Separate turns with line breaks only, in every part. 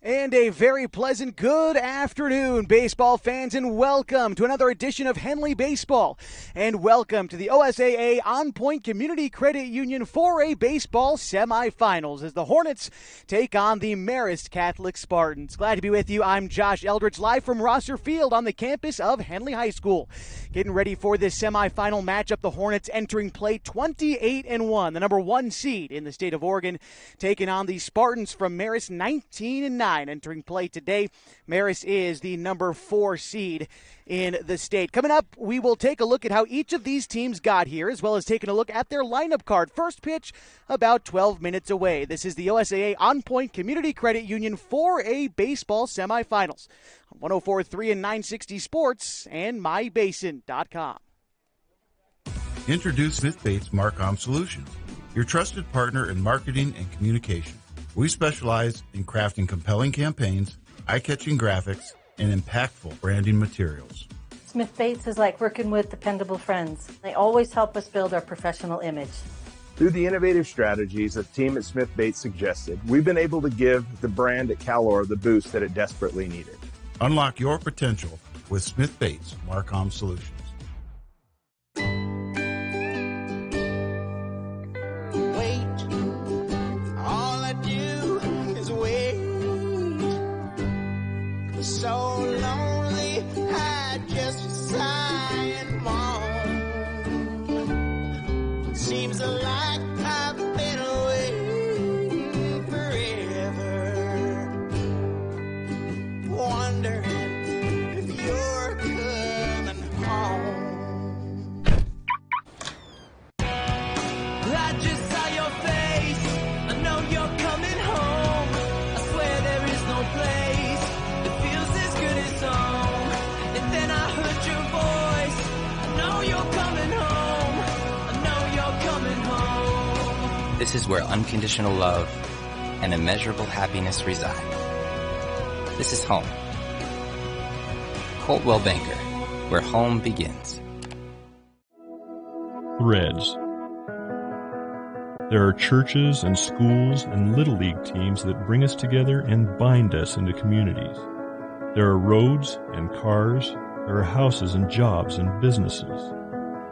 And a very pleasant good afternoon, baseball fans, and welcome to another edition of Henley Baseball. And welcome to the OSAA On Point Community Credit Union 4A Baseball Semifinals as the Hornets take on the Marist Catholic Spartans. Glad to be with you. I'm Josh Eldridge, live from Rosser Field on the campus of Henley High School. Getting ready for this semifinal matchup, the Hornets entering play 28-1, the number 1 seed in the state of Oregon, taking on the Spartans from Marist 19-9. Entering play today, Marist is the number 4 seed in the state. Coming up, we will take a look at how each of these teams got here, as well as taking a look at their lineup card. First pitch about 12 minutes away. This is the OSAA On Point Community Credit Union 4A Baseball Semifinals on 104.3 and 960 Sports and mybasin.com.
Introduce Smith Bates Marcom Solutions, your trusted partner in marketing and communication. We specialize in crafting compelling campaigns, eye-catching graphics, and impactful branding materials.
Smith Bates is like working with dependable friends. They always help us build our professional image.
Through the innovative strategies the team at Smith Bates suggested, we've been able to give the brand at Calor the boost that it desperately needed.
Unlock your potential with Smith Bates Marcom Solutions.
So lonely, I just sigh and moan. Seems like I've been away forever, wondering if you're coming home. I just saw your face, I know you're coming home. I swear there is no place. And then I heard your voice. I know you're coming home. I know you're coming home.
This is where unconditional love and immeasurable happiness reside. This is home. Coltwell Banker, where home begins.
Threads. There are churches and schools and Little League teams that bring us together and bind us into communities. There are roads and cars, there are houses and jobs and businesses,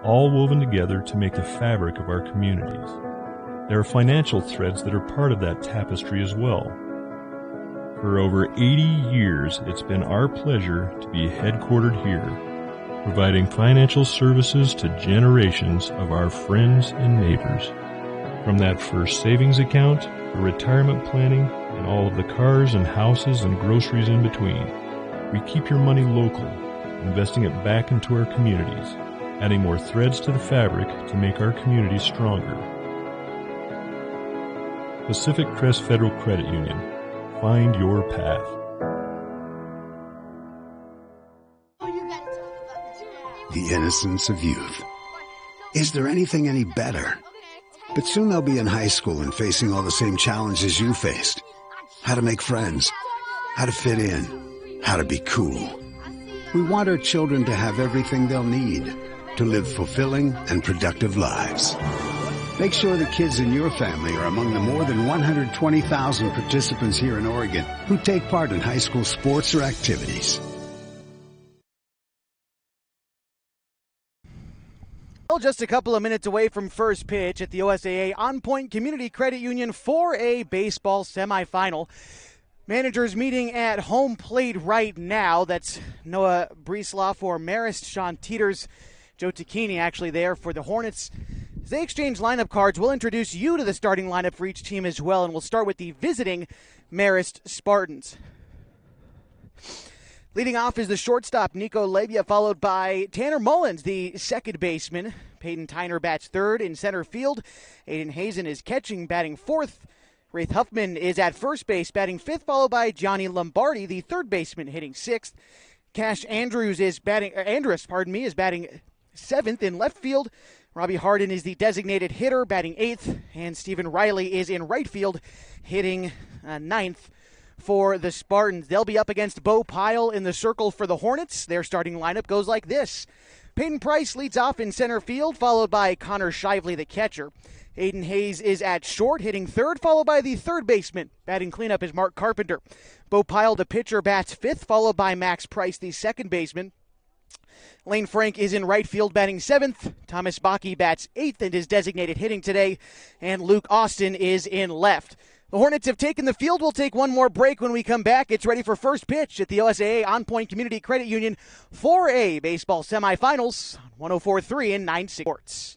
all woven together to make the fabric of our communities. There are financial threads that are part of that tapestry as well. For over 80 years, it's been our pleasure to be headquartered here, providing financial services to generations of our friends and neighbors. From that first savings account, the retirement planning, and all of the cars and houses and groceries in between. We keep your money local, investing it back into our communities, adding more threads to the fabric to make our communities stronger. Pacific Crest Federal Credit Union. Find your path.
The innocence of youth. Is there anything any better? But soon they'll be in high school and facing all the same challenges you faced. How to make friends, how to fit in, how to be cool. We want our children to have everything they'll need to live fulfilling and productive lives. Make sure the kids in your family are among the more than 120,000 participants here in Oregon who take part in high school sports or activities.
Well, just a couple of minutes away from first pitch at the OSAA On Point Community Credit Union 4A Baseball Semifinal. Managers meeting at home plate right now. That's Noah Breesloff for Marist, Sean Teeters, Joe Tacchini actually there for the Hornets. As they exchange lineup cards, we'll introduce you to the starting lineup for each team as well, and we'll start with the visiting Marist Spartans. Leading off is the shortstop, Nico Labia, followed by Tanner Mullins, the second baseman. Peyton Tyner bats third in center field. Aiden Hazen is catching, batting fourth. Raith Huffman is at first base, batting fifth, followed by Johnny Lombardi, the third baseman, hitting sixth. Cash Andrews is batting seventh in left field. Robbie Harden is the designated hitter, batting eighth, and Stephen Riley is in right field, hitting ninth for the Spartans. They'll be up against Bo Pyle in the circle for the Hornets. Their starting lineup goes like this. Peyton Price leads off in center field, followed by Connor Shively, the catcher. Aiden Hayes is at short, hitting third, followed by the third baseman. Batting cleanup is Mark Carpenter. Bo Pyle, the pitcher, bats fifth, followed by Max Price, the second baseman. Lane Frank is in right field, batting seventh. Thomas Baki bats eighth and is designated hitting today. And Luke Austin is in left. The Hornets have taken the field. We'll take one more break. When we come back, it's ready for first pitch at the OSAA On Point Community Credit Union 4A Baseball Semifinals on 104.3 and 960 Sports.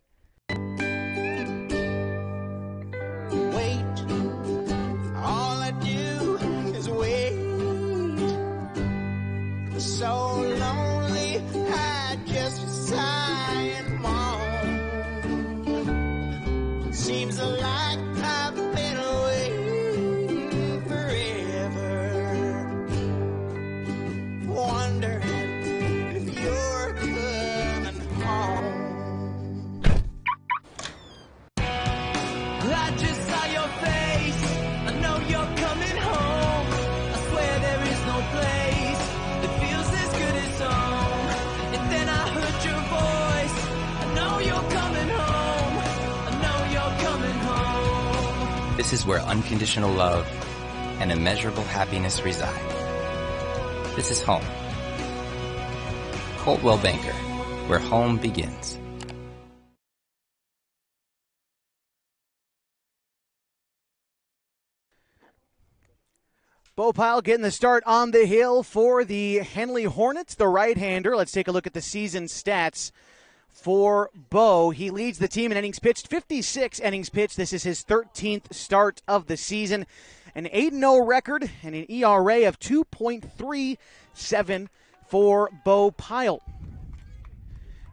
Wait, all I do is wait. So lonely, I just sigh and moan. Seems like I've been away forever, wondering if you're coming home. I just saw your face, I know you're coming home. I swear there is no place that feels as good as home. And then I heard your voice, I know you're coming home. I know you're coming home.
This is where unconditional love and immeasurable happiness reside. This is home. Coldwell Banker, where home begins.
Bo Pyle getting the start on the hill for the Henley Hornets, the right-hander. Let's take a look at the season stats for Bo. He leads the team in innings pitched, 56 innings pitched. This is his 13th start of the season. An 8-0 record and an ERA of 2.37 for Bo Pyle.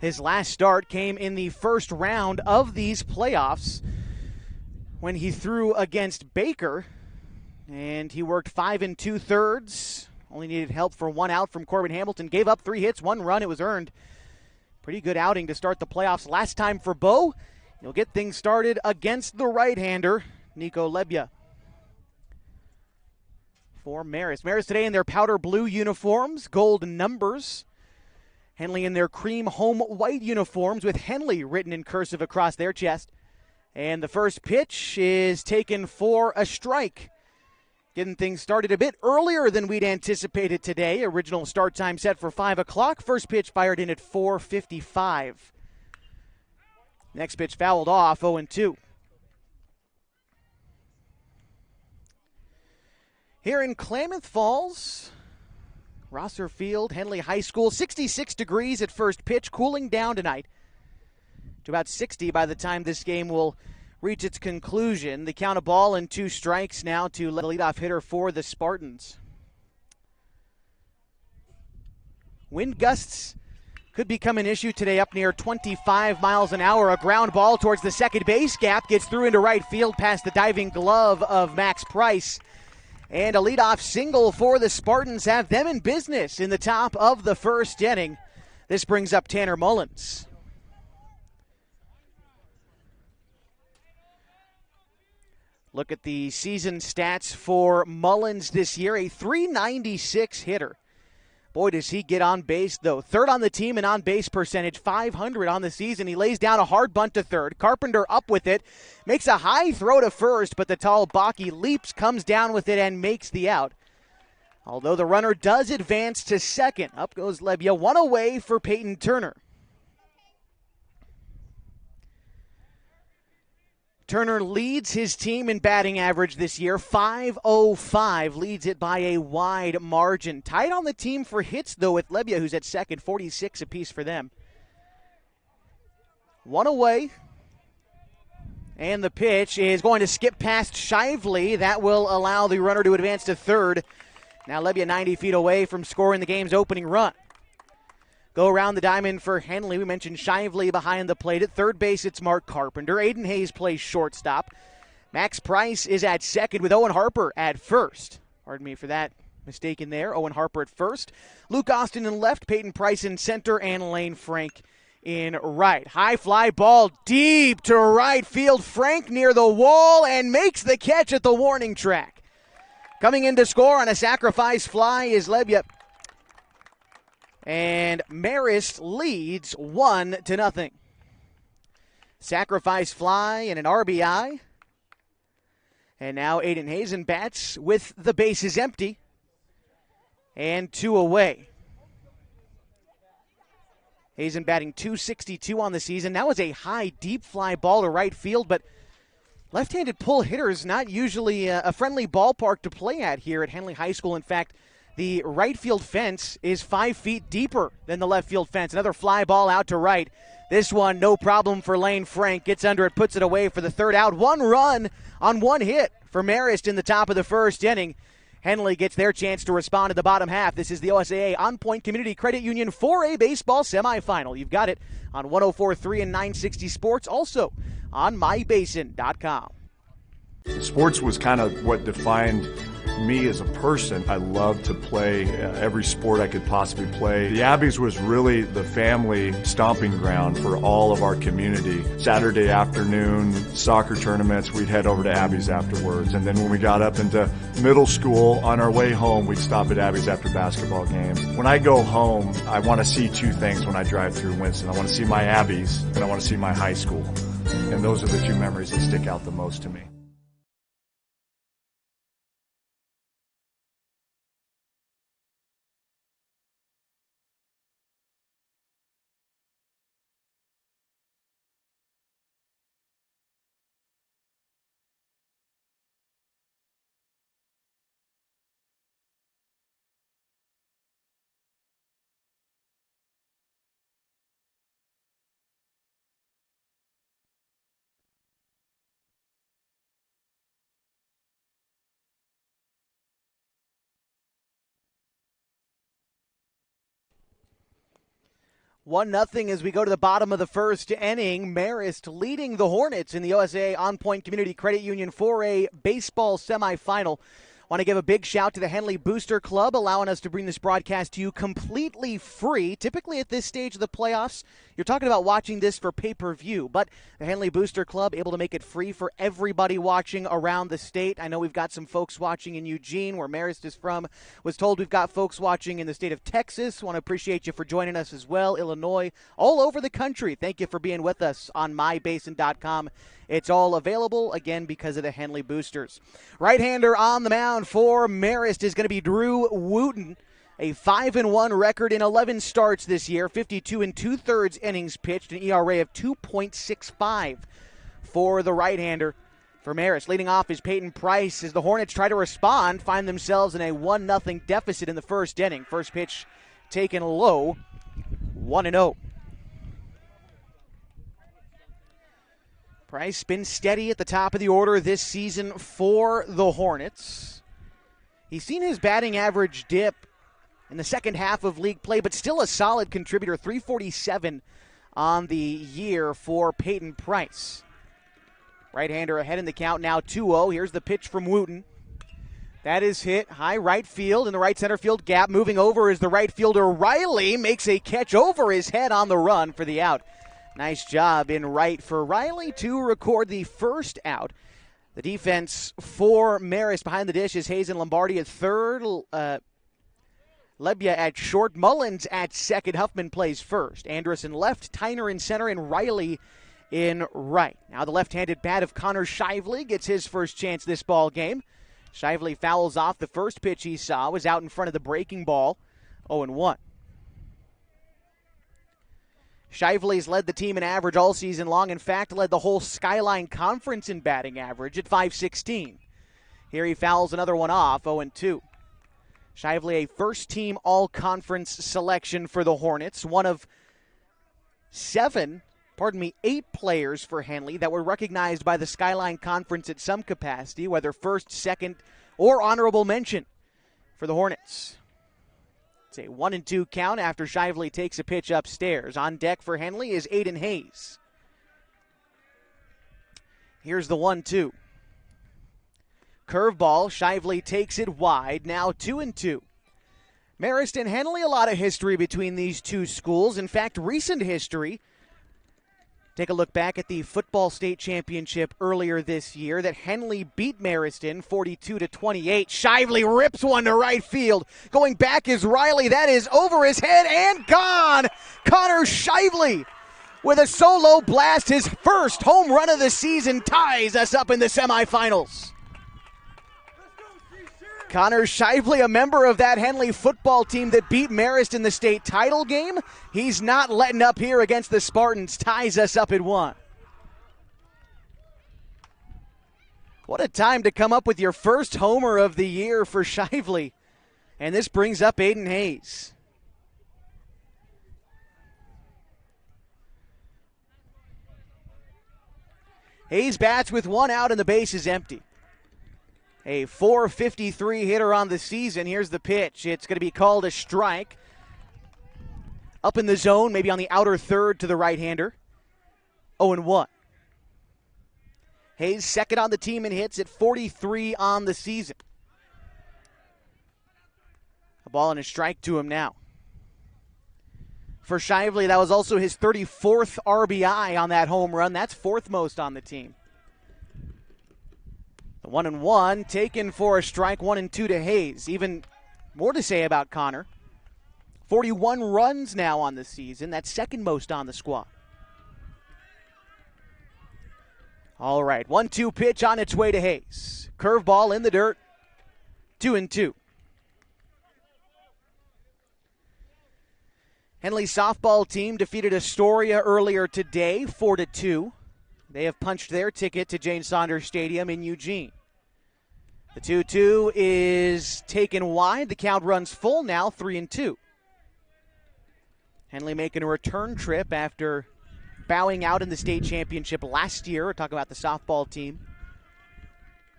His last start came in the first round of these playoffs when he threw against Baker. And he worked 5 2/3. Only needed help for one out from Corbin Hamilton. Gave up 3 hits, 1 run. It was earned. Pretty good outing to start the playoffs. Last time for Bo. He'll get things started against the right-hander, Nico Lebja. For Marist. Marist today in their powder blue uniforms, gold numbers. Henley in their cream home white uniforms with Henley written in cursive across their chest. And the first pitch is taken for a strike. Getting things started a bit earlier than we'd anticipated today. Original start time set for 5 o'clock. First pitch fired in at 4:55. Next pitch fouled off, 0-2. Here in Klamath Falls, Rosser Field, Henley High School, 66 degrees at first pitch, cooling down tonight to about 60 by the time this game will reach its conclusion. The count of ball and 2 strikes now to the leadoff hitter for the Spartans. Wind gusts could become an issue today up near 25 miles an hour. A ground ball towards the second base gap gets through into right field past the diving glove of Max Price. And a leadoff single for the Spartans have them in business in the top of the first inning. This brings up Tanner Mullins. Look at the season stats for Mullins this year. A .396 hitter. Boy, does he get on base, though. Third on the team in on-base percentage, .500 on the season. He lays down a hard bunt to third. Carpenter up with it. Makes a high throw to first, but the tall Baki leaps, comes down with it, and makes the out. Although the runner does advance to second. Up goes Lebja. 1 away for Peyton Turner. Turner leads his team in batting average this year, .505, leads it by a wide margin. Tied on the team for hits, though, with Lebja, who's at second, 46 apiece for them. 1 away, and the pitch is going to skip past Shively. That will allow the runner to advance to third. Now Lebja 90 feet away from scoring the game's opening run. Go around the diamond for Henley. We mentioned Shively behind the plate. At third base, it's Mark Carpenter. Aiden Hayes plays shortstop. Max Price is at second with Owen Harper at first. Pardon me for that mistake in there. Owen Harper at first. Luke Austin in left. Peyton Price in center. And Lane Frank in right. High fly ball deep to right field. Frank near the wall and makes the catch at the warning track. Coming in to score on a sacrifice fly is Lebja. And Marist leads 1-0. Sacrifice fly and an RBI. And now Aiden Hazen bats with the bases empty. And 2 away. Hazen batting .262 on the season. That was a high, deep fly ball to right field, but left-handed pull hitters not usually a friendly ballpark to play at here at Henley High School. In fact, the right field fence is 5 feet deeper than the left field fence. Another fly ball out to right. This one, no problem for Lane Frank. Gets under it, puts it away for the 3rd out. 1 run on 1 hit for Marist in the top of the 1st inning. Henley gets their chance to respond in the bottom half. This is the OSAA On Point Community Credit Union 4A Baseball Semifinal. You've got it on 104.3 and 960 Sports, also on mybasin.com.
Sports was kind of what defined me as a person. I loved to play every sport I could possibly play. The Abbeys was really the family stomping ground for all of our community. Saturday afternoon soccer tournaments, we'd head over to Abbeys afterwards. And then when we got up into middle school, on our way home, we'd stop at Abbeys after basketball games. When I go home, I want to see 2 things when I drive through Winston. I want to see my Abbeys and I want to see my high school. And those are the 2 memories that stick out the most to me.
One nothing as we go to the bottom of the 1st inning. Marist leading the Hornets in the OSAA On Point Community Credit Union 4A baseball semifinal. Want to give a big shout to the Henley Booster Club, allowing us to bring this broadcast to you completely free. Typically at this stage of the playoffs, you're talking about watching this for pay-per-view, but the Henley Booster Club able to make it free for everybody watching around the state. I know we've got some folks watching in Eugene, where Marist is from. Was told we've got folks watching in the state of Texas. Want to appreciate you for joining us as well. Illinois, all over the country. Thank you for being with us on mybasin.com. It's all available, again, because of the Henley Boosters. Right-hander on the mound for Marist is going to be Drew Wooten. A 5-1 record in 11 starts this year, 52 2/3 innings pitched, an ERA of 2.65 for the right-hander. For Marist, leading off is Peyton Price as the Hornets try to respond, find themselves in a 1-0 deficit in the 1st inning. First pitch taken low, 1-0. Price been steady at the top of the order this season for the Hornets. He's seen his batting average dip in the second half of league play, but still a solid contributor, 347 on the year for Peyton Price. Right-hander ahead in the count, now 2-0. Here's the pitch from Wooten. That is hit high right field in the right center field gap. Moving over is the right fielder Riley, makes a catch over his head on the run for the out. Nice job in right for Riley to record the 1st out. The defense for Marist behind the dish is Hazen Lombardi at 3rd, Lebia at short, Mullins at 2nd, Huffman plays 1st. Anderson left, Tyner in center, and Riley in right. Now the left-handed bat of Connor Shively gets his first chance this ball game. Shively fouls off the first pitch he saw, was out in front of the breaking ball, 0-1. Shively's led the team in average all season long. In fact, led the whole Skyline Conference in batting average at .516. Here he fouls another one off, 0-2. Shively, a first-team all-conference selection for the Hornets. One of 8 players for Henley that were recognized by the Skyline Conference at some capacity, whether first, second, or honorable mention for the Hornets. It's a 1-2 count after Shively takes a pitch upstairs. On deck for Henley is Aiden Hayes. Here's the 1-2. Curveball, Shively takes it wide, now 2-2. Marist and Henley, a lot of history between these 2 schools. In fact, recent history. Take a look back at the football state championship earlier this year that Henley beat Marist in 42-28. Shively rips one to right field. Going back is Riley. That is over his head and gone. Connor Shively with a solo blast. His first home run of the season ties us up in the semifinals. Connor Shively, a member of that Henley football team that beat Marist in the state title game. He's not letting up here against the Spartans, ties us up at 1. What a time to come up with your first homer of the year for Shively. And this brings up Aiden Hayes. Hayes bats with 1 out and the base is empty. A .453 hitter on the season. Here's the pitch. It's going to be called a strike. Up in the zone, maybe on the outer third to the right-hander. 0-1. Hayes second on the team in hits at 43 on the season. A ball and a strike to him now. For Shively, that was also his 34th RBI on that home run. That's 4th most on the team. The 1-1 taken for a strike, 1-2 to Hayes. Even more to say about Connor. 41 runs now on the season. That's 2nd most on the squad. All right, 1-2 pitch on its way to Hayes. Curveball in the dirt. 2-2. Henley softball team defeated Astoria earlier today, 4-2. They have punched their ticket to Jane Saunders Stadium in Eugene. The 2-2 is taken wide. The count runs full now, 3-2. Henley making a return trip after bowing out in the state championship last year. We're talking about the softball team.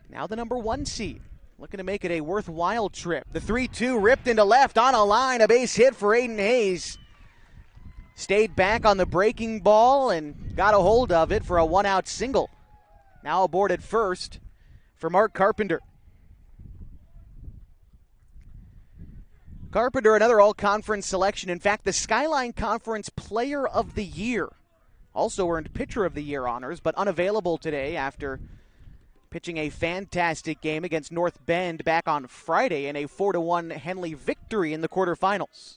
Now the number 1 seed. Looking to make it a worthwhile trip. The 3-2 ripped into left on a line. A base hit for Aiden Hayes. Stayed back on the breaking ball and got a hold of it for a 1-out single. Now aboard at first for Mark Carpenter. Carpenter, another all-conference selection. In fact, the Skyline Conference Player of the Year. Also earned Pitcher of the Year honors, but unavailable today after pitching a fantastic game against North Bend back on Friday in a 4-1 Henley victory in the quarterfinals.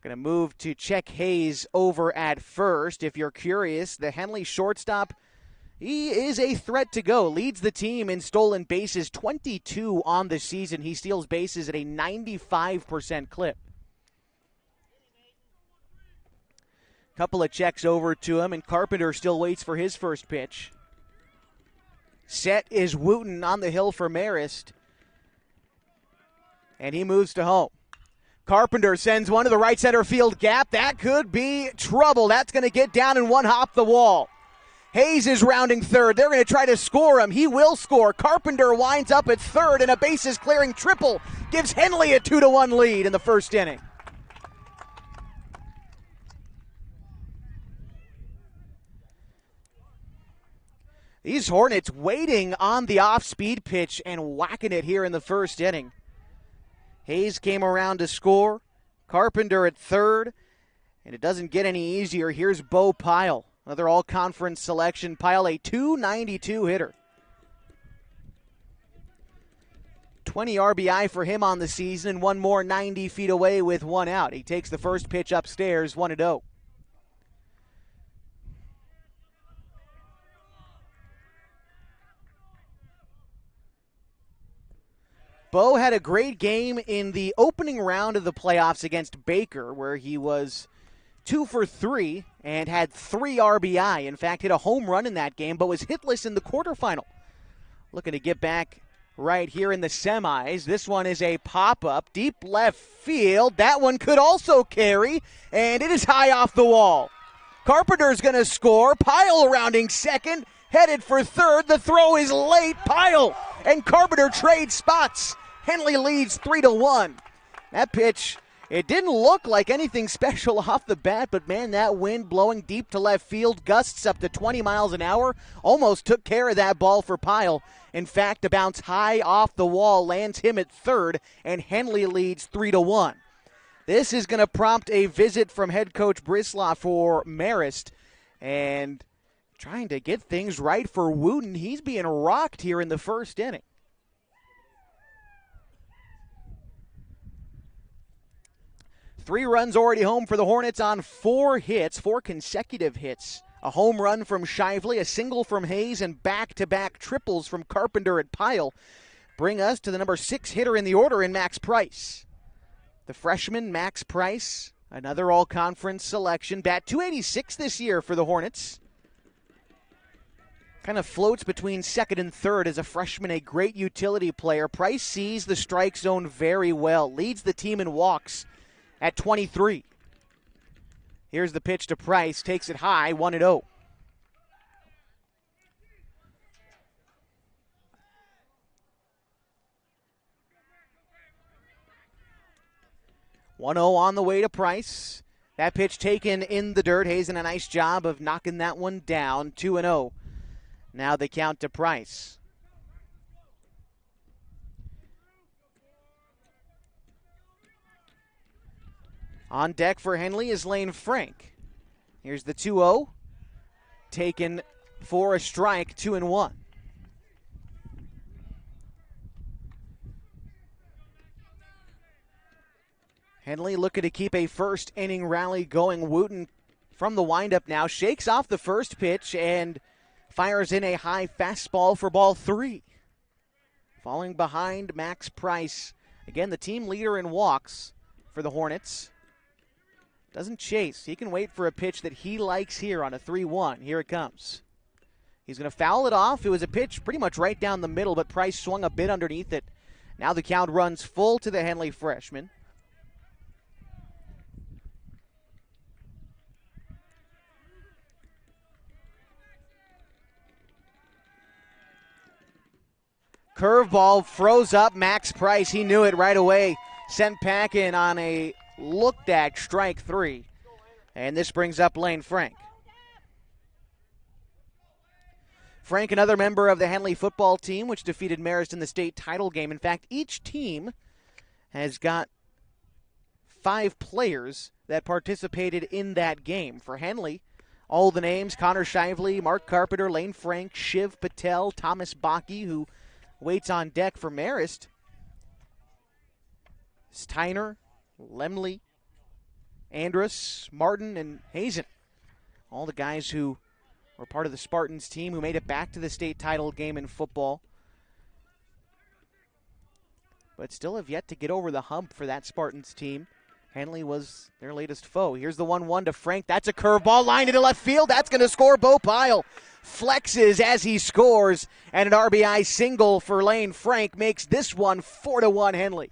Going to move to check Hayes over at first. If you're curious, the Henley shortstop, he is a threat to go. Leads the team in stolen bases, 22 on the season. He steals bases at a 95% clip. Couple of checks over to him, and Carpenter still waits for his first pitch. Set is Wooten on the hill for Marist. And he moves to home. Carpenter sends one to the right center field gap. That could be trouble. That's going to get down and one hop the wall. Hayes is rounding third. They're going to try to score him. He will score. Carpenter winds up at third, and a bases clearing triple gives Henley a 2-1 lead in the first inning. These Hornets waiting on the off-speed pitch and whacking it here in the first inning. Hayes came around to score. Carpenter at third. And it doesn't get any easier. Here's Bo Pyle, another all-conference selection. Pyle, a .292 hitter. 20 RBI for him on the season, and one more 90 feet away with 1 out. He takes the first pitch upstairs, 1-0. Bo had a great game in the opening round of the playoffs against Baker, where he was 2 for 3 and had 3 RBI. In fact, hit a home run in that game, but was hitless in the quarterfinal. Looking to get back right here in the semis. This one is a pop-up, deep left field. That one could also carry, and it is high off the wall. Carpenter's going to score. Pyle rounding second, headed for third. The throw is late. Pyle and Carpenter trade spots. Henley leads 3-1. That pitch, it didn't look like anything special off the bat, but man, that wind blowing deep to left field, gusts up to 20 miles an hour, almost took care of that ball for Pyle. In fact, a bounce high off the wall lands him at third, and Henley leads 3-1. This is going to prompt a visit from head coach Brisloff for Marist, and trying to get things right for Wooten. He's being rocked here in the first inning. 3 runs already home for the Hornets on 4 hits, 4 consecutive hits. A home run from Shively, a single from Hayes, and back-to-back triples from Carpenter and Pyle bring us to the number 6 hitter in the order in Max Price. The freshman, Max Price, another all-conference selection. Bat .286 this year for the Hornets. Kind of floats between second and third as a freshman, a great utility player. Price sees the strike zone very well, leads the team in walks at 23. Here's the pitch to Price, takes it high, 1-0. On the way to Price. That pitch taken in the dirt. Hazen a nice job of knocking that one down. 2-0. Now the count to Price. On deck for Henley is Lane Frank. Here's the 2-0. Taken for a strike, 2-1. Henley looking to keep a first inning rally going. Wooten from the windup now shakes off the first pitch and fires in a high fastball for ball 3. Falling behind Max Price. Again, the team leader in walks for the Hornets. Doesn't chase. He can wait for a pitch that he likes here on a 3-1. Here it comes. He's going to foul it off. It was a pitch pretty much right down the middle, but Price swung a bit underneath it. Now the count runs full to the Henley freshman. Curveball froze up Max Price. He knew it right away. Sent packing on a looked at strike 3. And this brings up Lane Frank. Frank, another member of the Henley football team, which defeated Marist in the state title game. In fact, each team has got 5 players that participated in that game. For Henley, all the names: Connor Shively, Mark Carpenter, Lane Frank, Shiv Patel, Thomas Baki, who waits on deck for Marist. Steiner, Lemley, Andrus, Martin, and Hazen. All the guys who were part of the Spartans team who made it back to the state title game in football, but still have yet to get over the hump for that Spartans team. Henley was their latest foe. Here's the 1-1 to Frank. That's a curveball lined into left field. That's going to score. Bo Pyle flexes as he scores, and an RBI single for Lane Frank makes this one 4-1 Henley.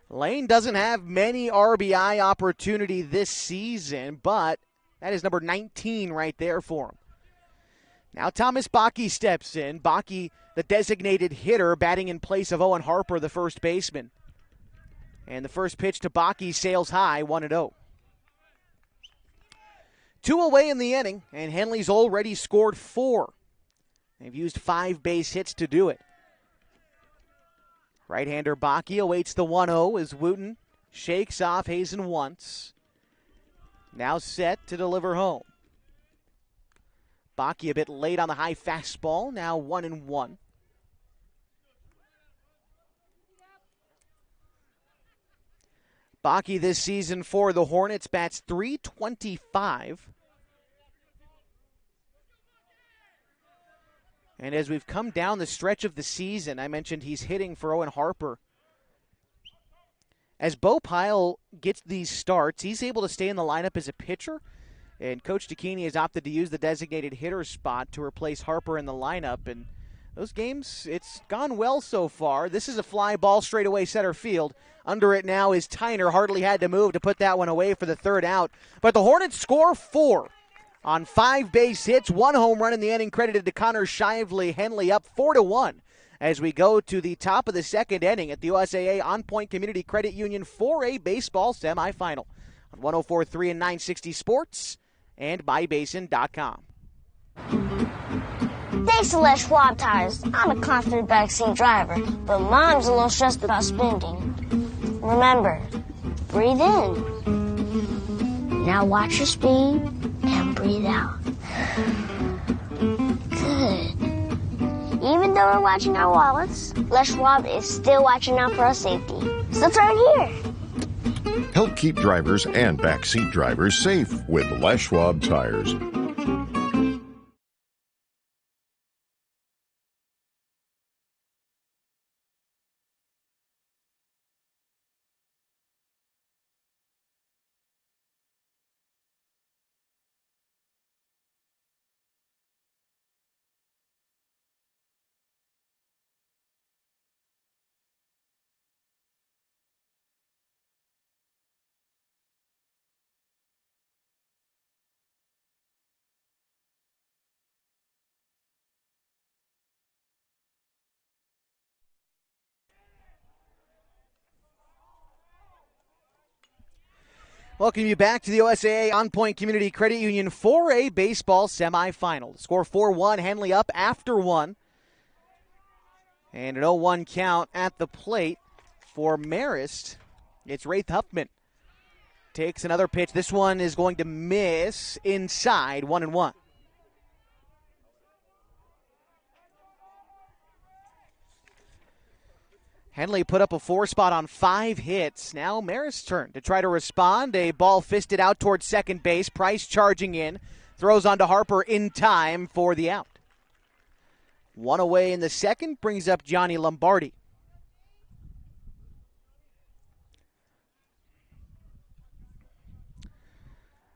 Lane doesn't have many RBI opportunity this season, but that is number 19 right there for him. Now Thomas Baki steps in. Baki, the designated hitter, batting in place of Owen Harper, the first baseman. And the first pitch to Baki sails high, 1-0. 2 away in the inning, and Henley's already scored 4. They've used 5 base hits to do it. Right-hander Baki awaits the 1-0 as Wooten shakes off Hazen once. Now set to deliver home. Baki a bit late on the high fastball, now 1-1. Baki this season for the Hornets bats .325. And as we've come down the stretch of the season, I mentioned he's hitting for Owen Harper. As Bo Pyle gets these starts, he's able to stay in the lineup as a pitcher. And Coach DeKinney has opted to use the designated hitter spot to replace Harper in the lineup. And those games, it's gone well so far. This is a fly ball straight away center field. Under it now is Tyner. Hardly had to move to put that one away for the third out. But the Hornets score 4 on 5 base hits. 1 home run in the inning credited to Connor Shively. Henley up 4-1 as we go to the top of the second inning at the OSAA On Point Community Credit Union 4A baseball semifinal on 104.3 and 960 Sports and MyBasin.com.
Thanks to Les Schwab Tires, I'm a confident backseat driver, but Mom's a little stressed about spending. Remember, breathe in. Now watch your speed and breathe out. Good. though we're watching our wallets, Les Schwab is still watching out for our safety. So let's turn here.
Help keep drivers and backseat drivers safe with Les Schwab tires.
Welcome you back to the OSAA On Point Community Credit Union 4A Baseball Semifinal. Score 4-1, Henley up after one. And an 0-1 count at the plate for Marist. It's Wraith Huffman. Takes another pitch. This one is going to miss inside, 1-1. Henley put up a 4 spot on 5 hits. Now Marist's turn to try to respond. A ball fisted out towards second base. Price charging in. Throws onto Harper in time for the out. One away in the second brings up Johnny Lombardi.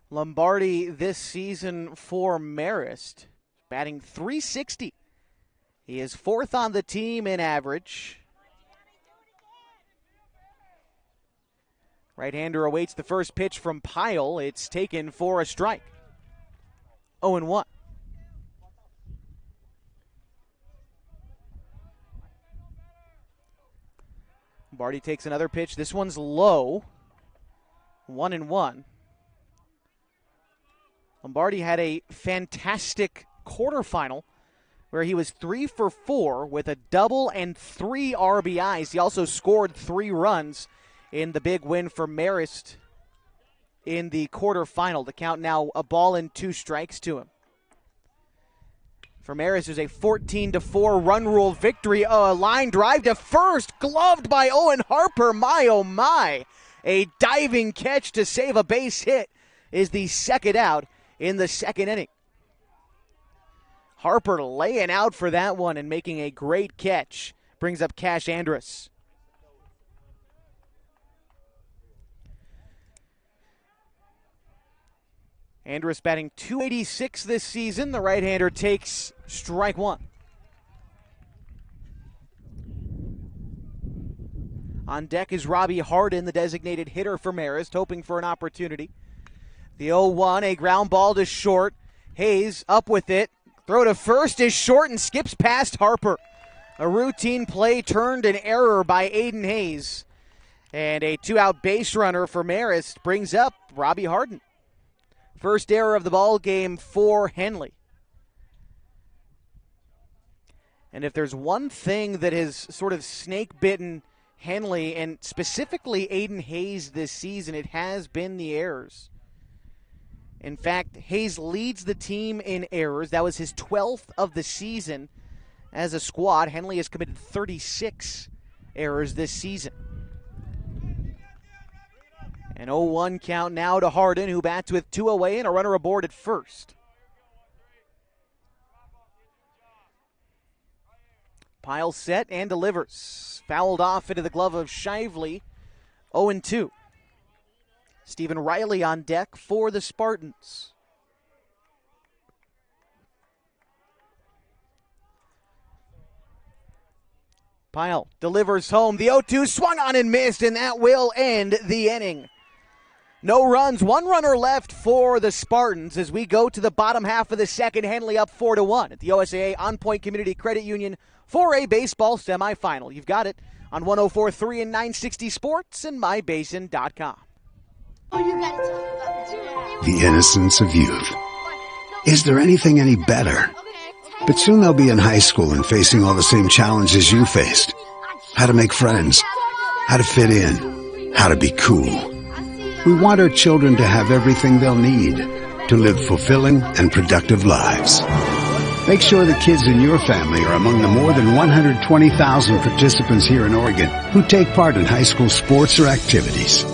Lombardi this season for Marist, batting .360. He is 4th on the team in average. Right-hander awaits the first pitch from Pyle. It's taken for a strike. 0-1. Lombardi takes another pitch. This one's low. 1-1. Lombardi had a fantastic quarterfinal where he was 3 for 4 with a double and 3 RBIs. He also scored 3 runs in the big win for Marist in the quarterfinal. The count now a ball and 2 strikes to him. For Marist, is a 14-4 run rule victory. A line drive to first, gloved by Owen Harper. My, oh my. A diving catch to save a base hit is the second out in the second inning. Harper laying out for that one and making a great catch. Brings up Cash Andrus. Andrus batting .286 this season. The right-hander takes strike one. On deck is Robbie Harden, the designated hitter for Marist, hoping for an opportunity. The 0-1, a ground ball to short. Hayes up with it. Throw to first is short and skips past Harper. A routine play turned an error by Aiden Hayes. And a 2-out base runner for Marist brings up Robbie Harden. First error of the ball game for Henley. And if there's one thing that has sort of snake-bitten Henley, and specifically Aiden Hayes this season, it has been the errors. In fact, Hayes leads the team in errors. That was his 12th of the season as a squad. Henley has committed 36 errors this season. An 0-1 count now to Harden, who bats with 2 away and a runner aboard at first. Pyle set and delivers. Fouled off into the glove of Shively. 0-2. Stephen Riley on deck for the Spartans. Pyle delivers home. The 0-2 swung on and missed, and that will end the inning. No runs, 1 runner left for the Spartans as we go to the bottom half of the second. Henley up 4-1 at the OSAA On Point Community Credit Union 4A Baseball Semifinal. You've got it on 104.3 and 960 Sports and MyBasin.com.
The innocence of youth. Is there anything any better? But soon they'll be in high school and facing all the same challenges you faced. How to make friends, how to fit in, how to be cool. We want our children to have everything they'll need to live fulfilling and productive lives. Make sure the kids in your family are among the more than 120,000 participants here in Oregon who take part in high school sports or activities.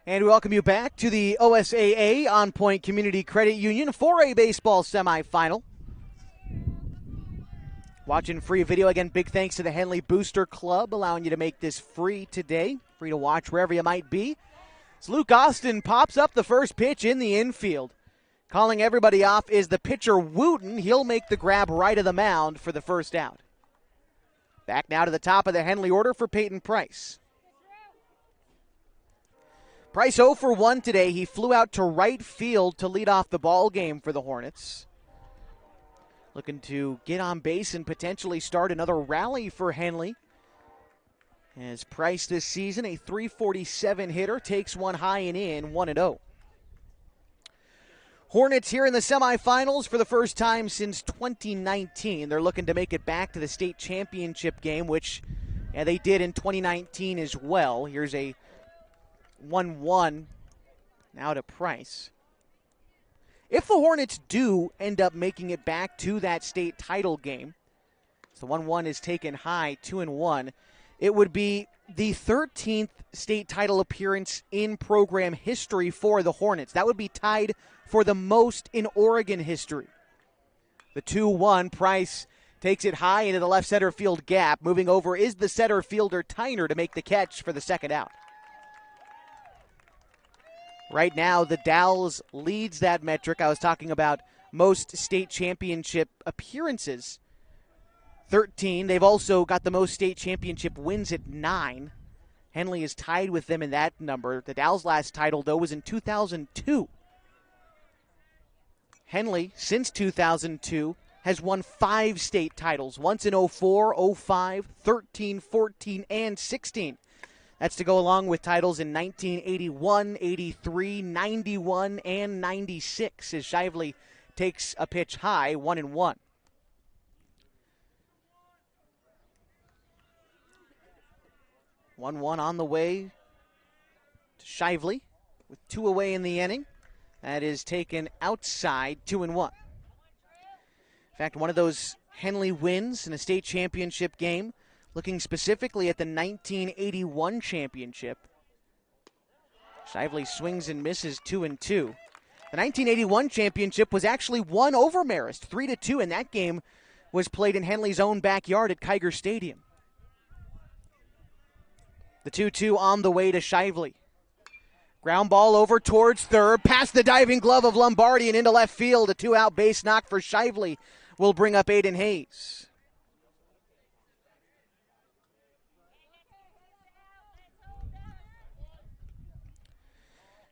And we welcome you back to the OSAA On Point Community Credit Union 4A baseball semifinal. Watching free video. Again, big thanks to the Henley Booster Club, allowing you to make this free today. Free to watch wherever you might be. As Luke Austin pops up the first pitch in the infield. Calling everybody off is the pitcher Wooten. He'll make the grab right of the mound for the first out. Back now to the top of the Henley order for Peyton Price. Price 0 for 1 today. He flew out to right field to lead off the ball game for the Hornets. Looking to get on base and potentially start another rally for Henley. As Price this season, a .347 hitter, takes one high and in, 1-0. Hornets here in the semifinals for the first time since 2019. They're looking to make it back to the state championship game, which they did in 2019 as well. Here's a 1-1 now to Price. If the Hornets do end up making it back to that state title game, so 1-1 is taken high, 2-1, it would be the 13th state title appearance in program history for the Hornets. That would be tied for the most in Oregon history. The 2-1, Price takes it high into the left center field gap. Moving over is the center fielder Tyner to make the catch for the second out. Right now, the Dalles leads that metric. I was talking about most state championship appearances. 13. They've also got the most state championship wins at 9. Henley is tied with them in that number. The Dalles' last title, though, was in 2002. Henley, since 2002, has won 5 state titles, once in 04, 05, 13, 14, and 16. That's to go along with titles in 1981, 83, 91, and 96 as Shively takes a pitch high, 1-1. One on the way to Shively with 2 away in the inning. That is taken outside, 2-1. In fact, one of those Henley wins in a state championship game, looking specifically at the 1981 championship. Shively swings and misses 2-2. The 1981 championship was actually won over Marist 3-2, and that game was played in Henley's own backyard at Kiger Stadium. The 2-2 on the way to Shively. Ground ball over towards third, past the diving glove of Lombardi and into left field. A 2-out base knock for Shively will bring up Aiden Hayes.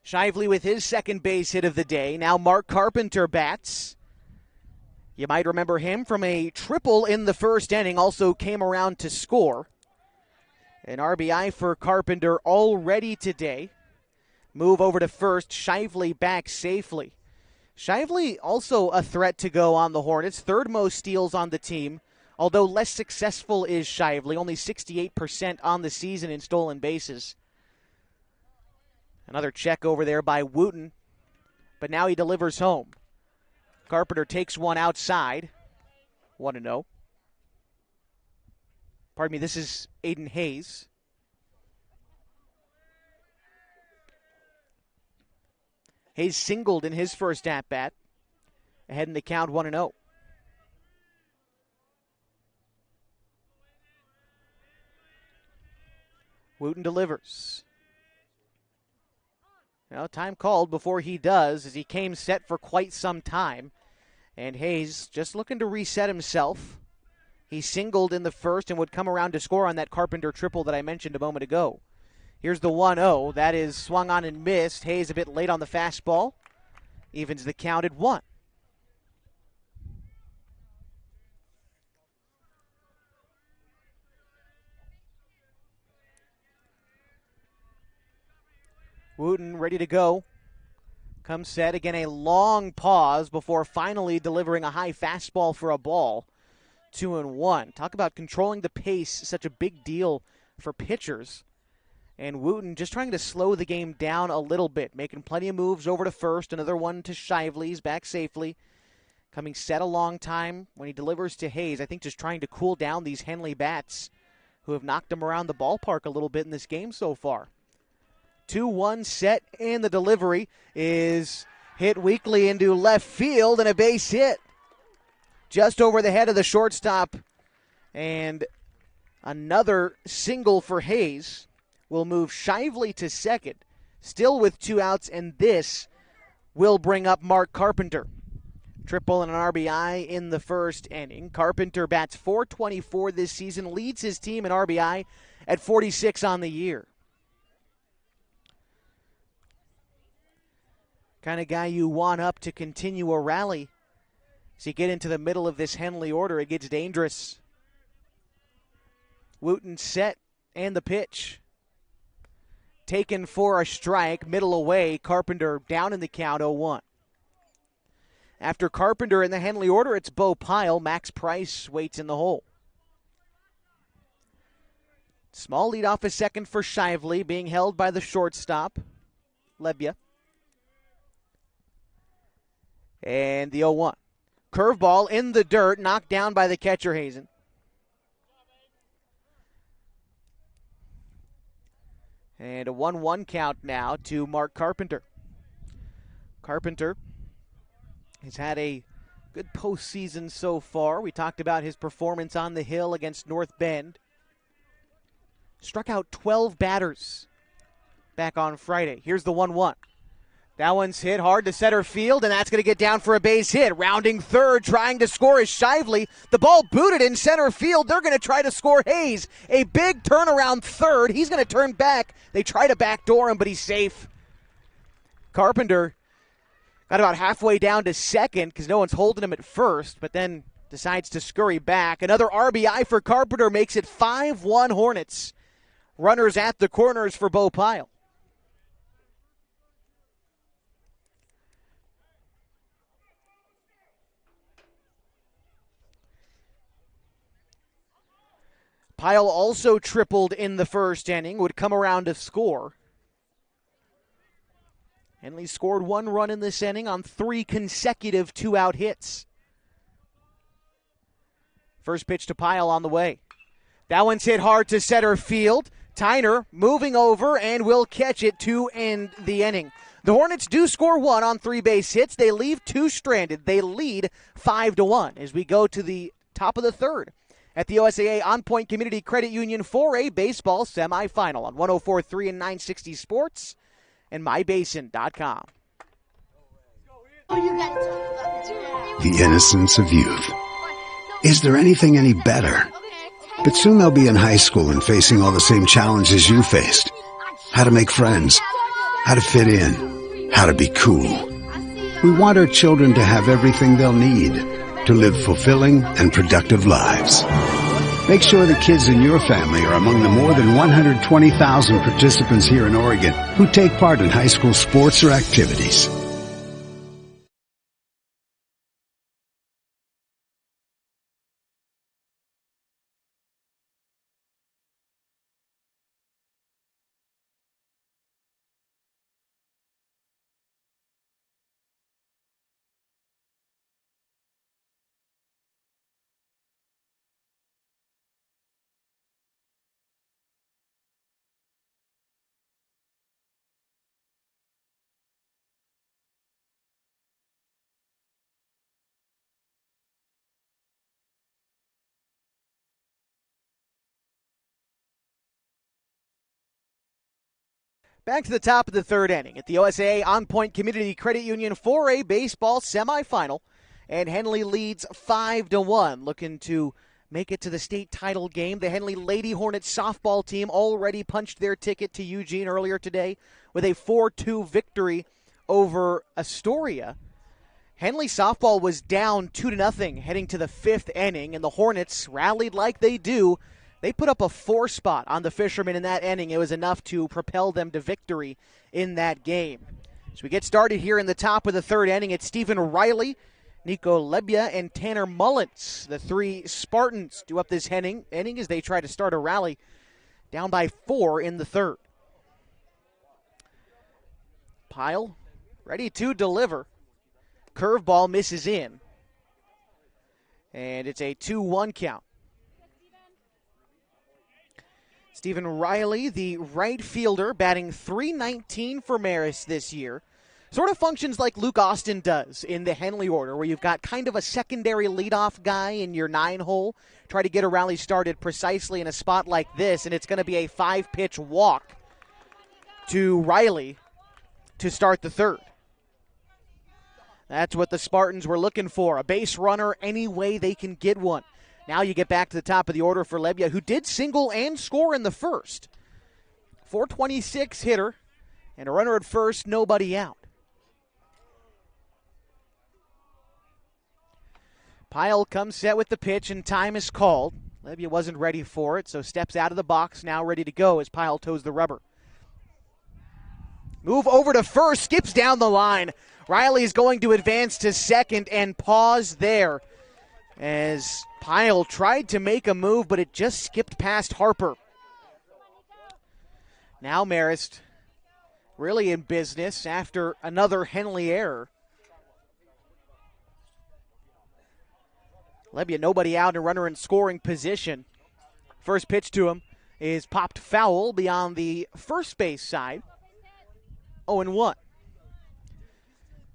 Shively with his second base hit of the day. Now Mark Carpenter bats. You might remember him from a triple in the first inning. Also came around to score. An RBI for Carpenter already today. Move over to first. Shively back safely. Shively also a threat to go on the Hornets. Third most steals on the team. Although less successful is Shively. Only 68% on the season in stolen bases. Another check over there by Wooten. But now he delivers home. Carpenter takes one outside. 1-0. Pardon me, this is Aiden Hayes. Hayes singled in his first at-bat. Ahead in the count, 1-0. Wooten delivers. Now, time called before he does, as he came set for quite some time. And Hayes just looking to reset himself. He singled in the first and would come around to score on that Carpenter triple that I mentioned a moment ago. Here's the 1-0. That is swung on and missed. Hayes a bit late on the fastball. Evens the count at 1. Wooten ready to go. Comes set. Again, a long pause before finally delivering a high fastball for a ball. 2-1. Talk about controlling the pace, such a big deal for pitchers. And Wooten just trying to slow the game down a little bit, making plenty of moves over to first. Another one to Shively. He's back safely. Coming set a long time when he delivers to Hayes. I think just trying to cool down these Henley bats who have knocked him around the ballpark a little bit in this game so far. 2-1 set, and the delivery is hit weakly into left field and a base hit. Just over the head of the shortstop. And another single for Hayes will move Shively to second. Still with 2 outs, and this will bring up Mark Carpenter. Triple and an RBI in the first inning. Carpenter bats .424 this season, leads his team in RBI at 46 on the year. Kind of guy you want up to continue a rally. As you get into the middle of this Henley order, it gets dangerous. Wooten set, and the pitch. Taken for a strike, middle away. Carpenter down in the count, 0-1. After Carpenter in the Henley order, it's Bo Pyle. Max Price waits in the hole. Small lead off a second for Shively, being held by the shortstop, Lebja. And the 0-1. Curveball in the dirt, knocked down by the catcher, Hazen. And a 1-1 count now to Mark Carpenter. Carpenter has had a good postseason so far. We talked about his performance on the hill against North Bend. Struck out 12 batters back on Friday. Here's the 1-1. That one's hit hard to center field, and that's going to get down for a base hit. Rounding third, trying to score is Shively. The ball booted in center field. They're going to try to score Hayes. A big turnaround third. He's going to turn back. They try to backdoor him, but he's safe. Carpenter got about halfway down to second because no one's holding him at first, but then decides to scurry back. Another RBI for Carpenter makes it 5-1 Hornets. Runners at the corners for Bo Pyle. Pyle also tripled in the first inning, would come around to score. Henley scored 1 run in this inning on 3 consecutive 2-out hits. First pitch to Pyle on the way. That one's hit hard to center field. Tyner moving over and will catch it to end the inning. The Hornets do score 1 on 3 base hits. They leave 2 stranded. They lead 5-1 as we go to the top of the third at the OSAA On Point Community Credit Union 4A Baseball Semifinal on 104.3 and 960 Sports and mybasin.com.
The innocence of youth. Is there anything any better? But soon they'll be in high school and facing all the same challenges you faced. How to make friends, how to fit in, how to be cool. We want our children to have everything they'll need to live fulfilling and productive lives. Make sure the kids in your family are among the more than 120,000 participants here in Oregon who take part in high school sports or activities.
Back to the top of the third inning at the OSAA On Point Community Credit Union 4A Baseball Semifinal. And Henley leads 5-1, looking to make it to the state title game. The Henley Lady Hornets softball team already punched their ticket to Eugene earlier today with a 4-2 victory over Astoria. Henley softball was down 2-0 heading to the 5th inning, and the Hornets rallied like they do. They put up a 4 spot on the Fishermen in that inning. It was enough to propel them to victory in that game. As we get started here in the top of the 3rd inning, it's Stephen Riley, Nico Lebia, and Tanner Mullins. The 3 Spartans do up this inning as they try to start a rally down by 4 in the 3rd. Pyle ready to deliver. Curveball misses in. And it's a 2-1 count. Stephen Riley, the right fielder, batting .319 for Marist this year. Sort of functions like Luke Austin does in the Henley order, where you've got kind of a secondary leadoff guy in your 9-hole. Try to get a rally started precisely in a spot like this, and it's going to be a 5-pitch walk to Riley to start the 3rd. That's what the Spartans were looking for, a base runner any way they can get one. Now you get back to the top of the order for Lebia, who did single and score in the 1st. .426 hitter, and a runner at first, nobody out. Pyle comes set with the pitch, and time is called. Lebia wasn't ready for it, so steps out of the box, now ready to go as Pyle toes the rubber. Move over to first, skips down the line. Riley is going to advance to second and pause there as Pyle tried to make a move, but it just skipped past Harper. Now Marist really in business after another Henley error. Lebia, nobody out, and a runner in scoring position. First pitch to him is popped foul beyond the first base side. 0-1.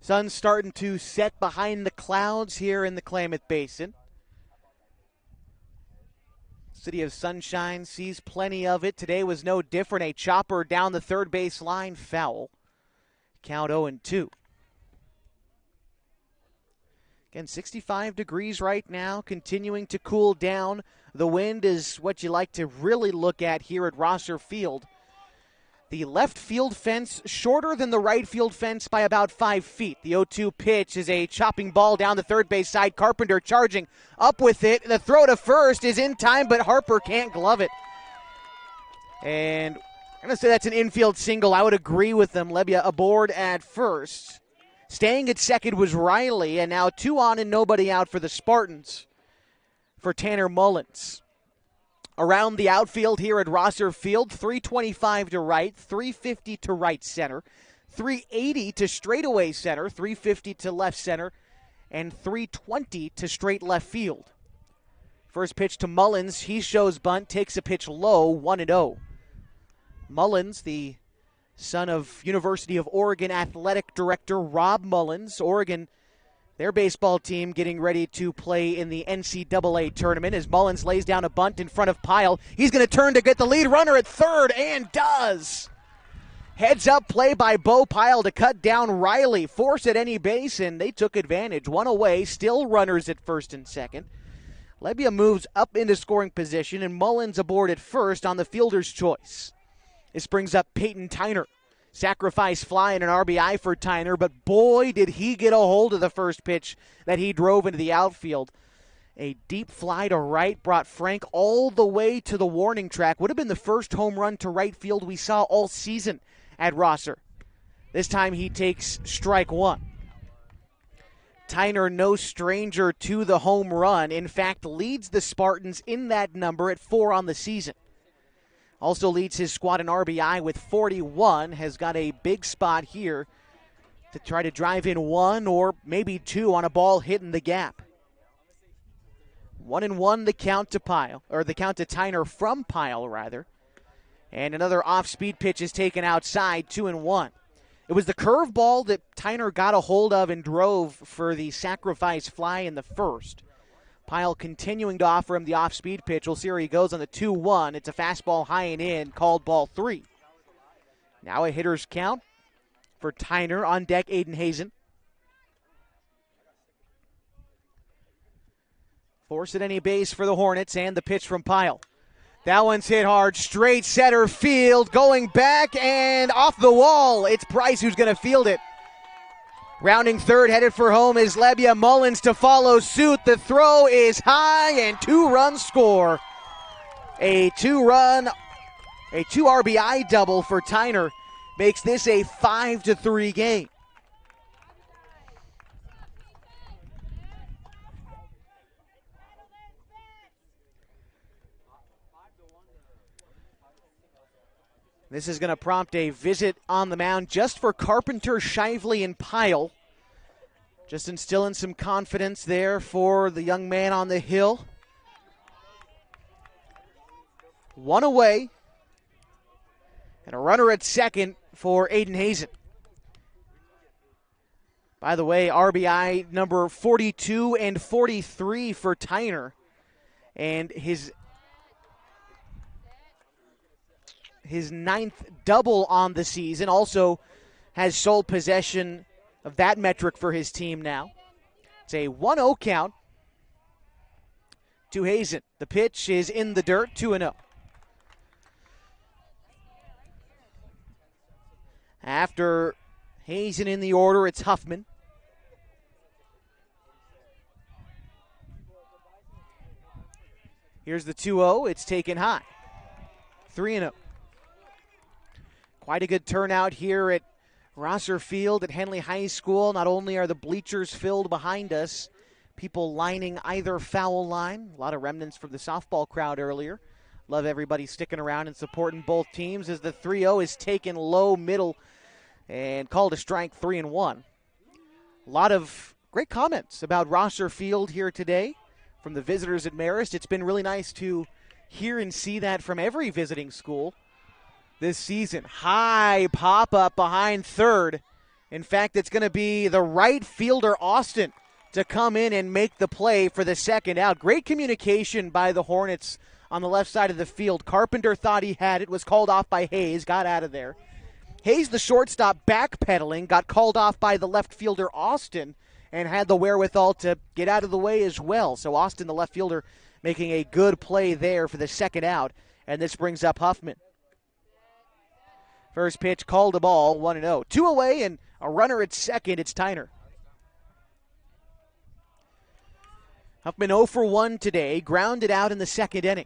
Sun's starting to set behind the clouds here in the Klamath Basin. City of Sunshine sees plenty of it. Today was no different. A chopper down the 3rd base line, foul. Count 0-2. Again, 65 degrees right now, continuing to cool down. The wind is what you like to really look at here at Rosser Field. The left field fence shorter than the right field fence by about 5 feet. The 0-2 pitch is a chopping ball down the 3rd base side. Carpenter charging up with it. The throw to first is in time, but Harper can't glove it. And I'm going to say that's an infield single. I would agree with them. Lebia aboard at first. Staying at second was Riley, and now 2 on and nobody out for the Spartans for Tanner Mullins. Around the outfield here at Rosser Field, 325 to right, 350 to right center, 380 to straightaway center, 350 to left center, and 320 to straight left field. First pitch to Mullins. He shows bunt, takes a pitch low, 1-0. Mullins, the son of University of Oregon athletic director Rob Mullins. Oregon, their baseball team getting ready to play in the NCAA tournament as Mullins lays down a bunt in front of Pyle. He's going to turn to get the lead runner at 3rd, and does. Heads up play by Bo Pyle to cut down Riley. Force at any base, and they took advantage. 1 away, still runners at 1st and 2nd. Lebia moves up into scoring position, and Mullins aboard at first on the fielder's choice. This brings up Peyton Tyner. Sacrifice fly and an RBI for Tyner, but boy, did he get a hold of the first pitch that he drove into the outfield. A deep fly to right brought Frank all the way to the warning track. Would have been the first home run to right field we saw all season at Rosser. This time he takes strike 1. Tyner, no stranger to the home run. In fact, leads the Spartans in that number at 4 on the season. Also leads his squad in RBI with 41. Has got a big spot here to try to drive in 1 or maybe 2 on a ball hit in the gap. 1-1 the count to Pyle, or the count to Tyner from Pyle, rather. And another off-speed pitch is taken outside, 2-1. It was the curveball that Tyner got a hold of and drove for the sacrifice fly in the first. Pyle continuing to offer him the off-speed pitch. We'll see where he goes on the 2-1. It's a fastball high and in, called ball 3. Now a hitter's count for Tyner. On deck, Aiden Hazen. force at any base for the Hornets, and the pitch from Pyle. That one's hit hard, straight center field, going back and off the wall. It's Price who's going to field it. Rounding third, headed for home is Lebia. Mullins to follow suit. The throw is high, and 2-run score. A 2 RBI double for Tyner makes this a 5-3 game. This is going to prompt a visit on the mound just for Carpenter, Shively, and Pyle. Just instilling some confidence there for the young man on the hill. One away. And a runner at second for Aiden Hazen. By the way, RBI number 42 and 43 for Tyner. And his ninth double on the season. Also has sole possession of that metric for his team now. It's a 1-0 count to Hazen. The pitch is in the dirt, 2-0. After Hazen in the order, it's Huffman. Here's the 2-0. It's taken high. 3-0. Quite a good turnout here at Rosser Field at Henley High School. Not only are the bleachers filled behind us, people lining either foul line. A lot of remnants from the softball crowd earlier. Love everybody sticking around and supporting both teams as the 3-0 is taken low, middle, and called a strike, 3-1. A lot of great comments about Rosser Field here today from the visitors at Marist. It's been really nice to hear and see that from every visiting school this season. High pop-up behind third. In fact, it's going to be the right fielder, Austin, to come in and make the play for the second out. Great communication by the Hornets on the left side of the field. Carpenter thought he had it, was called off by Hayes, got out of there. Hayes, the shortstop, backpedaling, got called off by the left fielder, Austin, and had the wherewithal to get out of the way as well. So Austin, the left fielder, making a good play there for the second out, and this brings up Huffman. First pitch called a ball, 1-0. 2 away and a runner at second, it's Tyner. Huffman 0 for 1 today, grounded out in the second inning.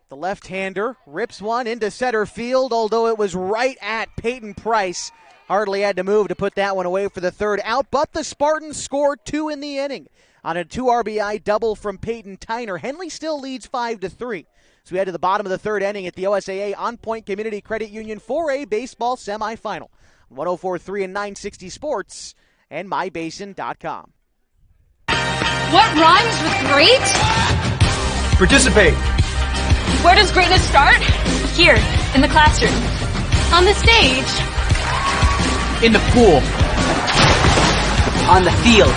The left-hander rips one into center field, although it was right at Peyton Price. Hardly had to move to put that one away for the third out, but the Spartans scored 2 in the inning on a 2 RBI double from Peyton Tyner. Henley still leads 5-3. So we head to the bottom of the third inning at the OSAA On Point Community Credit Union 4A Baseball Semifinal. 104.3 and 960 Sports and MyBasin.com.
What rhymes with great?
Participate.
Where does greatness start? Here, in the classroom. On the stage.
In the pool. On the field.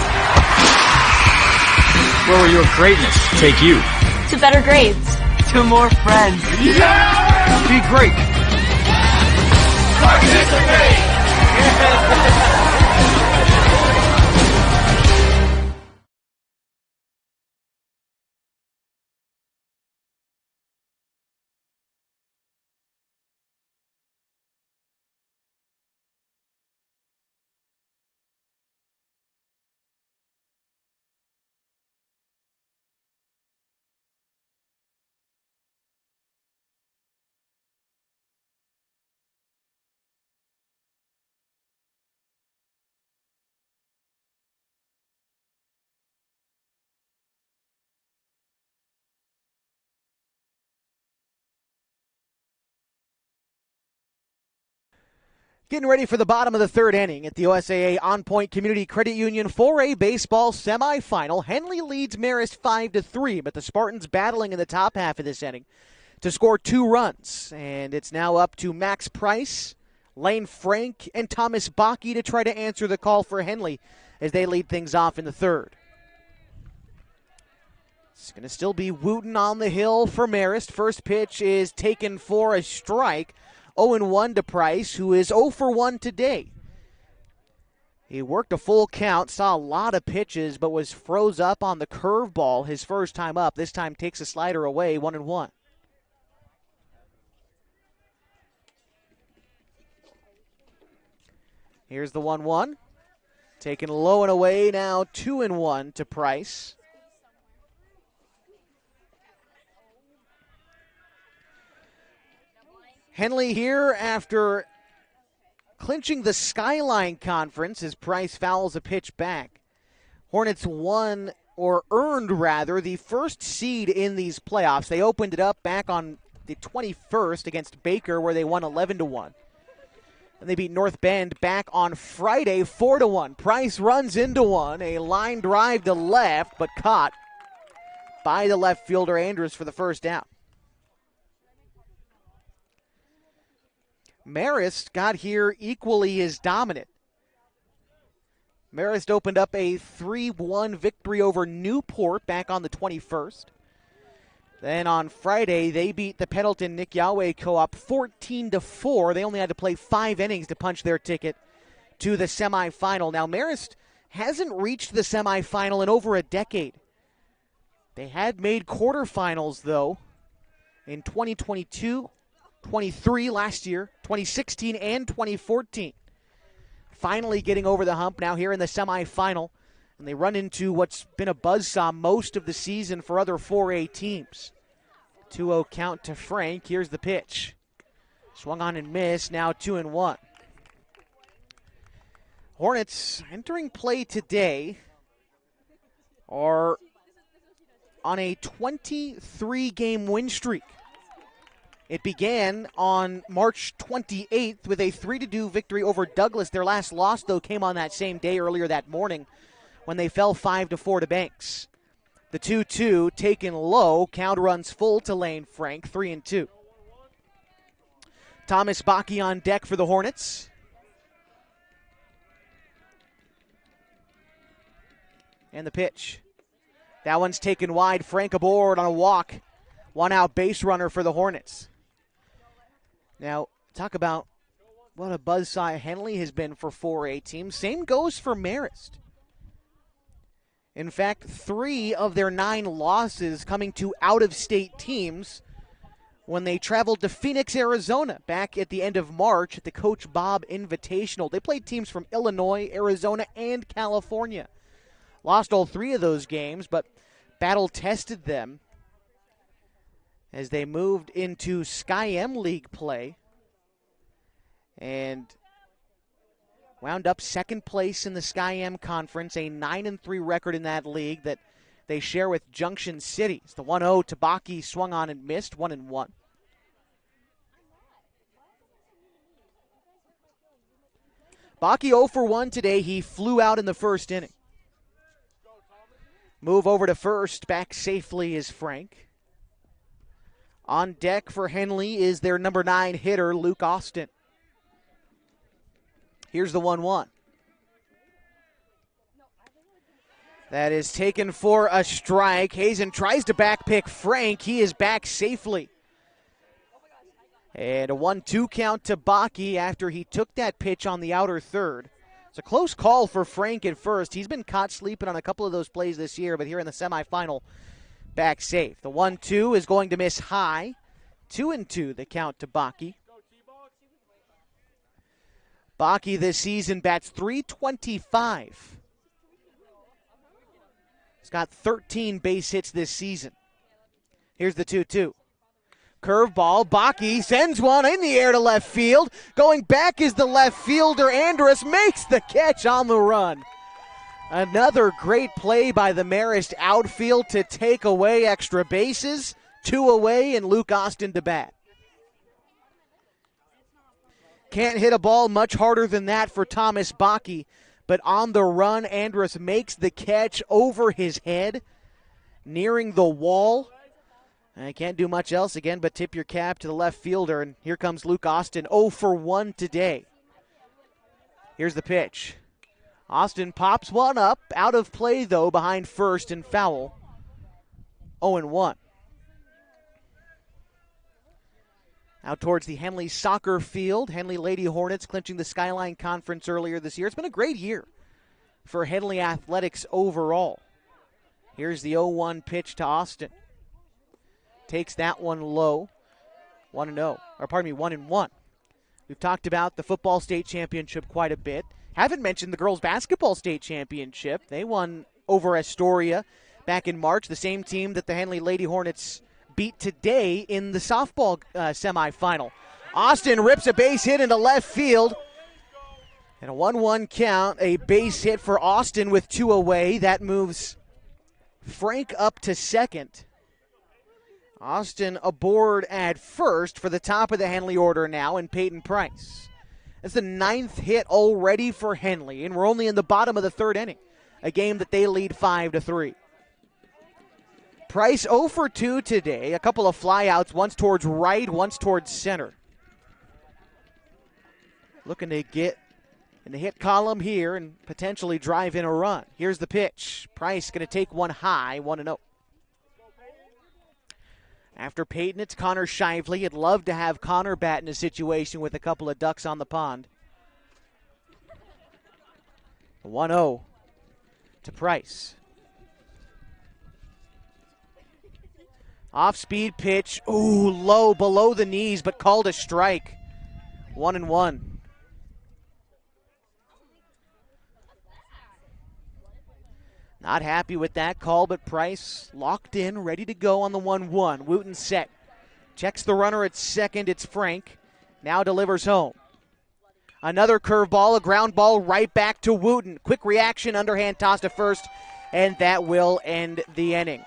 Where will your greatness take you?
To better grades.
To more friends. Yeah! Be great.
Participate!
Getting ready for the bottom of the third inning at the OSAA On Point Community Credit Union 4A Baseball Semifinal. Henley leads Marist 5-3, but the Spartans battling in the top half of this inning to score 2 runs. And it's now up to Max Price, Lane Frank, and Thomas Bakke to try to answer the call for Henley as they lead things off in the third. It's going to still be Wooten on the hill for Marist. First pitch is taken for a strike. 0-1 to Price, who is 0 for 1 today. He worked a full count, saw a lot of pitches, but was froze up on the curveball his first time up. This time takes a slider away, 1-1. Here's the 1-1. Taken low and away, now 2-1 to Price. Henley here after clinching the Skyline Conference as Price fouls a pitch back. Hornets won, or earned rather, the first seed in these playoffs. They opened it up back on the 21st against Baker, where they won 11-1. And they beat North Bend back on Friday 4-1. Price runs into one, a line drive to left, but caught by the left fielder Andrus for the first out. Marist got here equally as dominant. Marist opened up a 3-1 victory over Newport back on the 21st. Then on Friday, they beat the Pendleton Nick Yahweh co-op 14-4. They only had to play 5 innings to punch their ticket to the semifinal. Now, Marist hasn't reached the semifinal in over a decade. They had made quarterfinals, though, in 2022, 23 last year, 2016, and 2014. Finally getting over the hump now here in the semifinal. And they run into what's been a buzzsaw most of the season for other 4A teams. 2-0 count to Frank. Here's the pitch. Swung on and missed, now 2-1. Hornets entering play today are on a 23-game win streak. It began on March 28th with a 3-2 victory over Douglas. Their last loss, though, came on that same day earlier that morning when they fell 5-4 to Banks. The 2-2 taken low. Count runs full to Lane Frank, 3-2. Thomas Bakke on deck for the Hornets. And the pitch. That one's taken wide. Frank aboard on a walk. 1 out base runner for the Hornets. Now, talk about what a buzzsaw Henley has been for 4A teams. Same goes for Marist. In fact, 3 of their 9 losses coming to out-of-state teams when they traveled to Phoenix, Arizona back at the end of March at the Coach Bob Invitational. They played teams from Illinois, Arizona, and California. Lost all 3 of those games, but battle-tested them as they moved into Sky M League play and wound up second place in the Sky M Conference, a 9-3 record in that league that they share with Junction City. It's the 1-0 to Bakke, swung on and missed, 1-1. Bakke 0 for 1 today. He flew out in the first inning. Move over to first, back safely is Frank. On deck for Henley is their number 9 hitter, Luke Austin. Here's the 1-1. That is taken for a strike. Hazen tries to backpick Frank. He is back safely. And a 1-2 count to Bakke after he took that pitch on the outer third. It's a close call for Frank at first. He's been caught sleeping on a couple of those plays this year, but here in the semifinal, back safe. The 1-2 is going to miss high. 2-2 the count to Bakke. Bakke this season bats .325. He's got 13 base hits this season. Here's the 2-2. Curveball, Bakke sends one in the air to left field. Going back is the left fielder, Andrus makes the catch on the run. Another great play by the Marist outfield to take away extra bases. 2 away and Luke Austin to bat. Can't hit a ball much harder than that for Thomas Bakke, but on the run, Andrus makes the catch over his head, nearing the wall. I can't do much else again but tip your cap to the left fielder, and here comes Luke Austin, 0 for 1 today. Here's the pitch. Austin pops one up, out of play though, behind first and foul. 0-1. Out towards the Henley soccer field. Henley Lady Hornets clinching the Skyline Conference earlier this year. It's been a great year for Henley Athletics overall. Here's the 0-1 pitch to Austin. Takes that one low. 1-0. Or pardon me, 1-1. We've talked about the football state championship quite a bit. Haven't mentioned the girls basketball state championship. They won over Astoria back in March, the same team that the Henley Lady Hornets beat today in the softball semifinal. Austin rips a base hit into left field. And a 1-1 count, a base hit for Austin with 2 away. That moves Frank up to second. Austin aboard at first for the top of the Henley order now, and Peyton Price. That's the 9th hit already for Henley, and we're only in the bottom of the 3rd inning, a game that they lead 5-3. Price 0 for 2 today, a couple of flyouts, once towards right, once towards center. Looking to get in the hit column here and potentially drive in a run. Here's the pitch. Price going to take one high, 1-0. After Peyton, it's Connor Shively. I'd love to have Connor bat in a situation with a couple of ducks on the pond. 1-0 to Price. Off-speed pitch. Ooh, low, below the knees, but called a strike. 1-1. Not happy with that call, but Price locked in, ready to go on the 1-1. Wooten set. Checks the runner at second. It's Frank. Now delivers home. Another curveball, a ground ball right back to Wooten. Quick reaction, underhand toss to first, and that will end the inning.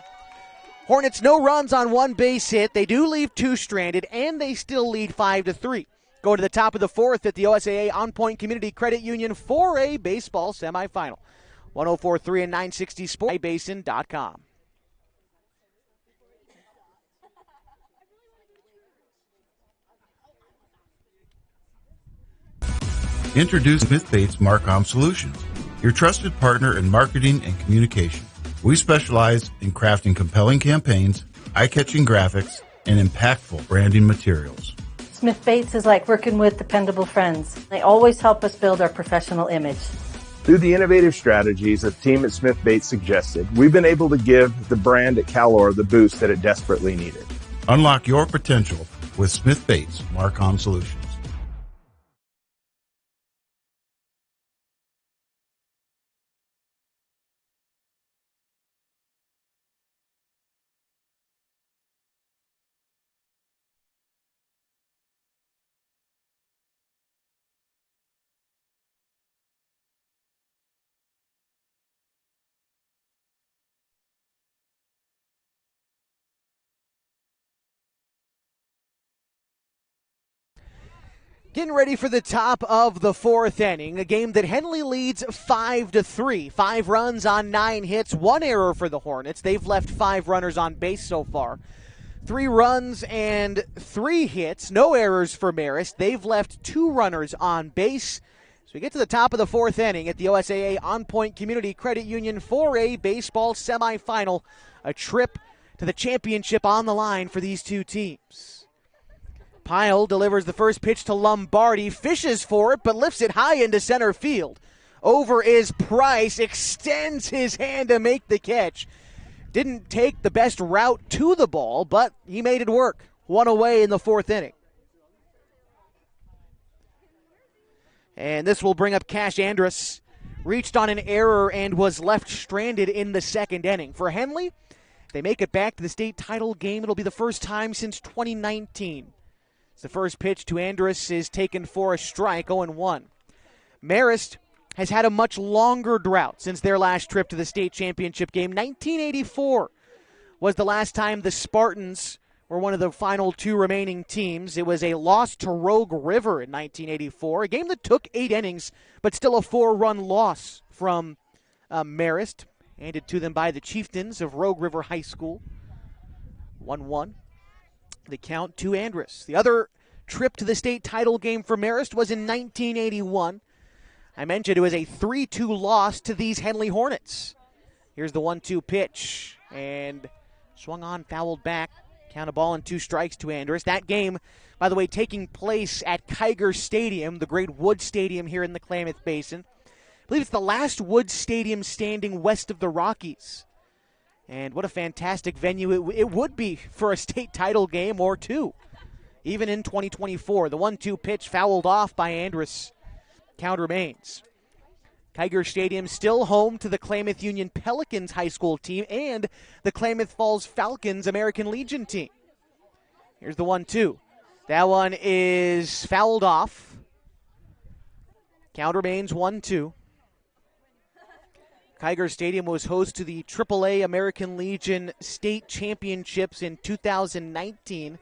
Hornets no runs on 1 base hit. They do leave 2 stranded, and they still lead 5-3. Go to the top of the 4th at the OSAA On Point Community Credit Union 4A baseball semifinal. 104.3 and 960 sportbasin.com.
Introduce Smith Bates Marcom Solutions, your trusted partner in marketing and communication. We specialize in crafting compelling campaigns, eye-catching graphics, and impactful branding materials.
Smith Bates is like working with dependable friends. They always help us build our professional image.
Through the innovative strategies the team at Smith Bates suggested, we've been able to give the brand at Calor the boost that it desperately needed.
Unlock your potential with Smith Bates Marcom Solutions.
Getting ready for the top of the 4th inning, a game that Henley leads 5-3. 5 runs on 9 hits, 1 error for the Hornets. They've left 5 runners on base so far. 3 runs and 3 hits, no errors for Marist. They've left 2 runners on base. So we get to the top of the 4th inning at the OSAA On Point Community Credit Union 4A baseball semifinal. A trip to the championship on the line for these 2 teams. Pyle delivers the first pitch to Lombardi, fishes for it, but lifts it high into center field. Over is Price, extends his hand to make the catch. Didn't take the best route to the ball, but he made it work. 1 away in the 4th inning. And this will bring up Cash Andrus. Reached on an error and was left stranded in the 2nd inning. For Henley, if they make it back to the state title game, it'll be the first time since 2019. The first pitch to Andrus is taken for a strike, 0-1. Marist has had a much longer drought since their last trip to the state championship game. 1984 was the last time the Spartans were one of the final 2 remaining teams. It was a loss to Rogue River in 1984, a game that took 8 innings, but still a 4-run loss from Marist, handed to them by the Chieftains of Rogue River High School. 1-1. The count to Andrus. The other trip to the state title game for Marist was in 1981. I mentioned it was a 3-2 loss to these Henley Hornets. Here's the 1-2 pitch, and swung on, fouled back. Count a ball and 2 strikes to Andrus. That game, by the way, taking place at Kiger Stadium, the great wood stadium here in the Klamath Basin. believe it's the last Woods Stadium standing west of the Rockies. And what a fantastic venue it would be for a state title game or two, even in 2024. The 1-2 pitch fouled off by Andrus. Count remains. Kiger Stadium still home to the Klamath Union Pelicans high school team and the Klamath Falls Falcons American Legion team. Here's the 1-2. That one is fouled off. Count remains 1-2. Kiger Stadium was host to the AAA American Legion State Championships in 2019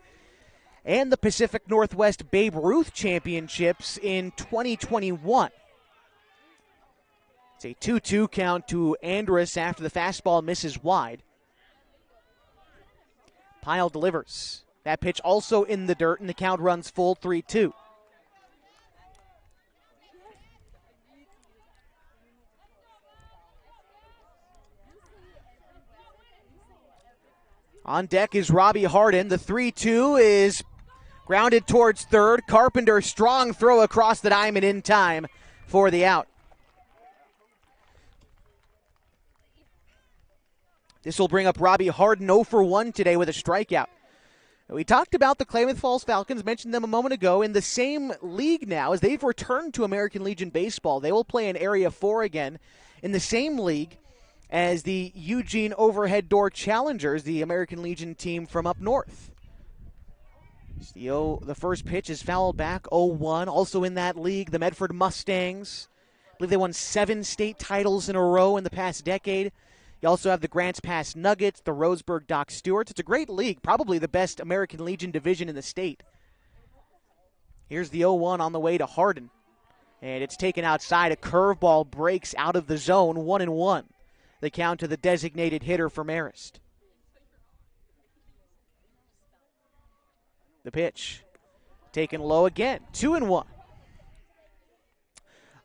and the Pacific Northwest Babe Ruth Championships in 2021. It's a 2-2 count to Andrus after the fastball misses wide. Pyle delivers. That pitch also in the dirt, and the count runs full 3-2. On deck is Robbie Harden. The 3-2 is grounded towards third. Carpenter, strong throw across the diamond in time for the out. This will bring up Robbie Harden 0 for 1 today with a strikeout. We talked about the Klamath Falls Falcons, mentioned them a moment ago, in the same league now as they've returned to American Legion Baseball. They will play in Area 4 again in the same league as the Eugene Overhead Door Challengers, the American Legion team from up north. The first pitch is fouled back, 0-1. Also in that league, the Medford Mustangs. I believe they won 7 state titles in a row in the past decade. You also have the Grants Pass Nuggets, the Roseburg Doc Stewarts. It's a great league, probably the best American Legion division in the state. Here's the 0-1 on the way to Harden. And it's taken outside. A curveball breaks out of the zone, 1-1. The count to the designated hitter for Marist. The pitch taken low again, 2-1.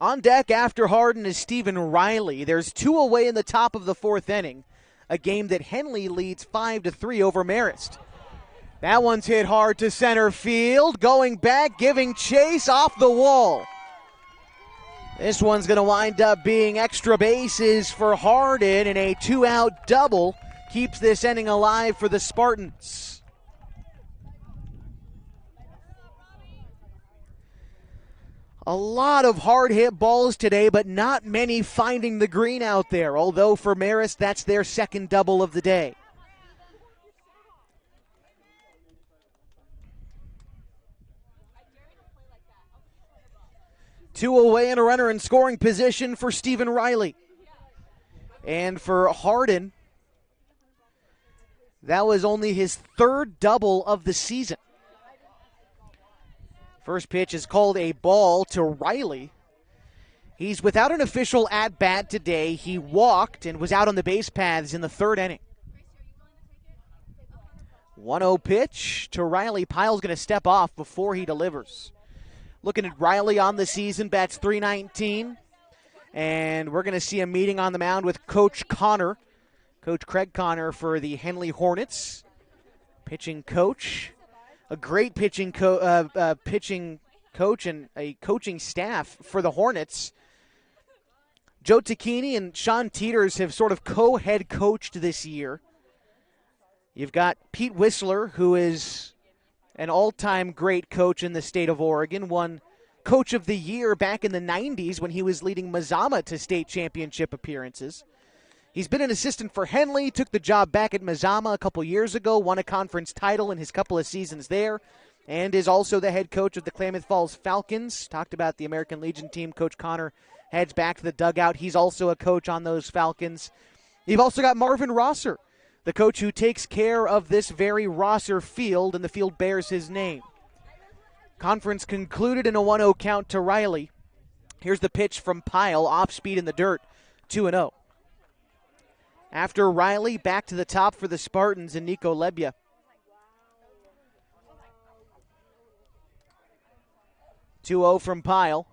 On deck after Harden is Stephen Riley. There's 2 away in the top of the 4th inning, a game that Henley leads 5-3 over Marist. That one's hit hard to center field, going back, giving chase off the wall. This one's going to wind up being extra bases for Harden, and a 2-out double keeps this inning alive for the Spartans. A lot of hard-hit balls today, but not many finding the green out there, although for Marist, that's their second double of the day. Two away and a runner in scoring position for Stephen Riley. And for Harden, that was only his 3rd double of the season. First pitch is called a ball to Riley. He's without an official at-bat today. He walked and was out on the base paths in the 3rd inning. 1-0 pitch to Riley. Pyle's going to step off before he delivers. Looking at Riley on the season, bats .319. And we're going to see a meeting on the mound with Coach Connor. Coach Craig Connor for the Henley Hornets. Pitching coach. A great pitching coach and a coaching staff for the Hornets. Joe Tacchini and Sean Teeters have sort of co-head coached this year. You've got Pete Whistler, who is an all-time great coach in the state of Oregon, won Coach of the Year back in the 90s when he was leading Mazama to state championship appearances. He's been an assistant for Henley, took the job back at Mazama a couple years ago, won a conference title in his couple of seasons there, and is also the head coach of the Klamath Falls Falcons. Talked about the American Legion team. Coach Connor heads back to the dugout. He's also a coach on those Falcons. You've also got Marvin Rosser, the coach who takes care of this very Rosser field, and the field bears his name. Conference concluded in a 1-0 count to Riley. Here's the pitch from Pyle, off speed in the dirt, 2-0. After Riley, back to the top for the Spartans and Nico Lebia. .2-0 from Pyle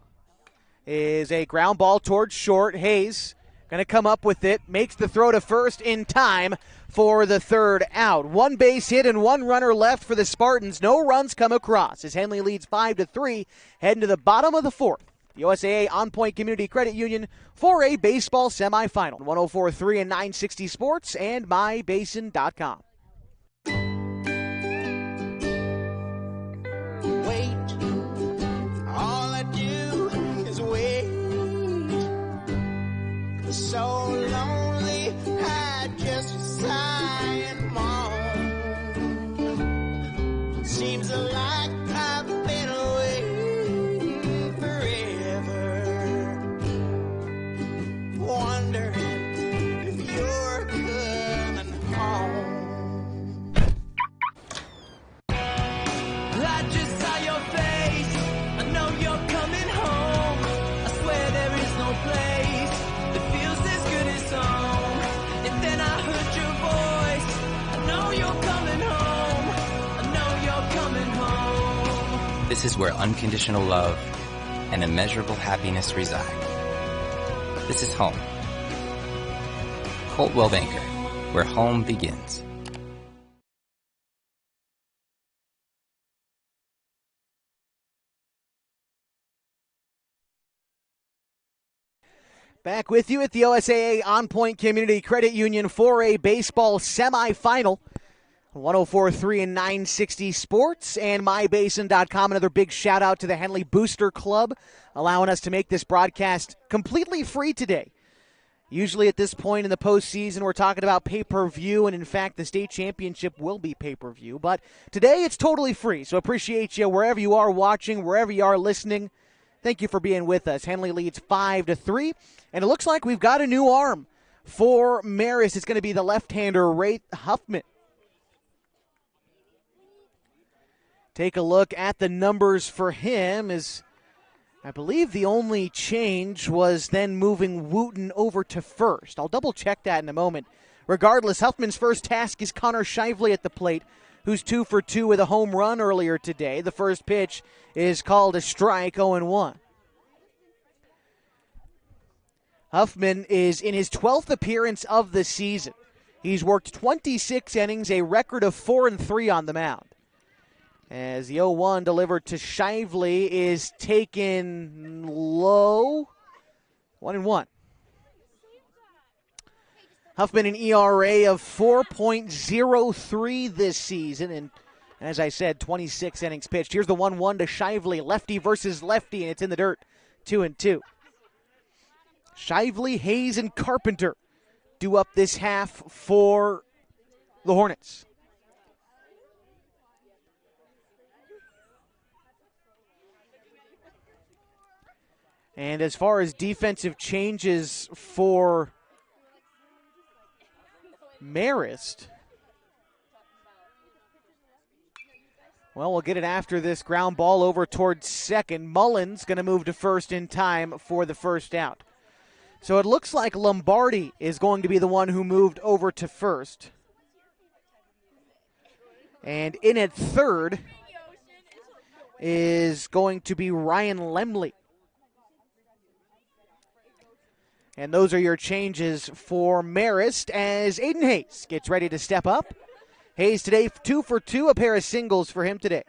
is a ground ball towards short. Hayes going to come up with it, makes the throw to first in time for the 3rd out. 1 base hit and 1 runner left for the Spartans. No runs come across as Henley leads 5-3, heading to the bottom of the 4th. the OSAA On Point Community Credit Union 4A baseball semifinal. 104.3 and 960 Sports and mybasin.com.
Wait, all I do is wait. So lonely, I just sigh and moan. Seems like I've been waiting forever, wondering if you're coming home. I just saw your face, I know you're coming home. I swear there is no place that feels as good as home. And then I heard your voice, I know you're coming home. I know you're coming home.
This is where unconditional love and immeasurable happiness reside. This is home. Coltwell Banker, where home begins.
Back with you at the OSAA On Point Community Credit Union 4A baseball semifinal. 104.3 and 960 Sports and mybasin.com. Another big shout out to the Henley Booster Club, allowing us to make this broadcast completely free today. Usually at this point in the postseason, we're talking about pay-per-view, and in fact, the state championship will be pay-per-view. But today, it's totally free, so appreciate you wherever you are watching, wherever you are listening. Thank you for being with us. Henley leads 5-3, and it looks like we've got a new arm for Marist. It's going to be the left-hander, Ray Huffman. Take a look at the numbers for him. As I believe the only change was then moving Wooten over to first. I'll double-check that in a moment. Regardless, Huffman's first task is Connor Shively at the plate, who's 2 for 2 with a home run earlier today. The first pitch is called a strike, 0-1. Huffman is in his 12th appearance of the season. He's worked 26 innings, a record of 4-3 on the mound. As the 0-1 delivered to Shively is taken low, 1-1. Huffman an ERA of 4.03 this season, and as I said, 26 innings pitched. Here's the 1-1 to Shively, lefty versus lefty, and it's in the dirt, 2-2. Shively, Hayes, and Carpenter do up this half for the Hornets. And as far as defensive changes for Marist, well, we'll get it after this ground ball over towards second. Mullins going to move to first in time for the first out. So it looks like Lombardi is going to be the one who moved over to first. And in at third is going to be Ryan Lemley. And those are your changes for Marist as Aiden Hayes gets ready to step up. Hayes today 2 for 2, a pair of singles for him today.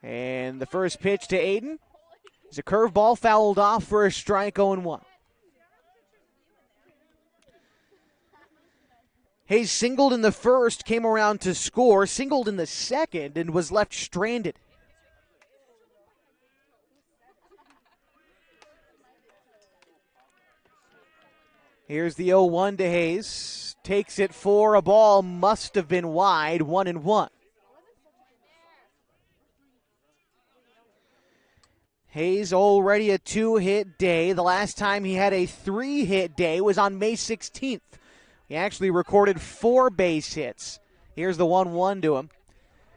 And the first pitch to Aiden is a curveball fouled off for a strike, 0-1. Hayes singled in the first, came around to score, singled in the second, and was left stranded. Here's the 0-1 to Hayes. Takes it for a ball, must have been wide, 1-1. Hayes already a 2-hit day. The last time he had a 3-hit day was on May 16th. He actually recorded 4 base hits. Here's the 1-1 to him.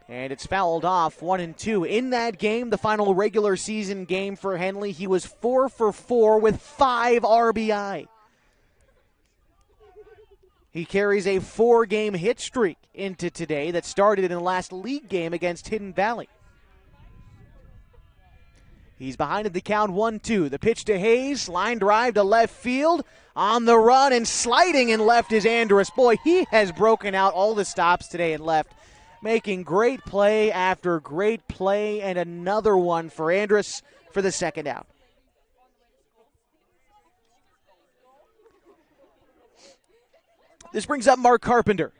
And it's fouled off, 1-2. In that game, the final regular season game for Henley, he was 4 for 4 with 5 RBI. He carries a 4-game hit streak into today that started in the last league game against Hidden Valley. He's behind at the count, 1-2. The pitch to Hayes, line drive to left field. On the run and sliding in left is Andrus. Boy, he has broken out all the stops today in left. making great play after great play, and another one for Andrus for the second out. This brings up Mark Carpenter.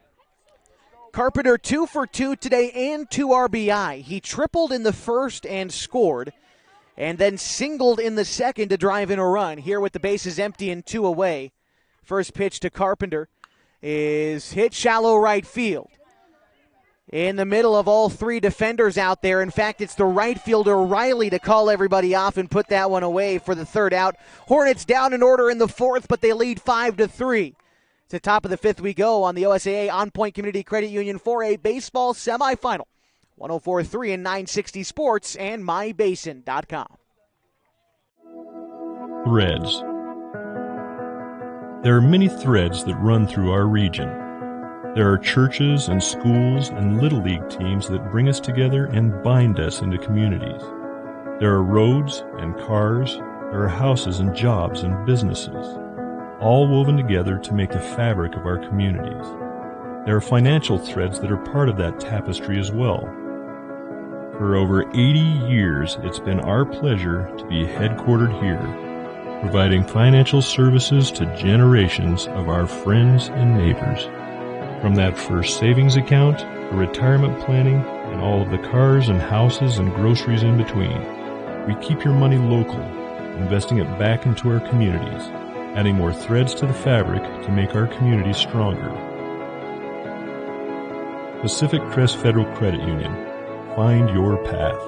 Carpenter 2 for 2 today and 2 RBI. He tripled in the first and scored, and then singled in the second to drive in a run. Here with the bases empty and 2 away. First pitch to Carpenter is hit shallow right field. In the middle of all 3 defenders out there. In fact, it's the right fielder Riley to call everybody off and put that one away for the third out. Hornets down in order in the fourth, but they lead 5-3. To top of the fifth we go on the OSAA On Point Community Credit Union 4A baseball semifinal. 104.3 and 960 Sports and MyBasin.com.
Threads. There are many threads that run through our region. There are churches and schools and Little League teams that bring us together and bind us into communities. There are roads and cars. There are houses and jobs and businesses, all woven together to make the fabric of our communities. There are financial threads that are part of that tapestry as well. For over 80 years, it's been our pleasure to be headquartered here, providing financial services to generations of our friends and neighbors. From that first savings account, to retirement planning, and all of the cars and houses and groceries in between, we keep your money local, investing it back into our communities, adding more threads to the fabric to make our communities stronger. Pacific Crest Federal Credit Union. Find your path.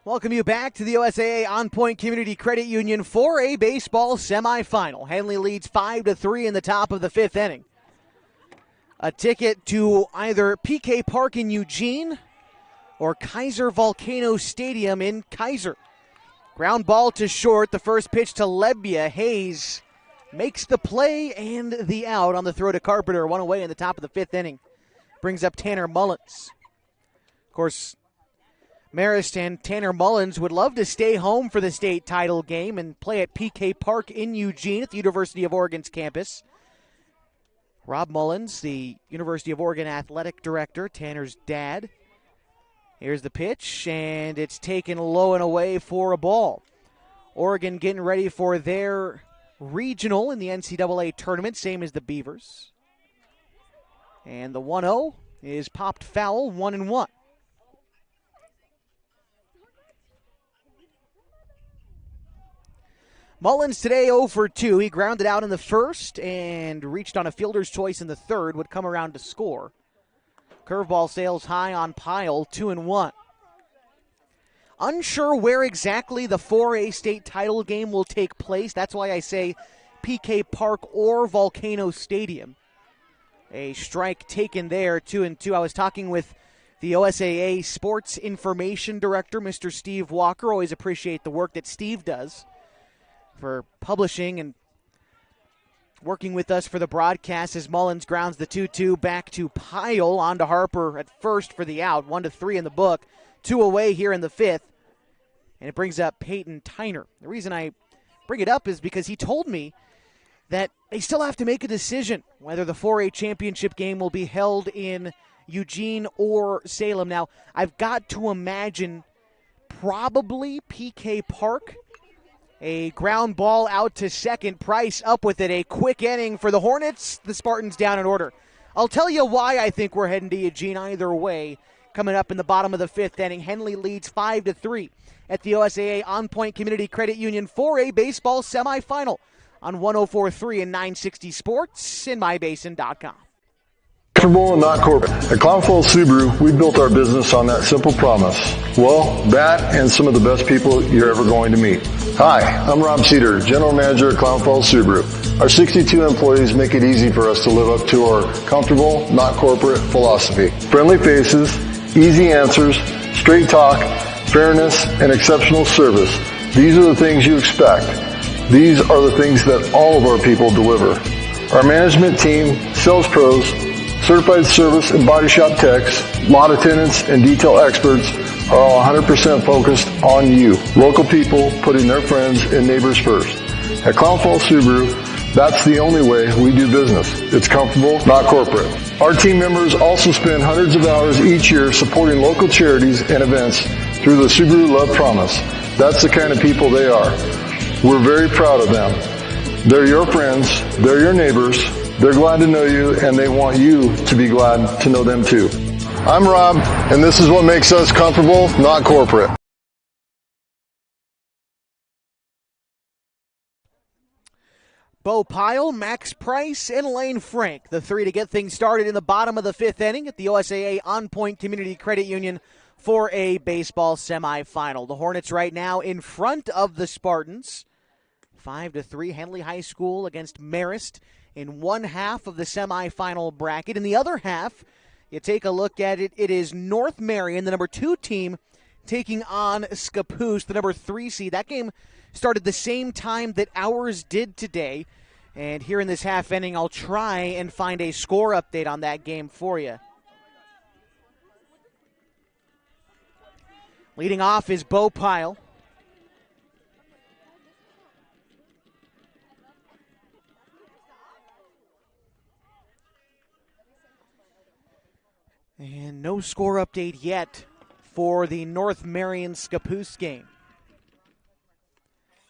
Welcome you back to the OSAA On Point Community Credit Union 4A baseball semifinal. Henley leads 5-3 in the top of the fifth inning. A ticket to either PK Park in Eugene or Kaiser Volcano Stadium in Kaiser. Ground ball to short. The first pitch to Lebia. Hayes makes the play and the out on the throw to Carpenter. One away in the top of the fifth inning. Brings up Tanner Mullins. Of course, Marist and Tanner Mullins would love to stay home for the state title game and play at PK Park in Eugene at the University of Oregon's campus. Rob Mullins, the University of Oregon athletic director, Tanner's dad. Here's the pitch, and it's taken low and away for a ball. Oregon getting ready for their regional in the NCAA tournament, same as the Beavers. And the 1-0 is popped foul, 1-1. Mullins today 0 for 2. He grounded out in the first and reached on a fielder's choice in the third, would come around to score. Curveball sails high on Pyle, 2-1. Unsure where exactly the 4A state title game will take place. That's why I say PK Park or Volcano Stadium. A strike taken there, 2-2. I was talking with the OSAA Sports Information Director, Mr. Steve Walker. Always appreciate the work that Steve does for publishing and working with us for the broadcast as Mullins grounds the 2-2 back to Pyle, on to Harper at first for the out. 1-3 in the book. 2 away here in the fifth. And it brings up Peyton Tyner. The reason I bring it up is because he told me that they still have to make a decision whether the 4A championship game will be held in Eugene or Salem. Now, I've got to imagine probably PK Park. A ground ball out to second. Price up with it. A quick inning for the Hornets. The Spartans down in order. I'll tell you why I think we're heading to Eugene either way. Coming up in the bottom of the fifth inning, Henley leads 5-3 at the OSAA On Point Community Credit Union 4A baseball semifinal on 104.3 and 960 Sports and MyBasin.com.
Comfortable and not corporate. At Clown Falls Subaru, we built our business on that simple promise. Well, that and some of the best people you're ever going to meet. Hi, I'm Rob Cedar, General Manager at Clown Falls Subaru. Our 62 employees make it easy for us to live up to our comfortable, not corporate philosophy. Friendly faces, easy answers, straight talk, fairness, and exceptional service. These are the things you expect. These are the things that all of our people deliver. Our management team, sales pros, certified service and body shop techs, lot attendants, and detail experts are all 100% focused on you, local people putting their friends and neighbors first. At Clown Falls Subaru, that's the only way we do business. It's comfortable, not corporate. Our team members also spend hundreds of hours each year supporting local charities and events through the Subaru Love Promise. That's the kind of people they are. We're very proud of them. They're your friends, they're your neighbors, they're glad to know you, and they want you to be glad to know them too. I'm Rob, and this is what makes us comfortable, not corporate.
Bo Pyle, Max Price, and Lane Frank, the three to get things started in the bottom of the fifth inning at the OSAA On Point Community Credit Union for a baseball semifinal. The Hornets right now in front of the Spartans. 5-3, Henley High School against Marist in one half of the semifinal bracket. In the other half, you take a look at it, it is North Marion, the number 2 team, taking on Scappoose, the number 3 seed. That game started the same time that ours did today. And here in this half inning, I'll try and find a score update on that game for you. Leading off is Bo Pyle. And no score update yet for the North Marion Scappoose game.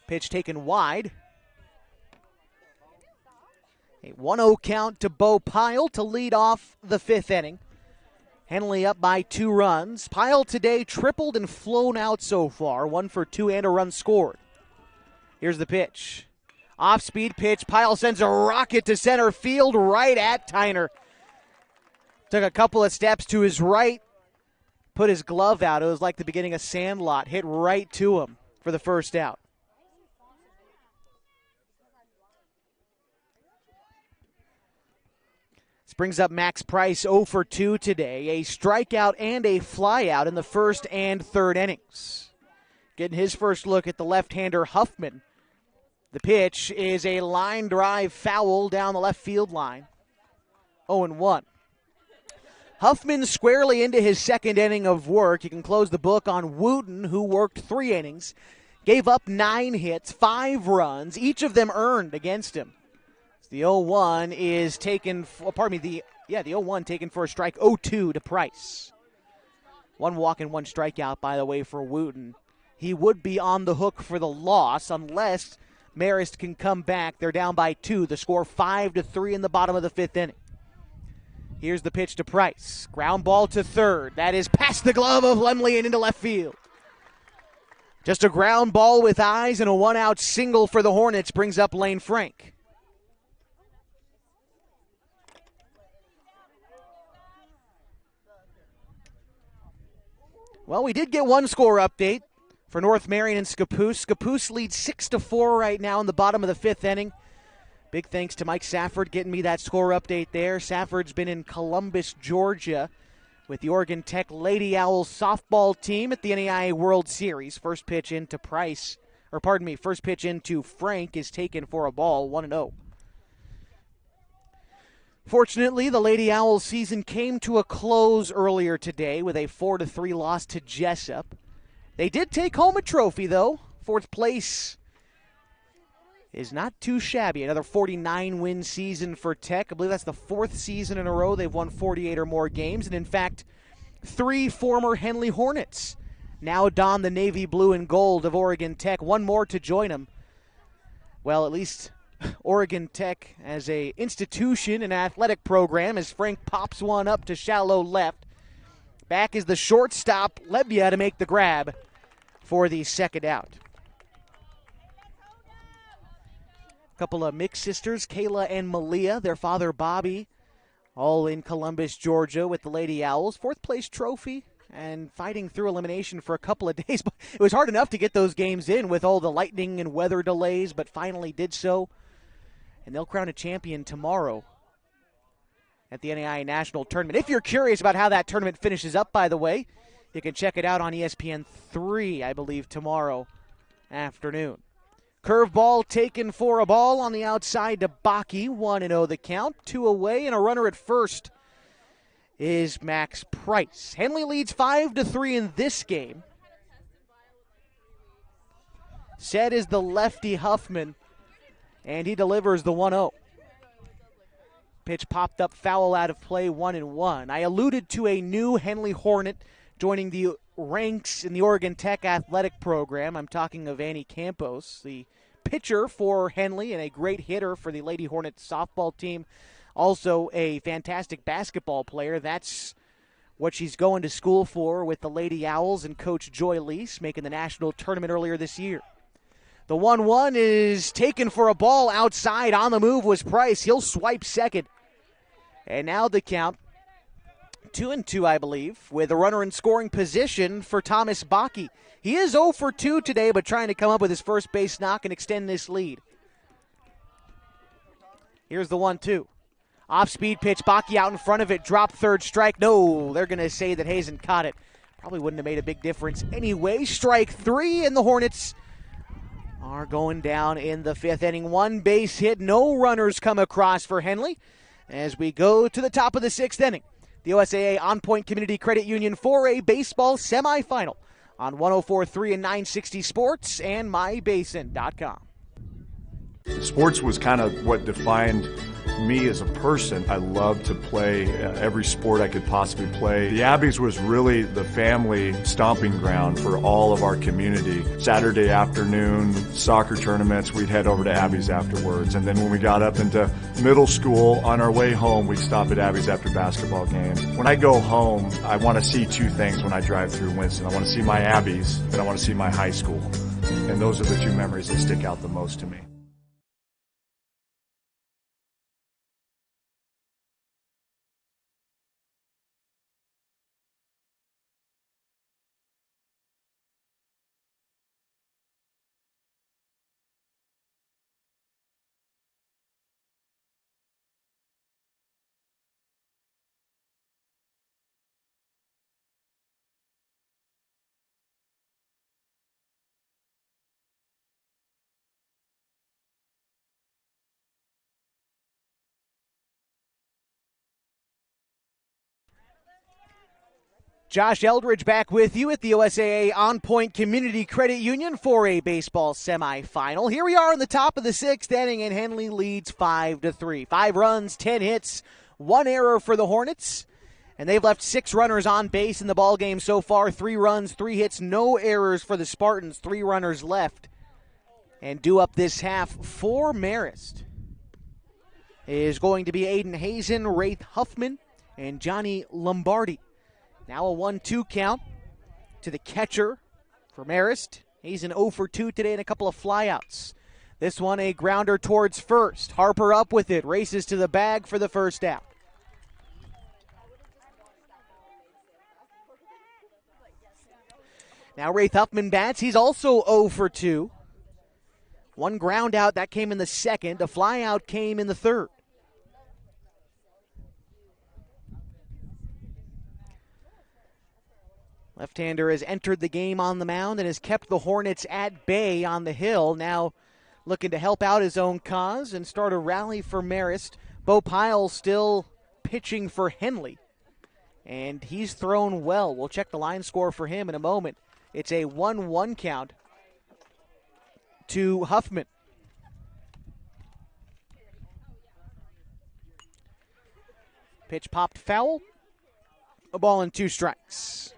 Pitch taken wide. A 1-0 count to Bo Pyle to lead off the fifth inning. Henley up by 2 runs. Pyle today tripled and flown out so far. 1 for 2 and a run scored. Here's the pitch. Off-speed pitch. Pyle sends a rocket to center field right at Tyner. Took a couple of steps to his right. Put his glove out. It was like the beginning of Sandlot. Hit right to him for the first out. This brings up Max Price 0 for 2 today. A strikeout and a flyout in the first and third innings. Getting his first look at the left-hander Huffman. The pitch is a line drive foul down the left field line. 0-1. Huffman squarely into his second inning of work. You can close the book on Wooten, who worked 3 innings, gave up 9 hits, 5 runs, each of them earned against him. The 0-1 is taken, the 0-1 taken for a strike. 0-2 to Price. 1 walk and 1 strikeout, by the way, for Wooten. He would be on the hook for the loss unless Marist can come back. They're down by 2. The score 5-3 in the bottom of the fifth inning. Here's the pitch to Price. Ground ball to third. That is past the glove of Lemley and into left field. Just a ground ball with eyes and a 1-out single for the Hornets brings up Lane Frank. Well, we did get 1 score update for North Marion and Scappoose. Scappoose leads 6-4 right now in the bottom of the fifth inning. Big thanks to Mike Safford getting me that score update there. Safford's been in Columbus, Georgia with the Oregon Tech Lady Owls softball team at the NAIA World Series. First pitch into Frank is taken for a ball, 1-0. Fortunately, the Lady Owls season came to a close earlier today with a 4-3 loss to Jessup. They did take home a trophy, though. 4th place is not too shabby. Another 49-win season for Tech. I believe that's the 4th season in a row they've won 48 or more games. And in fact, 3 former Henley Hornets now don the navy blue and gold of Oregon Tech. 1 more to join them. Well, at least Oregon Tech as a institution and athletic program as Frank pops one up to shallow left. Back is the shortstop, Lebia, to make the grab for the second out. Couple of mixed sisters, Kayla and Malia, their father Bobby, all in Columbus, Georgia with the Lady Owls. 4th place trophy and fighting through elimination for a couple of days. It was hard enough to get those games in with all the lightning and weather delays, but finally did so. And they'll crown a champion tomorrow at the NAIA National Tournament. If you're curious about how that tournament finishes up, by the way, you can check it out on ESPN 3, I believe, tomorrow afternoon. Curveball taken for a ball on the outside to Baki. 1-0 the count. 2 away and a runner at first is Max Price. Henley leads 5-3 in this game. Set is the lefty Huffman, and he delivers the 1-0. Pitch popped up, foul out of play, 1-1. I alluded to a new Henley Hornet joining the ranks in the Oregon Tech athletic program. I'm talking of Annie Campos, the pitcher for Henley and a great hitter for the Lady Hornets softball team. Also a fantastic basketball player. That's what she's going to school for with the Lady Owls and Coach Joy Lease, making the national tournament earlier this year. The 1-1 is taken for a ball outside. On the move was Price. He'll swipe second. And now the count, 2-2, I believe, with a runner in scoring position for Thomas Bakke. He is 0 for 2 today, but trying to come up with his first base knock and extend this lead. Here's the 1-2. Off-speed pitch, Bakke out in front of it, drop third strike. No, they're going to say that Hazen caught it. Probably wouldn't have made a big difference anyway. Strike 3, and the Hornets are going down in the 5th inning. One base hit, no runners come across for Henley as we go to the top of the 6th inning. The OSAA On Point Community Credit Union 4A baseball semifinal on 104.3 and 960 Sports and mybasin.com.
Sports was kind of what defined me as a person. I loved to play every sport I could possibly play. The Abbeys was really the family stomping ground for all of our community. Saturday afternoon, soccer tournaments, we'd head over to Abbeys afterwards. And then when we got up into middle school, on our way home, we'd stop at Abbeys after basketball games. When I go home, I want to see two things when I drive through Winston. I want to see my Abbeys, and I want to see my high school. And those are the two memories that stick out the most to me.
Josh Eldridge back with you at the OSAA On Point Community Credit Union 4A baseball semifinal. Here we are in the top of the 6th inning, and Henley leads 5-3. 5 runs, 10 hits, 1 error for the Hornets, and they've left 6 runners on base in the ballgame so far. 3 runs, 3 hits, no errors for the Spartans. 3 runners left, and due up this half for Marist is going to be Aiden Hazen, Wraith Huffman, and Johnny Lombardi. Now a 1-2 count to the catcher for Marist. He's an 0 for 2 today and a couple of flyouts. This one a grounder towards first. Harper up with it, races to the bag for the first out. Now Wraith Huffman bats. He's also 0 for 2. 1 ground out, that came in the 2nd. A flyout came in the 3rd. Left-hander has entered the game on the mound and has kept the Hornets at bay on the hill. Now looking to help out his own cause and start a rally for Marist. Bo Pyle still pitching for Henley, and he's thrown well. We'll check the line score for him in a moment. It's a 1-1 count to Huffman. Pitch popped foul. A ball and 2 strikes.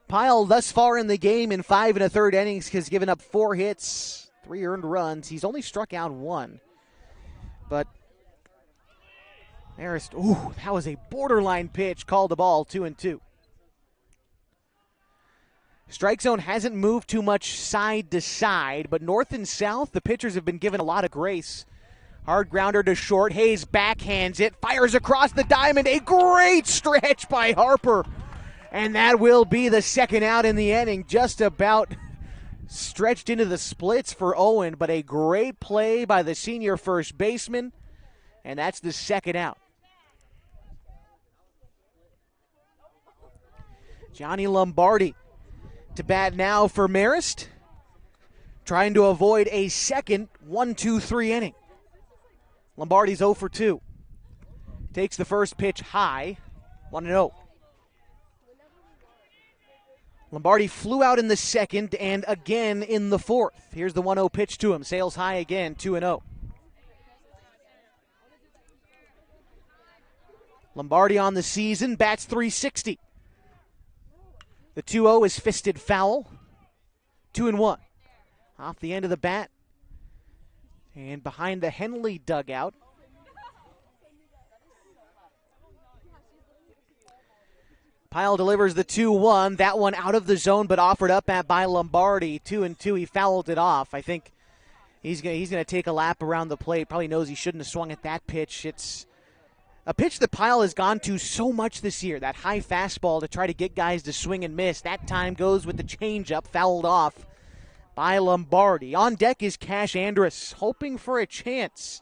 Pyle thus far in the game in 5 1/3 innings has given up 4 hits, 3 earned runs. He's only struck out 1. But Marist, that was a borderline pitch, called the ball, 2-2. Strike zone hasn't moved too much side to side, but north and south, the pitchers have been given a lot of grace. Hard grounder to short. Hayes backhands it, fires across the diamond. A great stretch by Harper. And that will be the 2nd out in the inning. Just about stretched into the splits for Owen, but a great play by the senior first baseman. And that's the 2nd out. Johnny Lombardi to bat now for Marist, trying to avoid a second 1-2-3 inning. Lombardi's 0 for 2. Takes the first pitch high. 1-0. Lombardi flew out in the second and again in the fourth. Here's the 1-0 pitch to him. Sails high again, 2-0. Lombardi on the season, bats .360. The 2-0 is fisted foul. 2-1. Off the end of the bat. And behind the Henley dugout. Pyle delivers the 2-1. That one out of the zone, but offered up at by Lombardi. 2-2. He fouled it off. I think he's going to take a lap around the plate. Probably knows he shouldn't have swung at that pitch. It's a pitch that Pyle has gone to so much this year. That high fastball to try to get guys to swing and miss. That time goes with the changeup, fouled off by Lombardi. On deck is Cash Andrus, hoping for a chance.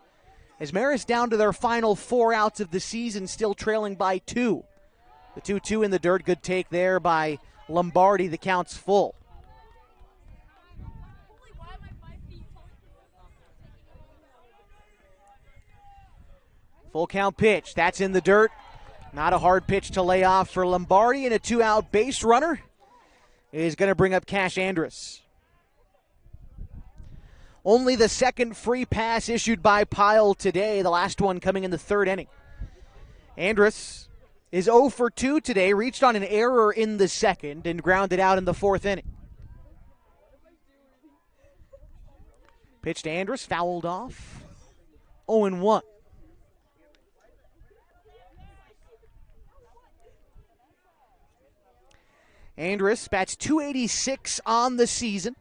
As Marist down to their final 4 outs of the season, still trailing by 2. The 2-2 in the dirt. Good take there by Lombardi. The count's full. Full count pitch. That's in the dirt. Not a hard pitch to lay off for Lombardi. And a 2-out base runner is going to bring up Cash Andrus. Only the second free pass issued by Pyle today. The last one coming in the 3rd inning. Andrus is 0 for 2 today, reached on an error in the 2nd and grounded out in the 4th inning. Pitch to Andrus, fouled off. 0-1. Andrus bats .286 on the season.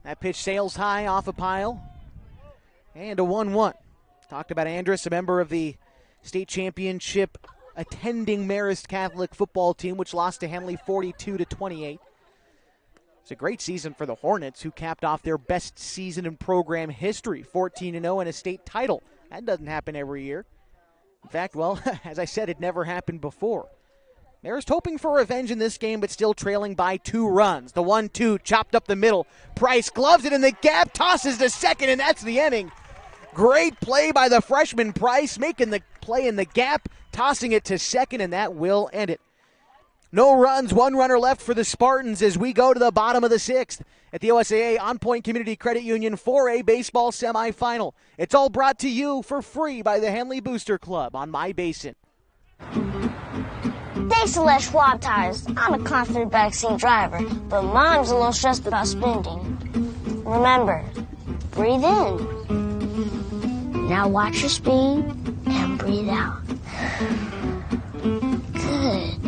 That pitch sails high off a Pyle. And a 1-1. Talked about Andrus, a member of the state championship attending Marist Catholic football team, which lost to Henley 42-28. It's a great season for the Hornets, who capped off their best season in program history, 14-0 and a state title. That doesn't happen every year. In fact, well, as I said, it never happened before. Marist hoping for revenge in this game, but still trailing by 2 runs. The 1-2 chopped up the middle. Price gloves it in the gap, tosses to second, and that's the inning. Great play by the freshman Price, making the play in the gap, tossing it to second, and that will end it. No runs, 1 runner left for the Spartans as we go to the bottom of the 6th at the OSAA On Point Community Credit Union 4A baseball semifinal. It's all brought to you for free by the Henley Booster Club on My Basin.
Thanks to Les Schwab Tires, I'm a confident backseat driver, but Mom's a little stressed about spending. Remember, breathe in. Now watch your speed and breathe out. Good.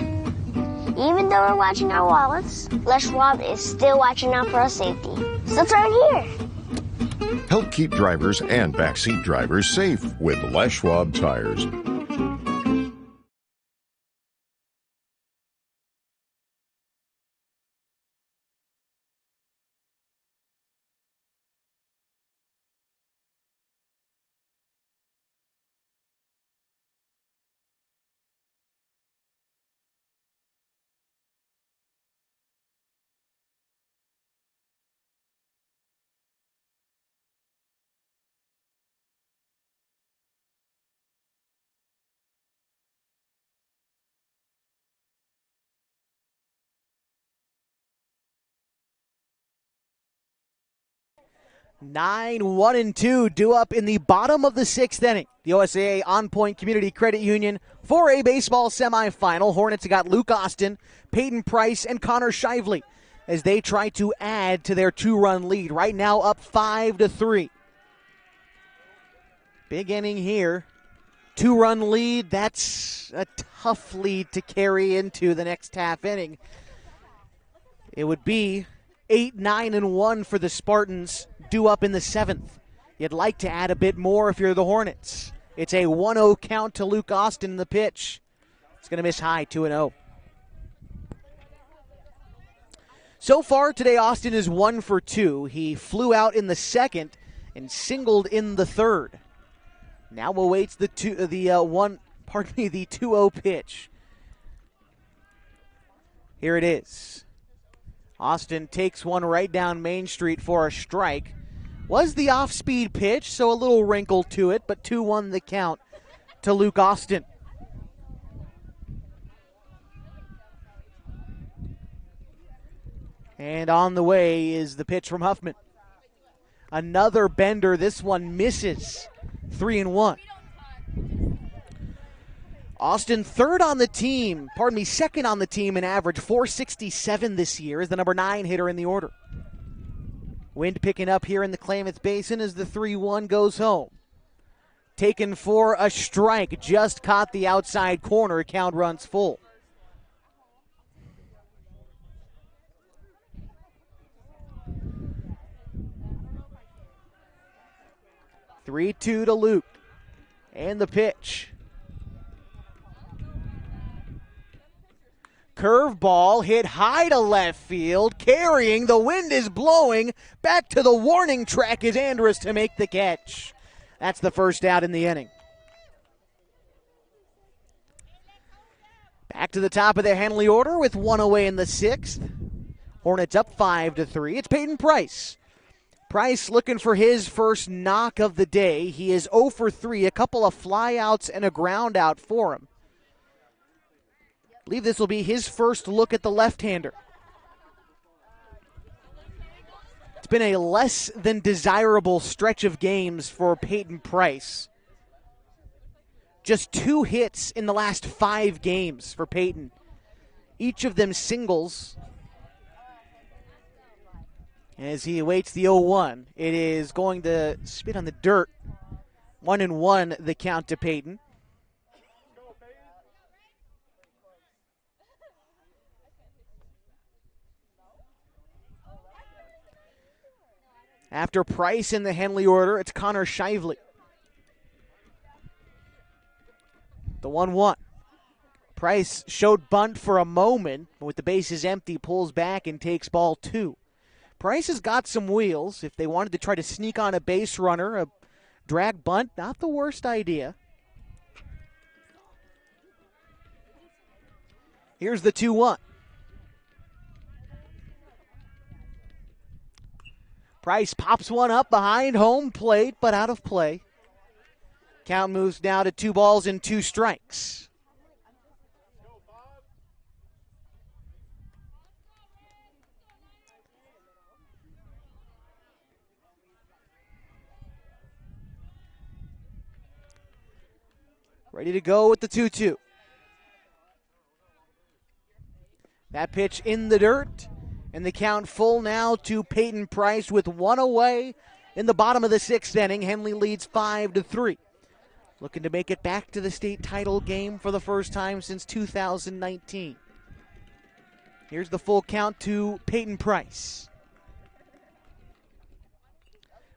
Even though we're watching our wallets, Les Schwab is still watching out for our safety. So turn here.
Help keep drivers and backseat drivers safe with Les Schwab Tires.
Nine, 1-2 due up in the bottom of the 6th inning. The OSAA On Point Community Credit Union 4A baseball semifinal. Hornets got Luke Austin, Peyton Price, and Connor Shively as they try to add to their 2-run lead. Right now up 5-3. Big inning here. 2-run lead, that's a tough lead to carry into the next half inning. It would be 8-9-1 for the Spartans, due up in the 7th. You'd like to add a bit more if you're the Hornets. It's a 1-0 count to Luke Austin in the pitch. It's going to miss high, 2-0. So far today, Austin is 1 for 2. He flew out in the 2nd and singled in the 3rd. Now awaits the 2-0 pitch. Here it is. Austin takes one right down Main Street for a strike. Was the off-speed pitch, so a little wrinkle to it, but 2-1 the count to Luke Austin. And on the way is the pitch from Huffman. Another bender. This one misses. 3-1. Austin second on the team in average, 467 this year, is the number 9 hitter in the order. Wind picking up here in the Klamath Basin as the 3-1 goes home. Taken for a strike, just caught the outside corner, count runs full. Three-two to Luke. And the pitch. Curveball hit high to left field, carrying. The wind is blowing. Back to the warning track is Andrus to make the catch. That's the first out in the inning. Back to the top of the Henley order with one away in the 6th. Hornets up 5-3. It's Peyton Price. Price looking for his first knock of the day. He is 0 for 3, a couple of flyouts and a ground out for him. I believe this will be his first look at the left-hander. It's been a less than desirable stretch of games for Peyton Price. Just 2 hits in the last 5 games for Peyton. Each of them singles. As he awaits the 0-1, it is going to spit on the dirt. 1-1 the count to Peyton. After Price in the Henley order, it's Connor Shively. The 1-1. Price showed bunt for a moment, but with the bases empty, pulls back and takes ball 2. Price has got some wheels. If they wanted to try to sneak on a base runner, a drag bunt, not the worst idea. Here's the 2-1. Price pops one up behind home plate, but out of play. Count moves now to 2 balls and 2 strikes. Ready to go with the 2-2. That pitch in the dirt. And the count full now to Peyton Price with 1 away in the bottom of the 6th inning. Henley leads 5-3. Looking to make it back to the state title game for the first time since 2019. Here's the full count to Peyton Price.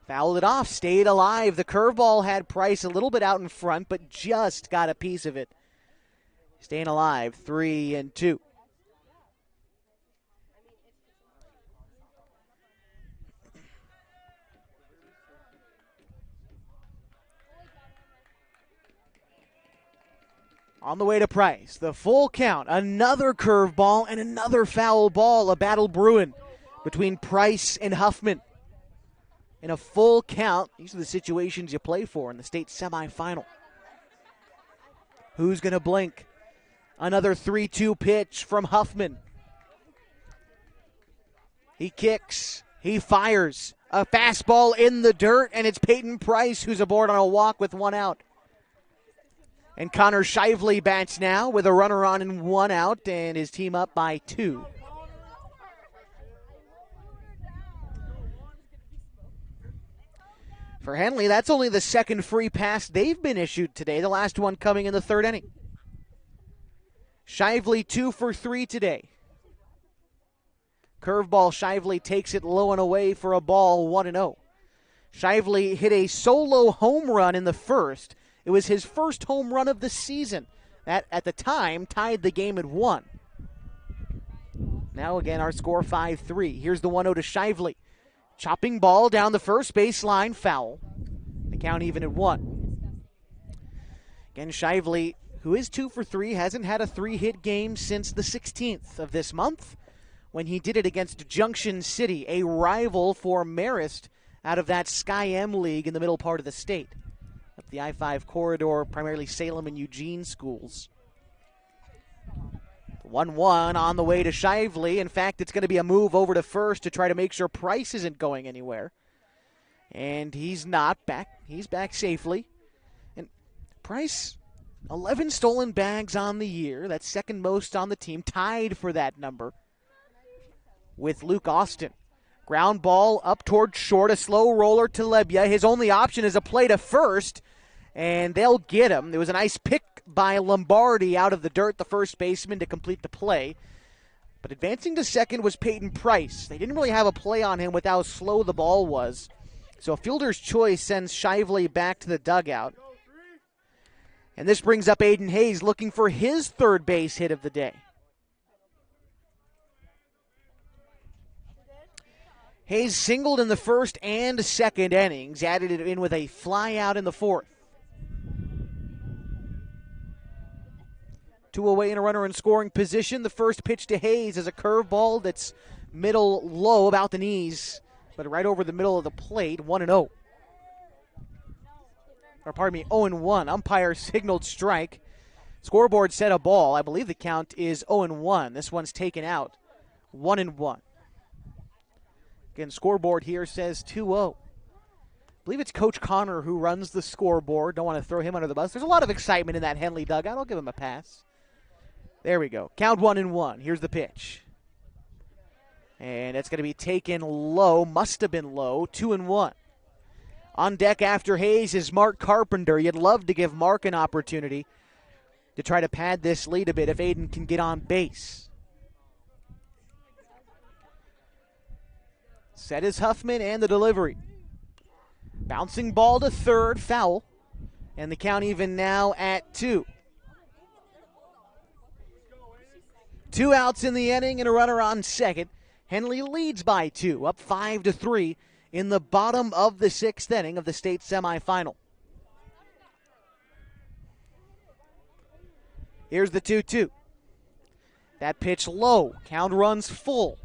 Fouled it off, stayed alive. The curveball had Price a little bit out in front, but just got a piece of it. Staying alive, 3-2. On the way to Price, the full count, another curveball and another foul ball, a battle brewing between Price and Huffman. In a full count, these are the situations you play for in the state semifinal. Who's going to blink? Another 3-2 pitch from Huffman. He kicks, he fires, a fastball in the dirt, and it's Peyton Price who's aboard on a walk with 1 out. And Connor Shively bats now with a runner on and 1 out, and his team up by 2. For Henley, that's only the second free pass they've been issued today, the last one coming in the 3rd inning. Shively 2 for 3 today. Curveball, Shively takes it low and away for a ball, 1-0. Shively hit a solo home run in the 1st. It was his first home run of the season. That, at the time, tied the game at 1. Now again, our score 5-3. Here's the 1-0 to Shively. Chopping ball down the first baseline, foul. The count even at 1. Again, Shively, who is 2 for 3, hasn't had a 3-hit game since the 16th of this month, when he did it against Junction City, a rival for Marist out of that Sky M League in the middle part of the state. Up the I-5 corridor, primarily Salem and Eugene schools. 1-1 on the way to Shively. In fact, it's going to be a move over to first to try to make sure Price isn't going anywhere. And he's not back. He's back safely. And Price, 11 stolen bags on the year. That's second most on the team, tied for that number with Luke Austin. Ground ball up toward short, a slow roller to Lebia. His only option is a play to first, and they'll get him. There was a nice pick by Lombardi out of the dirt, the first baseman, to complete the play. But advancing to second was Peyton Price. They didn't really have a play on him with how slow the ball was. So a fielder's choice sends Shively back to the dugout. And this brings up Aiden Hayes looking for his third base hit of the day. Hayes singled in the first and second innings, added it in with a fly out in the fourth. 2 away and a runner in scoring position. The first pitch to Hayes is a curveball that's middle low, about the knees, but right over the middle of the plate. 1-0. Or pardon me, 0-1. Umpire signaled strike. Scoreboard said a ball. I believe the count is 0-1. This one's taken out. 1-1. Again, scoreboard here says 2-0. I believe it's Coach Connor who runs the scoreboard. Don't want to throw him under the bus. There's a lot of excitement in that Henley dugout. I'll give him a pass. There we go. Count 1-1. Here's the pitch. And it's going to be taken low. Must have been low. 2-1. On deck after Hayes is Mark Carpenter. You'd love to give Mark an opportunity to try to pad this lead a bit if Aiden can get on base. Set is Huffman and the delivery. Bouncing ball to third, foul. And the count even now at 2. 2 outs in the inning and a runner on second. Henley leads by 2, up 5-3 in the bottom of the 6th inning of the state semifinal. Here's the 2-2. That pitch low. Count runs full.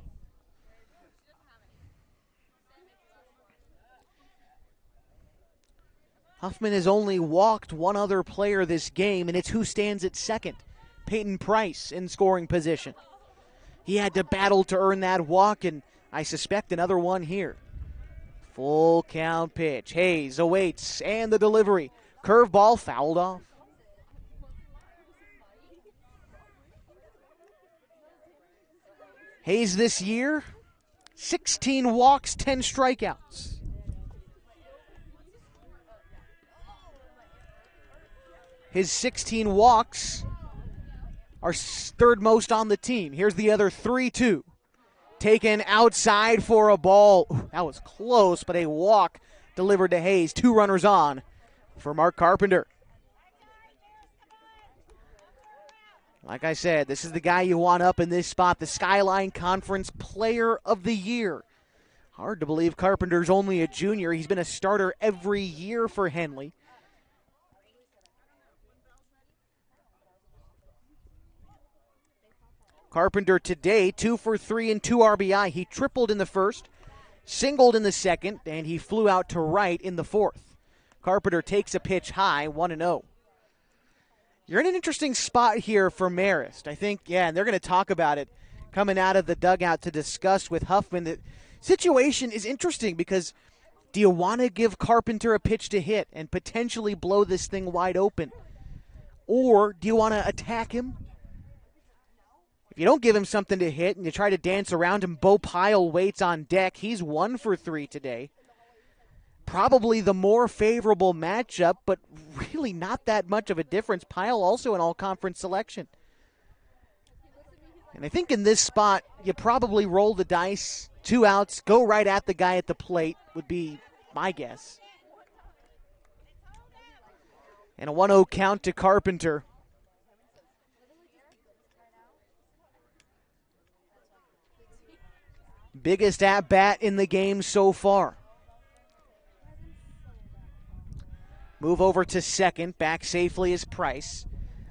Huffman has only walked one other player this game, and it's who stands at second. Peyton Price in scoring position. He had to battle to earn that walk, and I suspect another one here. Full count pitch. Hayes awaits, and the delivery. Curveball fouled off. Hayes this year, 16 walks, 10 strikeouts. His 16 walks are third most on the team. Here's the other 3-2. Taken outside for a ball. Ooh, that was close, but a walk delivered to Hayes. 2 runners on for Mark Carpenter. Like I said, this is the guy you want up in this spot, the Skyline Conference Player of the Year. Hard to believe Carpenter's only a junior. He's been a starter every year for Henley. Carpenter today, 2 for 3 and 2 RBI. He tripled in the first, singled in the second, and he flew out to right in the fourth. Carpenter takes a pitch high, 1-0. You're in an interesting spot here for Marist. I think, and they're going to talk about it coming out of the dugout to discuss with Huffman. The situation is interesting because do you want to give Carpenter a pitch to hit and potentially blow this thing wide open? Or do you want to attack him? If you don't give him something to hit and you try to dance around him, Bo Pyle waits on deck. He's 1 for 3 today. Probably the more favorable matchup, but really not that much of a difference. Pyle also an all-conference selection. And I think in this spot, you probably roll the dice, 2 outs, go right at the guy at the plate would be my guess. And a 1-0 count to Carpenter. Biggest at-bat in the game so far. Move over to second. Back safely is Price.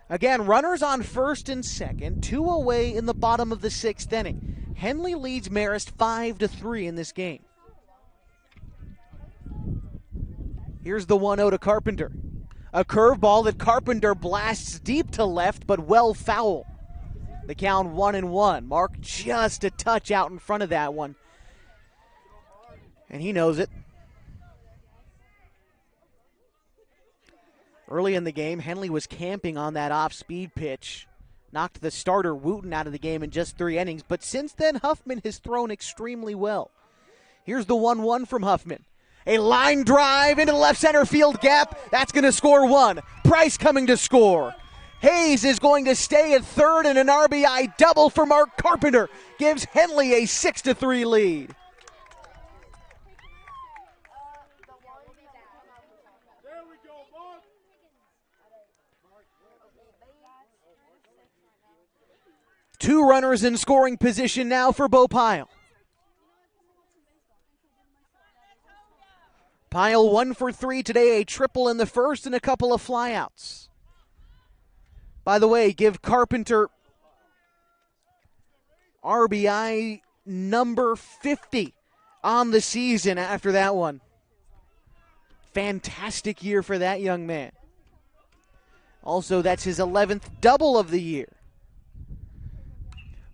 Again, runners on first and second. 2 away in the bottom of the 6th inning. Henley leads Marist 5-3 in this game. Here's the 1-0 to Carpenter. A curveball that Carpenter blasts deep to left, but well foul. The count 1-1. Mark just a touch out in front of that one. And he knows it. Early in the game, Henley was camping on that off-speed pitch. Knocked the starter Wooten out of the game in just 3 innings. But since then, Huffman has thrown extremely well. Here's the 1-1 from Huffman. A line drive into the left center field gap. That's going to score 1. Price coming to score. Hayes is going to stay at third, and an RBI double for Mark Carpenter gives Henley a 6-3 lead. Two runners in scoring position now for Bo Pyle. Pyle 1 for 3 today, a triple in the first and a couple of flyouts. By the way, give Carpenter RBI number 50 on the season after that one. Fantastic year for that young man. Also, that's his 11th double of the year.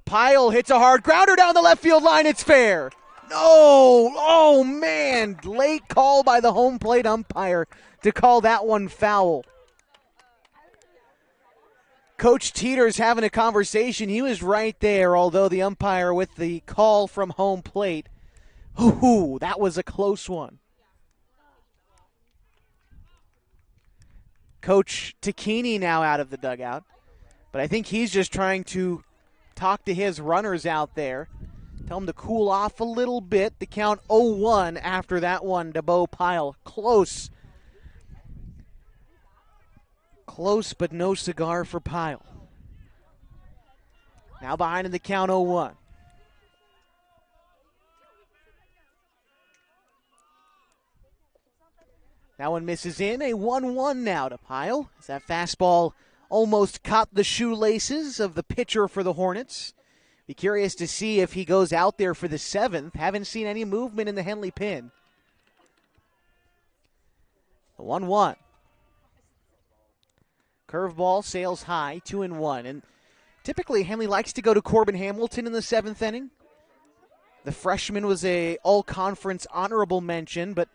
Pyle hits a hard grounder down the left field line. It's fair. No! Oh, man. Late call by the home plate umpire to call that one foul. Coach Teeter's having a conversation. He was right there, although the umpire with the call from home plate. Ooh, that was a close one. Coach Tacchini now out of the dugout. But I think he's just trying to talk to his runners out there. Tell them to cool off a little bit. The count 0-1 after that one to Bo Pyle. Close. Close, but no cigar for Pyle. Now behind in the count 0-1. That one misses in. A 1-1 now to Pyle. As that fastball almost caught the shoelaces of the pitcher for the Hornets. Be curious to see if he goes out there for the 7th. Haven't seen any movement in the Henley pin. The 1-1. Curveball sails high, 2-1. And typically Henley likes to go to Corbin Hamilton in the 7th inning. The freshman was a all-conference honorable mention, but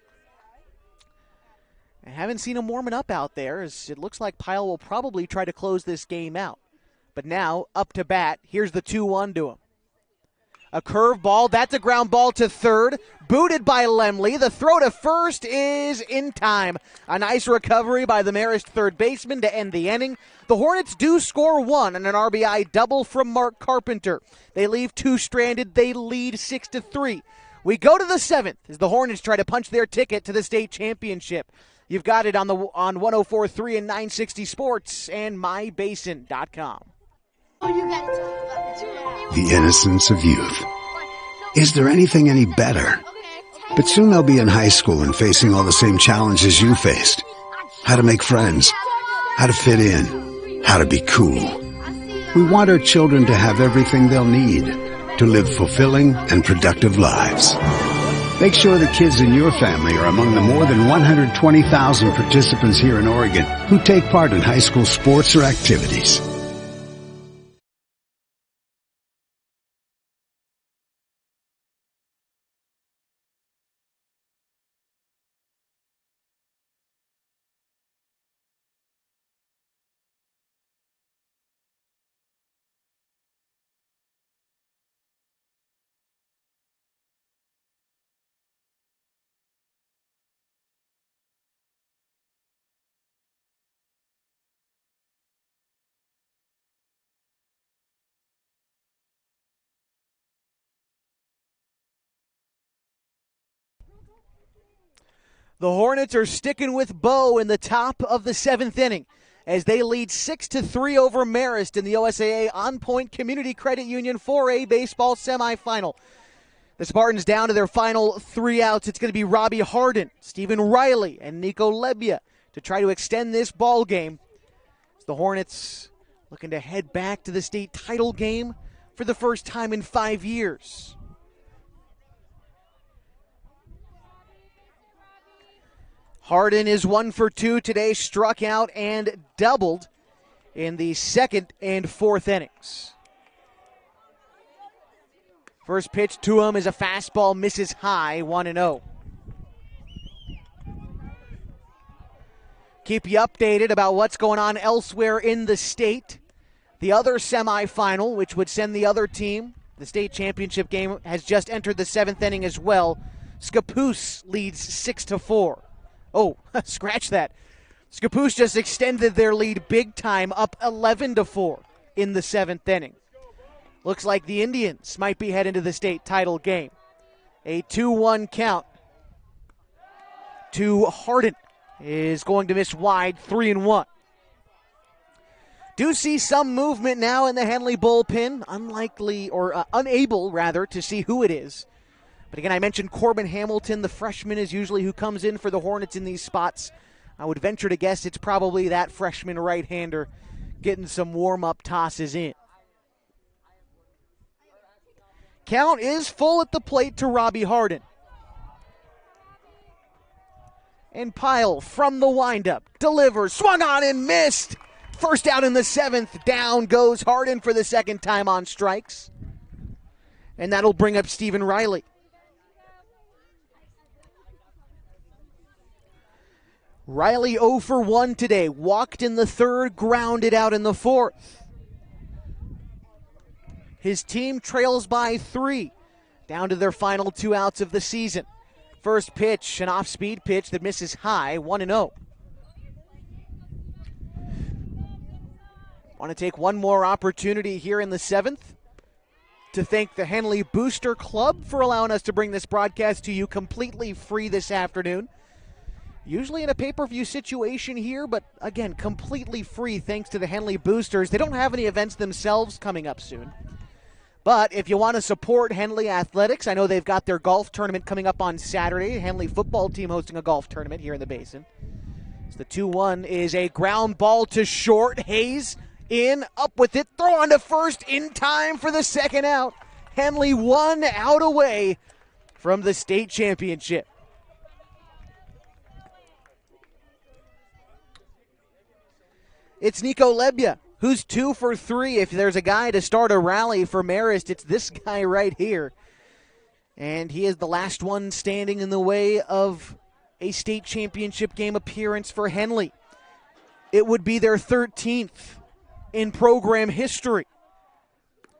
I haven't seen him warming up out there, as it looks like Pyle will probably try to close this game out. But now, up to bat, here's the 2-1 to him. A curveball, that's a ground ball to third, booted by Lemley. The throw to first is in time. A nice recovery by the Marist third baseman to end the inning. The Hornets do score 1 and an RBI double from Mark Carpenter. They leave 2 stranded. They lead 6-3. We go to the 7th as the Hornets try to punch their ticket to the state championship. You've got it on 104.3 and 960 Sports and mybasin.com.
The innocence of youth. Is there anything any better? But soon they'll be in high school and facing all the same challenges you faced. How to make friends, how to fit in, how to be cool. We want our children to have everything they'll need to live fulfilling and productive lives. Make sure the kids in your family are among the more than 120,000 participants here in Oregon who take part in high school sports or activities.
The Hornets are sticking with Bo in the top of the 7th inning as they lead 6-3 over Marist in the OSAA On Point Community Credit Union 4A baseball semifinal. The Spartans down to their final 3 outs. It's going to be Robbie Harden, Stephen Riley, and Nico Lebia to try to extend this ball game. The Hornets looking to head back to the state title game for the first time in 5 years. Harden is 1 for 2 today, struck out and doubled in the second and fourth innings. First pitch to him is a fastball, misses high, 1-0. Keep you updated about what's going on elsewhere in the state. The other semifinal, which would send the other team, the state championship game, has just entered the seventh inning as well. Scappoose leads 6-4. Oh, scratch that. Scappoose just extended their lead big time, up 11-4 in the seventh inning. Looks like the Indians might be heading to the state title game. A 2-1 count to Harden is going to miss wide, 3-1. Do see some movement now in the Henley bullpen. Unable to see who it is. But again, I mentioned Corbin Hamilton, the freshman, is usually who comes in for the Hornets in these spots. I would venture to guess it's probably that freshman right-hander getting some warm-up tosses in. Count is full at the plate to Robbie Harden. And Pyle from the windup delivers, swung on and missed. First out in the seventh, down goes Harden for the second time on strikes. And that'll bring up Stephen Riley. Riley 0 for 1 today, walked in the third, grounded out in the fourth. His team trails by 3, down to their final 2 outs of the season. First pitch, an off-speed pitch that misses high, 1-0. Want to take one more opportunity here in the seventh to thank the Henley Booster Club for allowing us to bring this broadcast to you completely free this afternoon. Usually in a pay-per-view situation here, but again, completely free thanks to the Henley Boosters. They don't have any events themselves coming up soon. But if you want to support Henley Athletics, I know they've got their golf tournament coming up on Saturday. Henley football team hosting a golf tournament here in the Basin. So the 2-1 is a ground ball to short. Hayes in, up with it, throw on to first in time for the second out. Henley 1 out away from the state championship. It's Nico Lebja, who's 2 for 3. If there's a guy to start a rally for Marist, it's this guy right here. And he is the last one standing in the way of a state championship game appearance for Henley. It would be their 13th in program history.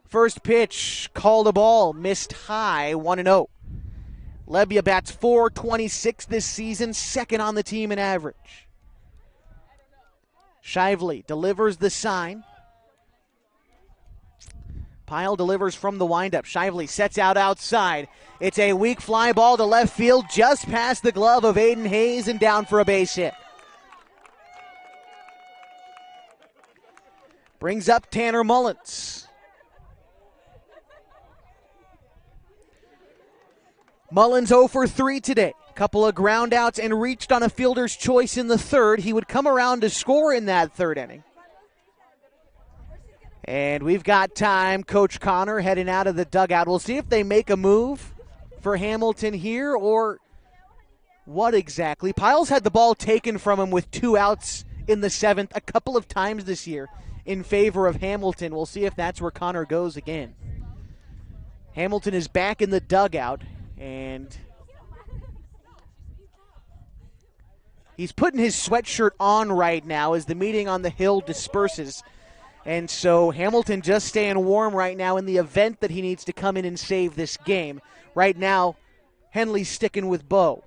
First pitch, called a ball, missed high, 1-0. Lebja bats .426 this season, second on the team in average. Shively delivers the sign. Pyle delivers from the windup. Shively sets out outside. It's a weak fly ball to left field, just past the glove of Aiden Hayes and down for a base hit. Brings up Tanner Mullins. Mullins 0 for 3 today. Couple of ground outs and reached on a fielder's choice in the third. He would come around to score in that third inning. And we've got time. Coach Connor heading out of the dugout. We'll see if they make a move for Hamilton here or what exactly. Pyle's had the ball taken from him with 2 outs in the seventh a couple of times this year in favor of Hamilton. We'll see if that's where Connor goes again. Hamilton is back in the dugout, and he's putting his sweatshirt on right now as the meeting on the hill disperses. And so Hamilton just staying warm right now in the event that he needs to come in and save this game. Right now, Henley's sticking with Bo.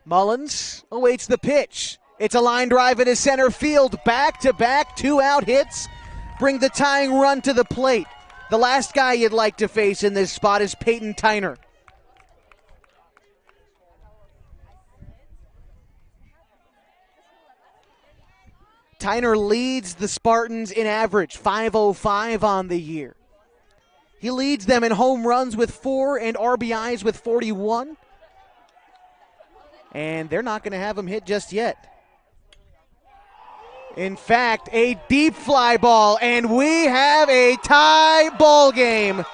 Mullins awaits the pitch. It's a line drive into center field. Back-to-back 2-out hits bring the tying run to the plate. The last guy you'd like to face in this spot is Peyton Tyner. Tyner leads the Spartans in average, .505 on the year. He leads them in home runs with 4 and RBIs with 41. And they're not going to have him hit just yet. In fact, a deep fly ball, and we have a tie ball game.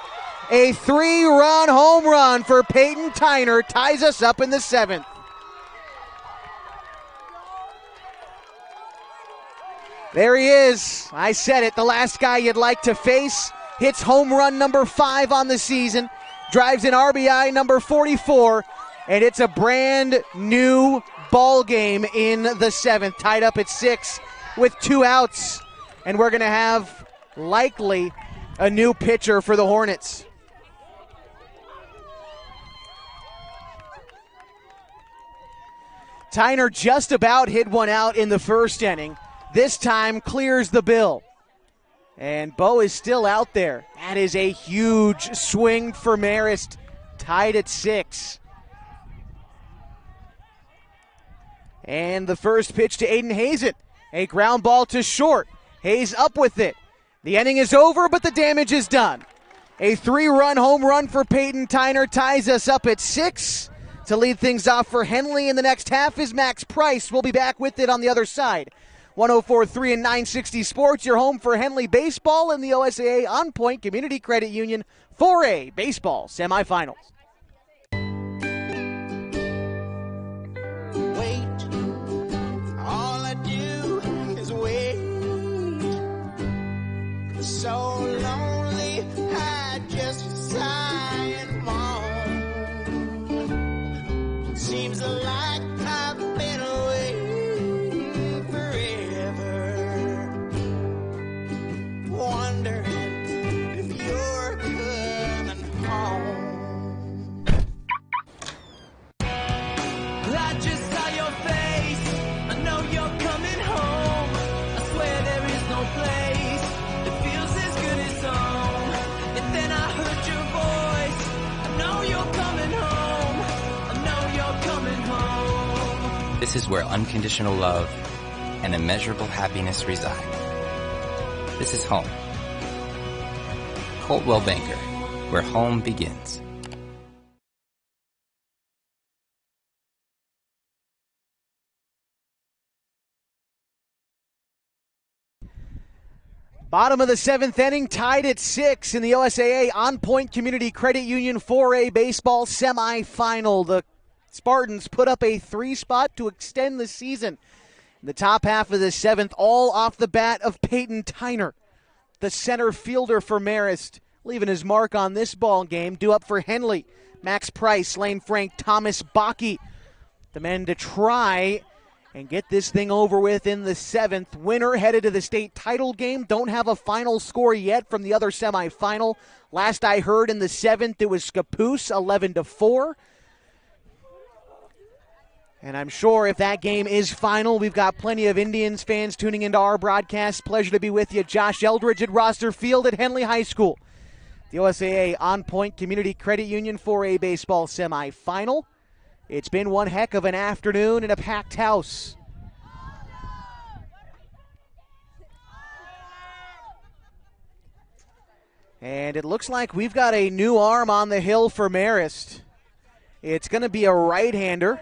A 3-run home run for Peyton Tyner ties us up in the 7th. There he is. I said it, the last guy you'd like to face. Hits home run number 5 on the season. Drives in RBI number 44. And it's a brand new ball game in the 7th. Tied up at 6 with 2 outs. And we're going to have likely a new pitcher for the Hornets. Tyner just about hit one out in the first inning. This time clears the bill. And Bo is still out there. That is a huge swing for Marist. Tied at 6. And the first pitch to Aiden Hazen. A ground ball to short. Hayes up with it. The inning is over, but the damage is done. A 3-run home run for Peyton Tyner ties us up at 6. To lead things off for Henley in the next half is Max Price. We'll be back with it on the other side. 104.3 and 960 Sports, your home for Henley baseball and the OSAA On Point Community Credit Union 4A baseball semifinals.
Wait, all I do is wait. So lonely, I just sigh and moan. Seems like I've been away forever. Wondering if you're coming home. I just saw your face. I know you're coming home. I swear there is no place that feels as good as home. And then I heard your voice. I know you're coming home. I know you're coming home.
This is where unconditional love and immeasurable happiness reside. This is home. Coltwell Banker, where home begins.
Bottom of the 7th inning, tied at 6 in the OSAA On Point Community Credit Union 4A baseball semifinal. The Spartans put up a 3-spot to extend the season. In the top half of the 7th, all off the bat of Peyton Tyner, the center fielder for Marist, leaving his mark on this ball game. Due up for Henley, Max Price, Lane Frank, Thomas Bakke. The men to try and get this thing over with in the 7th. Winner headed to the state title game. Don't have a final score yet from the other semifinal. Last I heard in the 7th, it was Scappoose 11-4. And I'm sure if that game is final, we've got plenty of Indians fans tuning into our broadcast. Pleasure to be with you. Josh Eldridge at Roster Field at Henley High School. The OSAA On Point Community Credit Union 4A baseball semifinal. It's been one heck of an afternoon in a packed house. And it looks like we've got a new arm on the hill for Marist. It's going to be a right-hander.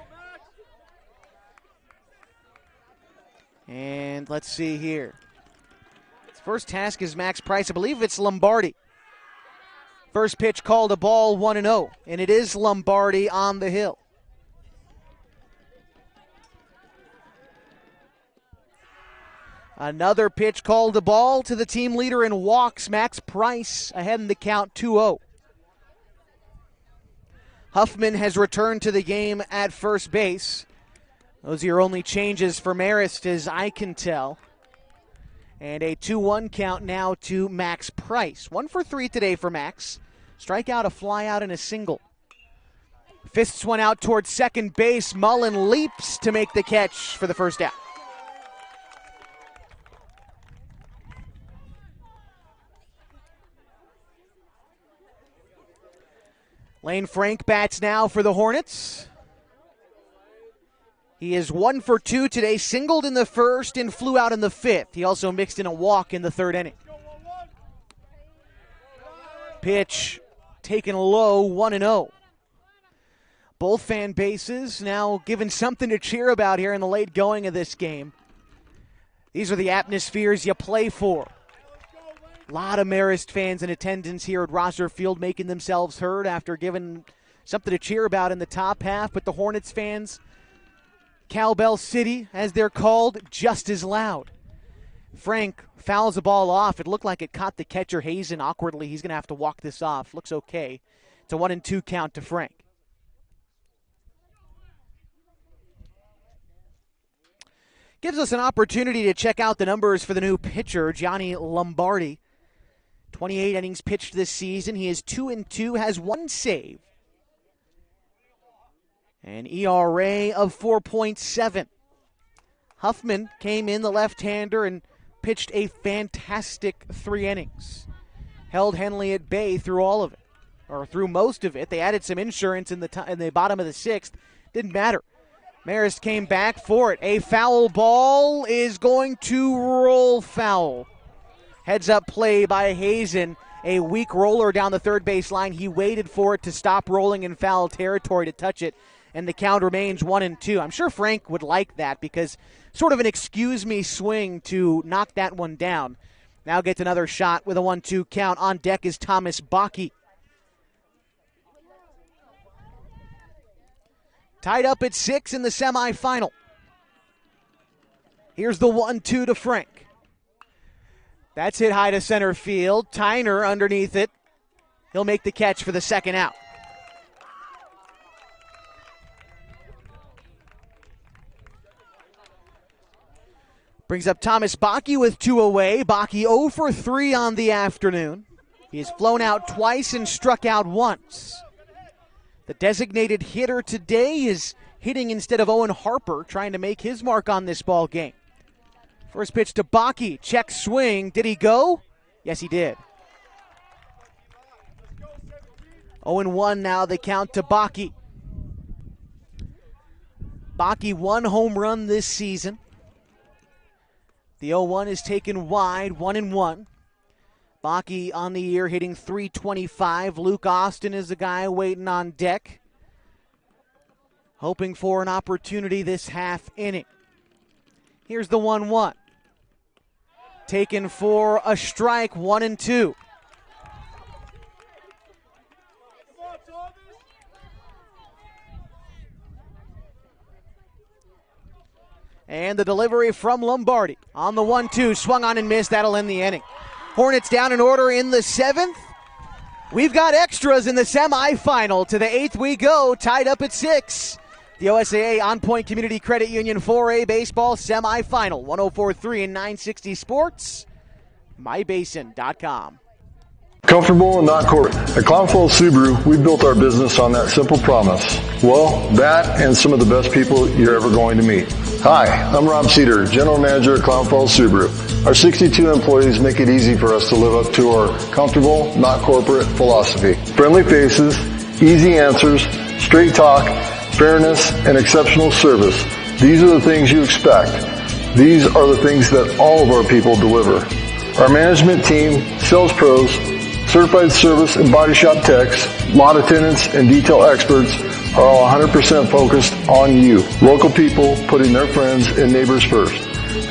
And let's see here. His first task is Max Price. I believe it's Lombardi. First pitch called a ball, 1-0. And it is Lombardi on the hill. Another pitch called a ball to the team leader in walks, Max Price, ahead in the count 2-0. Huffman has returned to the game at first base. Those are your only changes for Marist, as I can tell. And a 2-1 count now to Max Price. 1 for 3 today for Max. Strikeout, a flyout, and a single. Fists one out towards second base. Mullen leaps to make the catch for the first out. Lane Frank bats now for the Hornets. He is 1 for 2 today, singled in the first and flew out in the 5th. He also mixed in a walk in the 3rd inning. Pitch taken low, 1-0. Both fan bases now given something to cheer about here in the late going of this game. These are the atmospheres you play for. A lot of Marist fans in attendance here at Rosser Field making themselves heard after giving something to cheer about in the top half, but the Hornets fans, Cowbell City, as they're called, just as loud. Frank fouls the ball off. It looked like it caught the catcher Hazen awkwardly. He's going to have to walk this off. Looks okay. It's a 1-2 count to Frank. Gives us an opportunity to check out the numbers for the new pitcher, Johnny Lombardi. 28 innings pitched this season. He is 2-2, has 1 save. An ERA of 4.7. Huffman came in, the left-hander, and pitched a fantastic 3 innings. Held Henley at bay through all of it, or through most of it. They added some insurance in the bottom of the 6th. Didn't matter. Marist came back for it. A foul ball is going to roll foul. Heads up play by Hazen. A weak roller down the third base line. He waited for it to stop rolling in foul territory to touch it, and the count remains 1-2. I'm sure Frank would like that because sort of an excuse-me swing to knock that one down. Now gets another shot with a 1-2 count. On deck is Thomas Bakke. Tied up at 6 in the semifinal. Here's the 1-2 to Frank. That's hit high to center field. Tyner underneath it. He'll make the catch for the second out. Brings up Thomas Bakke with 2 away. Bakke 0 for 3 on the afternoon. He has flown out twice and struck out once. The designated hitter today is hitting instead of Owen Harper, trying to make his mark on this ball game. First pitch to Bakke, check swing. Did he go? Yes, he did. 0-1 now, the count to Bakke. Bakke 1 home run this season. The 0-1 is taken wide, 1-1. Bakke on the year hitting .325. Luke Austin is the guy waiting on deck, hoping for an opportunity this half inning. Here's the 1-1. Taken for a strike, 1-2. And the delivery from Lombardi on the 1-2. Swung on and missed. That'll end the inning. Hornets down in order in the 7th. We've got extras in the semifinal. To the 8th we go, tied up at 6. The OSAA On Point Community Credit Union 4A Baseball Semifinal. 104.3 and 960 Sports. MyBasin.com.
Comfortable and not corporate. At Clown Falls Subaru, we built our business on that simple promise. Well, that and some of the best people you're ever going to meet. Hi, I'm Rob Cedar, General Manager at Clown Falls Subaru. Our 62 employees make it easy for us to live up to our comfortable, not corporate philosophy. Friendly faces, easy answers, straight talk, fairness, and exceptional service. These are the things you expect. These are the things that all of our people deliver. Our management team, sales pros, certified service and body shop techs, lot attendants, and detail experts are all 100% focused on you. Local people putting their friends and neighbors first.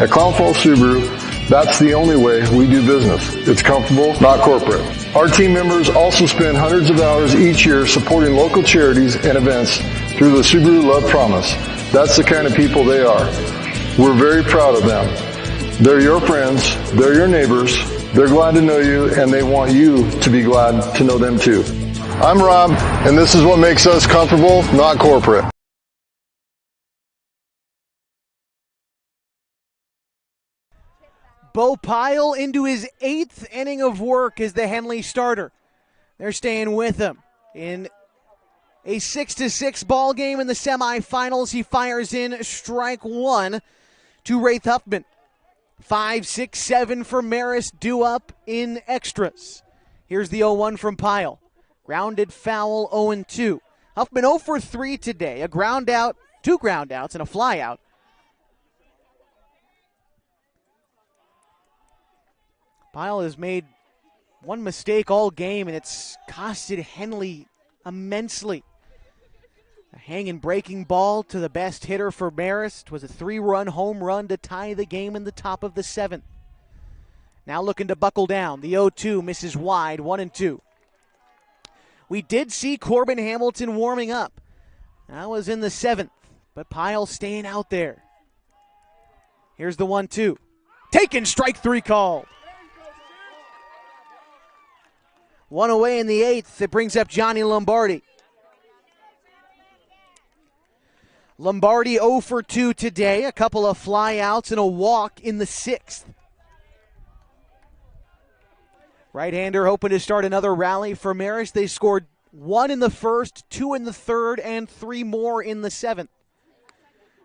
At Clown Falls Subaru, that's the only way we do business. It's comfortable, not corporate. Our team members also spend hundreds of hours each year supporting local charities and events through the Subaru Love Promise. That's the kind of people they are. We're very proud of them. They're your friends, they're your neighbors, they're glad to know you, and they want you to be glad to know them too. I'm Rob, and this is what makes us comfortable, not corporate.
Bo Pyle into his 8th inning of work as the Henley starter. They're staying with him. In a 6-6 ball game in the semifinals, he fires in strike 1 to Wraith Huffman. 5, 6, 7 for Marist, due up in extras. Here's the 0-1 from Pyle. Grounded foul, 0-2. Huffman 0 for 3 today. A ground out, 2 ground outs, and a fly out. Pyle has made one mistake all game, and it's costed Henley immensely. A hanging breaking ball to the best hitter for Marist was a 3-run home run to tie the game in the top of the 7th. Now looking to buckle down. The 0-2 misses wide, 1-2. We did see Corbin Hamilton warming up. That was in the 7th, but Pyle staying out there. Here's the 1-2. Taken, strike 3 called. One away in the 8th. It brings up Johnny Lombardi. Lombardi 0 for 2 today. A couple of flyouts and a walk in the 6th. Right-hander hoping to start another rally for Marist. They scored 1 in the 1st, 2 in the 3rd, and 3 more in the 7th.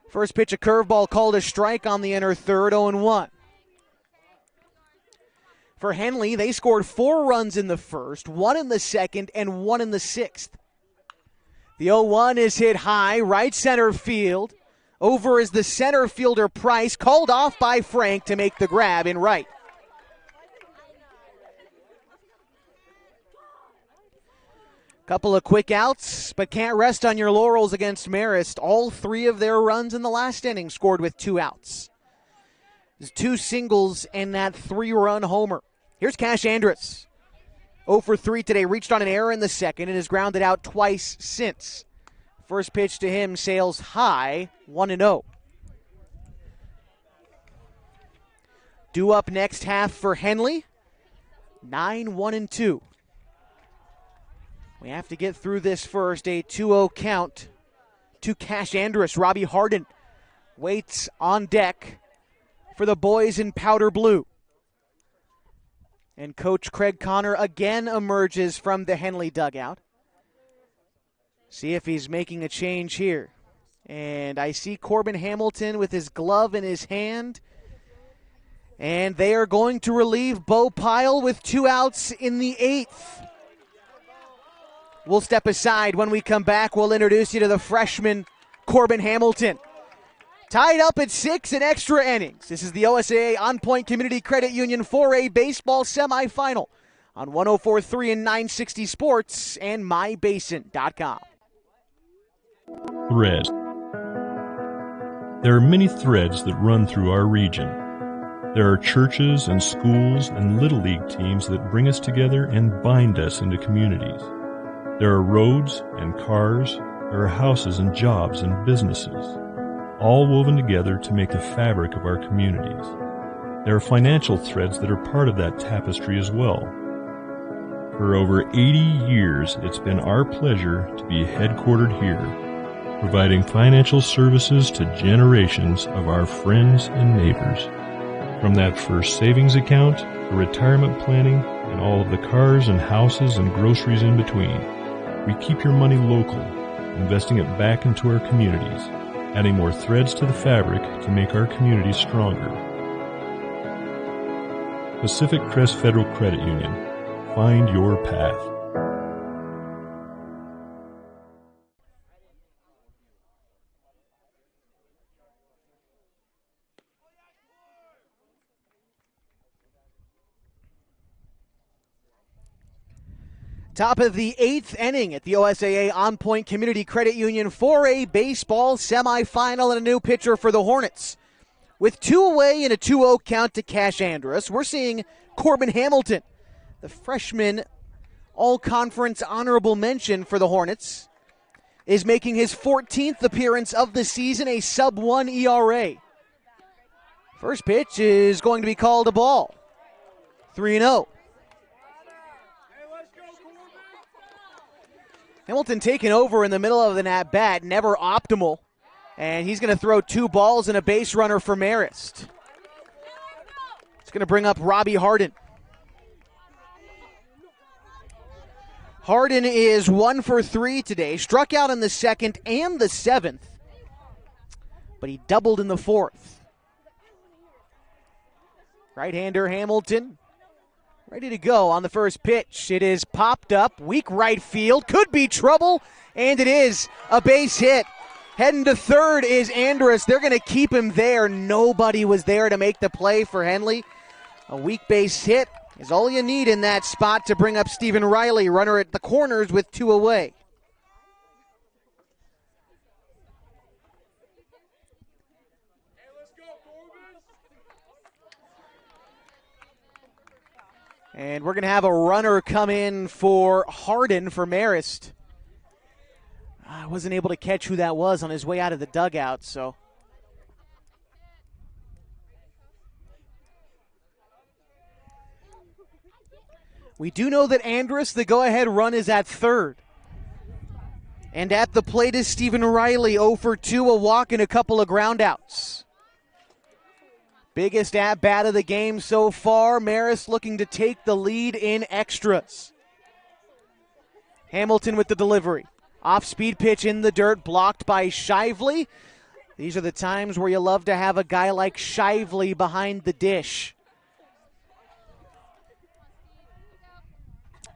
First pitch, a curveball called a strike on the inner 3rd, 0-1. For Henley, they scored 4 runs in the 1st, 1 in the 2nd, and 1 in the 6th. The 0-1 is hit high, right center field. Over is the center fielder Price, called off by Frank to make the grab in right. Couple of quick outs, but can't rest on your laurels against Marist. All 3 of their runs in the last inning scored with 2 outs. There's 2 singles and that 3-run homer. Here's Cash Andrus. 0 for 3 today, reached on an error in the 2nd and has grounded out twice since. First pitch to him sails high, 1-0. Due up next half for Henley, 9-1-2. We have to get through this first. A 2-0 count to Cash Andrus. Robbie Harden waits on deck for the boys in powder blue. And Coach Craig Connor again emerges from the Henley dugout. See if he's making a change here. And I see Corbin Hamilton with his glove in his hand. And they are going to relieve Bo Pyle with 2 outs in the 8th. We'll step aside. When we come back, we'll introduce you to the freshman, Corbin Hamilton. Tied up at 6 in extra innings. This is the OSAA On Point Community Credit Union 4A Baseball Semifinal on 104.3 and 960 Sports and MyBasin.com.
Thread. There are many threads that run through our region. There are churches and schools and Little League teams that bring us together and bind us into communities. There are roads and cars, there are houses and jobs and businesses, all woven together to make the fabric of our communities. There are financial threads that are part of that tapestry as well. For over 80 years, it's been our pleasure to be headquartered here, providing financial services to generations of our friends and neighbors. From that first savings account to retirement planning and all of the cars and houses and groceries in between. We keep your money local, investing it back into our communities, adding more threads to the fabric to make our communities stronger. Pacific Crest Federal Credit Union. Find your path.
Top of the 8th inning at the OSAA On Point Community Credit Union 4A Baseball Semifinal, and a new pitcher for the Hornets. With 2 away and a 2-0 count to Cash Andrus, we're seeing Corbin Hamilton, the freshman all-conference honorable mention for the Hornets, is making his 14th appearance of the season, a sub-1 ERA. First pitch is going to be called a ball. 3-0. Hamilton taking over in the middle of an at-bat, never optimal. And he's going to throw 2 balls and a base runner for Marist. It's going to bring up Robbie Harden. Harden is 1 for 3 today. Struck out in the 2nd and the 7th. But he doubled in the 4th. Right-hander Hamilton ready to go on the first pitch. It is popped up. Weak right field. Could be trouble. And it is a base hit. Heading to third is Andrus. They're going to keep him there. Nobody was there to make the play for Henley. A weak base hit is all you need in that spot to bring up Stephen Riley, runner at the corners with 2 away. And we're going to have a runner come in for Hardin for Marist. I wasn't able to catch who that was on his way out of the dugout, so. We do know that Andrus, the go-ahead run, is at third. And at the plate is Stephen Riley, 0 for 2, a walk and a couple of groundouts. Biggest at-bat of the game so far. Marist looking to take the lead in extras. Hamilton with the delivery. Off-speed pitch in the dirt, blocked by Shively. These are the times where you love to have a guy like Shively behind the dish.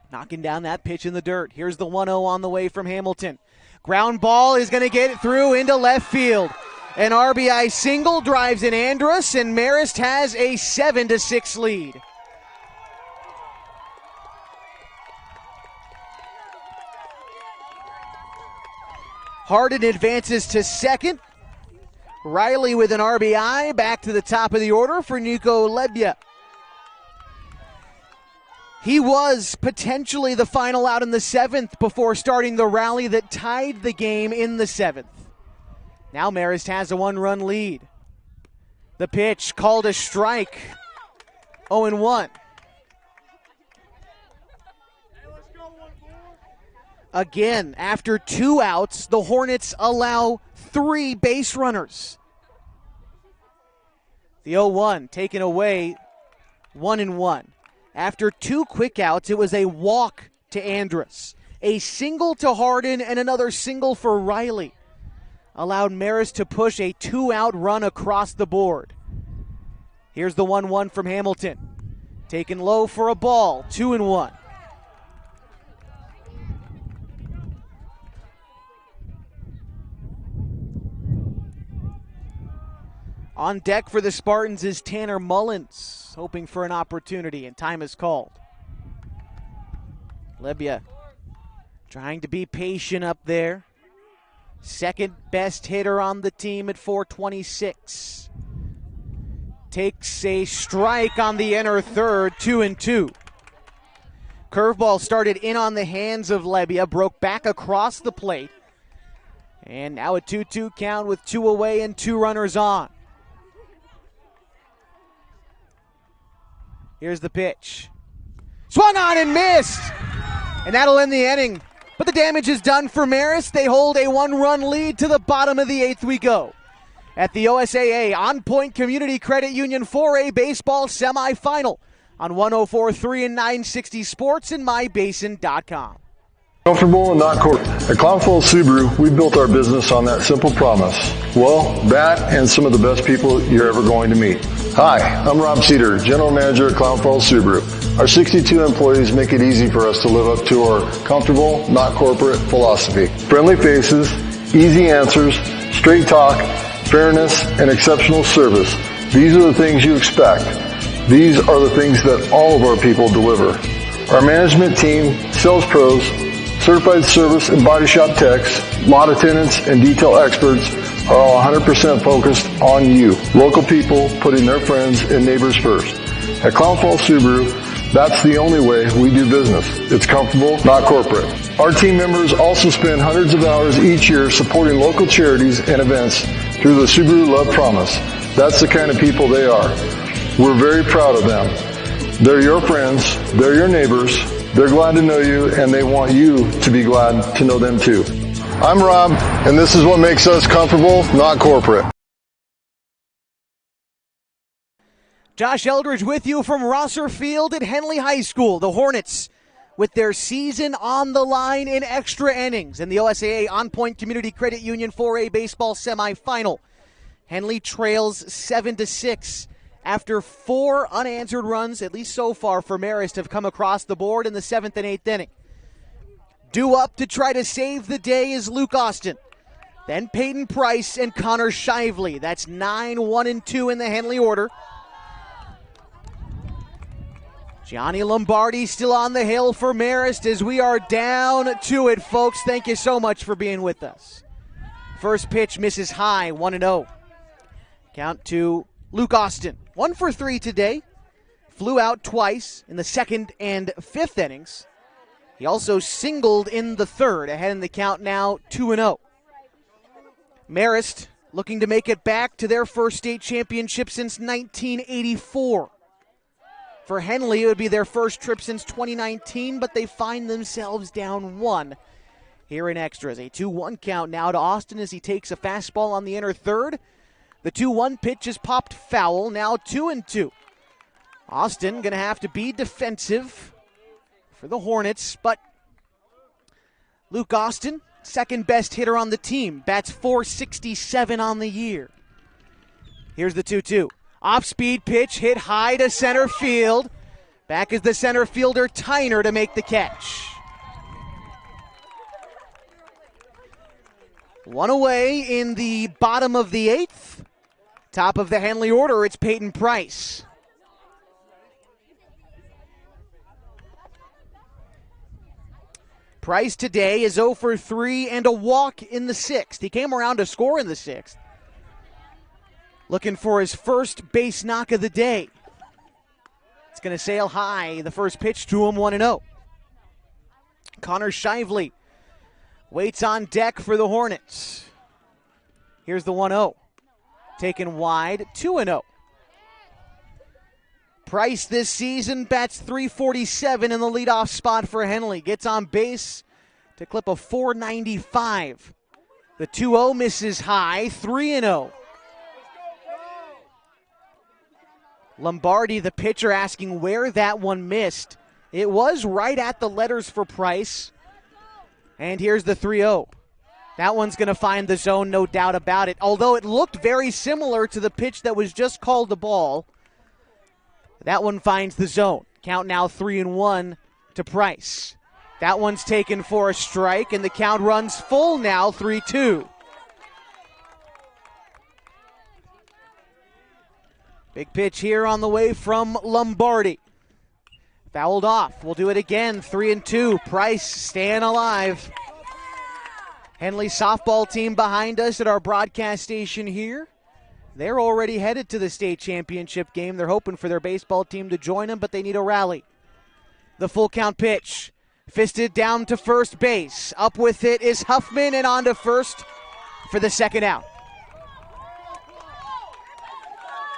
Knocking down that pitch in the dirt. Here's the 1-0 on the way from Hamilton. Ground ball is going to get it through into left field. An RBI single drives in Andrus, and Marist has a 7-6 lead. Hardin advances to second. Riley with an RBI. Back to the top of the order for Nico Lebia. He was potentially the final out in the seventh before starting the rally that tied the game in the seventh. Now Marist has a one-run lead. The pitch called a strike. 0-1. Again, after 2 outs, the Hornets allow 3 base runners. The 0-1 taken away, 1-1. After 2 quick outs, it was a walk to Andrus, a single to Hardin, and another single for Riley. Allowed Marist to push a 2-out run across the board. Here's the 1-1 from Hamilton. Taken low for a ball, 2-1. On deck for the Spartans is Tanner Mullins, hoping for an opportunity, and time is called. Lebia trying to be patient up there. Second best hitter on the team at .426. Takes a strike on the inner third, 2-2. Curveball started in on the hands of Lebia, broke back across the plate. And now a 2-2 count with 2 away and 2 runners on. Here's the pitch. Swung on and missed! And that'll end the inning. But the damage is done for Marist. They hold a 1-run lead to the bottom of the 8th we go. At the OSAA On Point Community Credit Union 4A Baseball Semifinal on 104.3 and 960 Sports and MyBasin.com.
Comfortable and not corporate. At Clown Falls Subaru, we built our business on that simple promise. Well, that and some of the best people you're ever going to meet. Hi, I'm Rob Cedar, General Manager at Clown Falls Subaru. Our 62 employees make it easy for us to live up to our comfortable, not corporate philosophy. Friendly faces, easy answers, straight talk, fairness, and exceptional service. These are the things you expect. These are the things that all of our people deliver. Our management team, sales pros, certified service and body shop techs, lot attendants, and detail experts are all 100% focused on you. Local people putting their friends and neighbors first. At Clown Falls Subaru, that's the only way we do business. It's comfortable, not corporate. Our team members also spend hundreds of hours each year supporting local charities and events through the Subaru Love Promise. That's the kind of people they are. We're very proud of them. They're your friends, they're your neighbors, they're glad to know you, and they want you to be glad to know them too. I'm Rob, and this is what makes us comfortable, not corporate.
Josh Eldridge with you from Rosser Field at Henley High School. The Hornets with their season on the line in extra innings in the OSAA On Point Community Credit Union 4A Baseball Semifinal. Henley trails 7-6. After 4 unanswered runs, at least so far for Marist, have come across the board in the 7th and 8th inning. Due up to try to save the day is Luke Austin. Then Peyton Price and Connor Shively. That's 9, 1, and 2 in the Henley order. Gianni Lombardi still on the hill for Marist as we are down to it, folks. Thank you so much for being with us. First pitch misses high, 1-0. Count to Luke Austin. 1 for 3 today. flew out twice in the second and fifth innings. He also singled in the third, ahead in the count now 2-0. Marist looking to make it back to their first state championship since 1984. For Henley, it would be their first trip since 2019, but they find themselves down 1 here in extras. A 2-1 count now to Austin as he takes a fastball on the inner third. The 2-1 pitch is popped foul, now 2-2. Austin going to have to be defensive for the Hornets, but Luke Austin, second best hitter on the team, bats .467 on the year. Here's the 2-2. Off-speed pitch hit high to center field. Back is the center fielder Tyner to make the catch. One away in the bottom of the 8th. Top of the Henley order, it's Peyton Price. Price today is 0 for 3 and a walk in the 6th. He came around to score in the 6th. Looking for his first base knock of the day. It's going to sail high. The first pitch to him, 1-0. Connor Shively waits on deck for the Hornets. Here's the 1-0. Taken wide, 2-0. Price this season bats .347 in the leadoff spot for Henley. Gets on base to clip a .495. The 2-0 misses high, 3-0. Lombardi, the pitcher, asking where that one missed. It was right at the letters for Price. And here's the 3-0. That one's going to find the zone, no doubt about it. Although it looked very similar to the pitch that was just called the ball, that one finds the zone. Count now 3-1 to Price. That one's taken for a strike, and the count runs full now, 3-2. Big pitch here on the way from Lombardi. Fouled off. We'll do it again. 3-2. Price staying alive. Henley softball team behind us at our broadcast station here. They're already headed to the state championship game. They're hoping for their baseball team to join them, but they need a rally. The full count pitch. Fisted down to first base. Up with it is Huffman and on to first for the second out.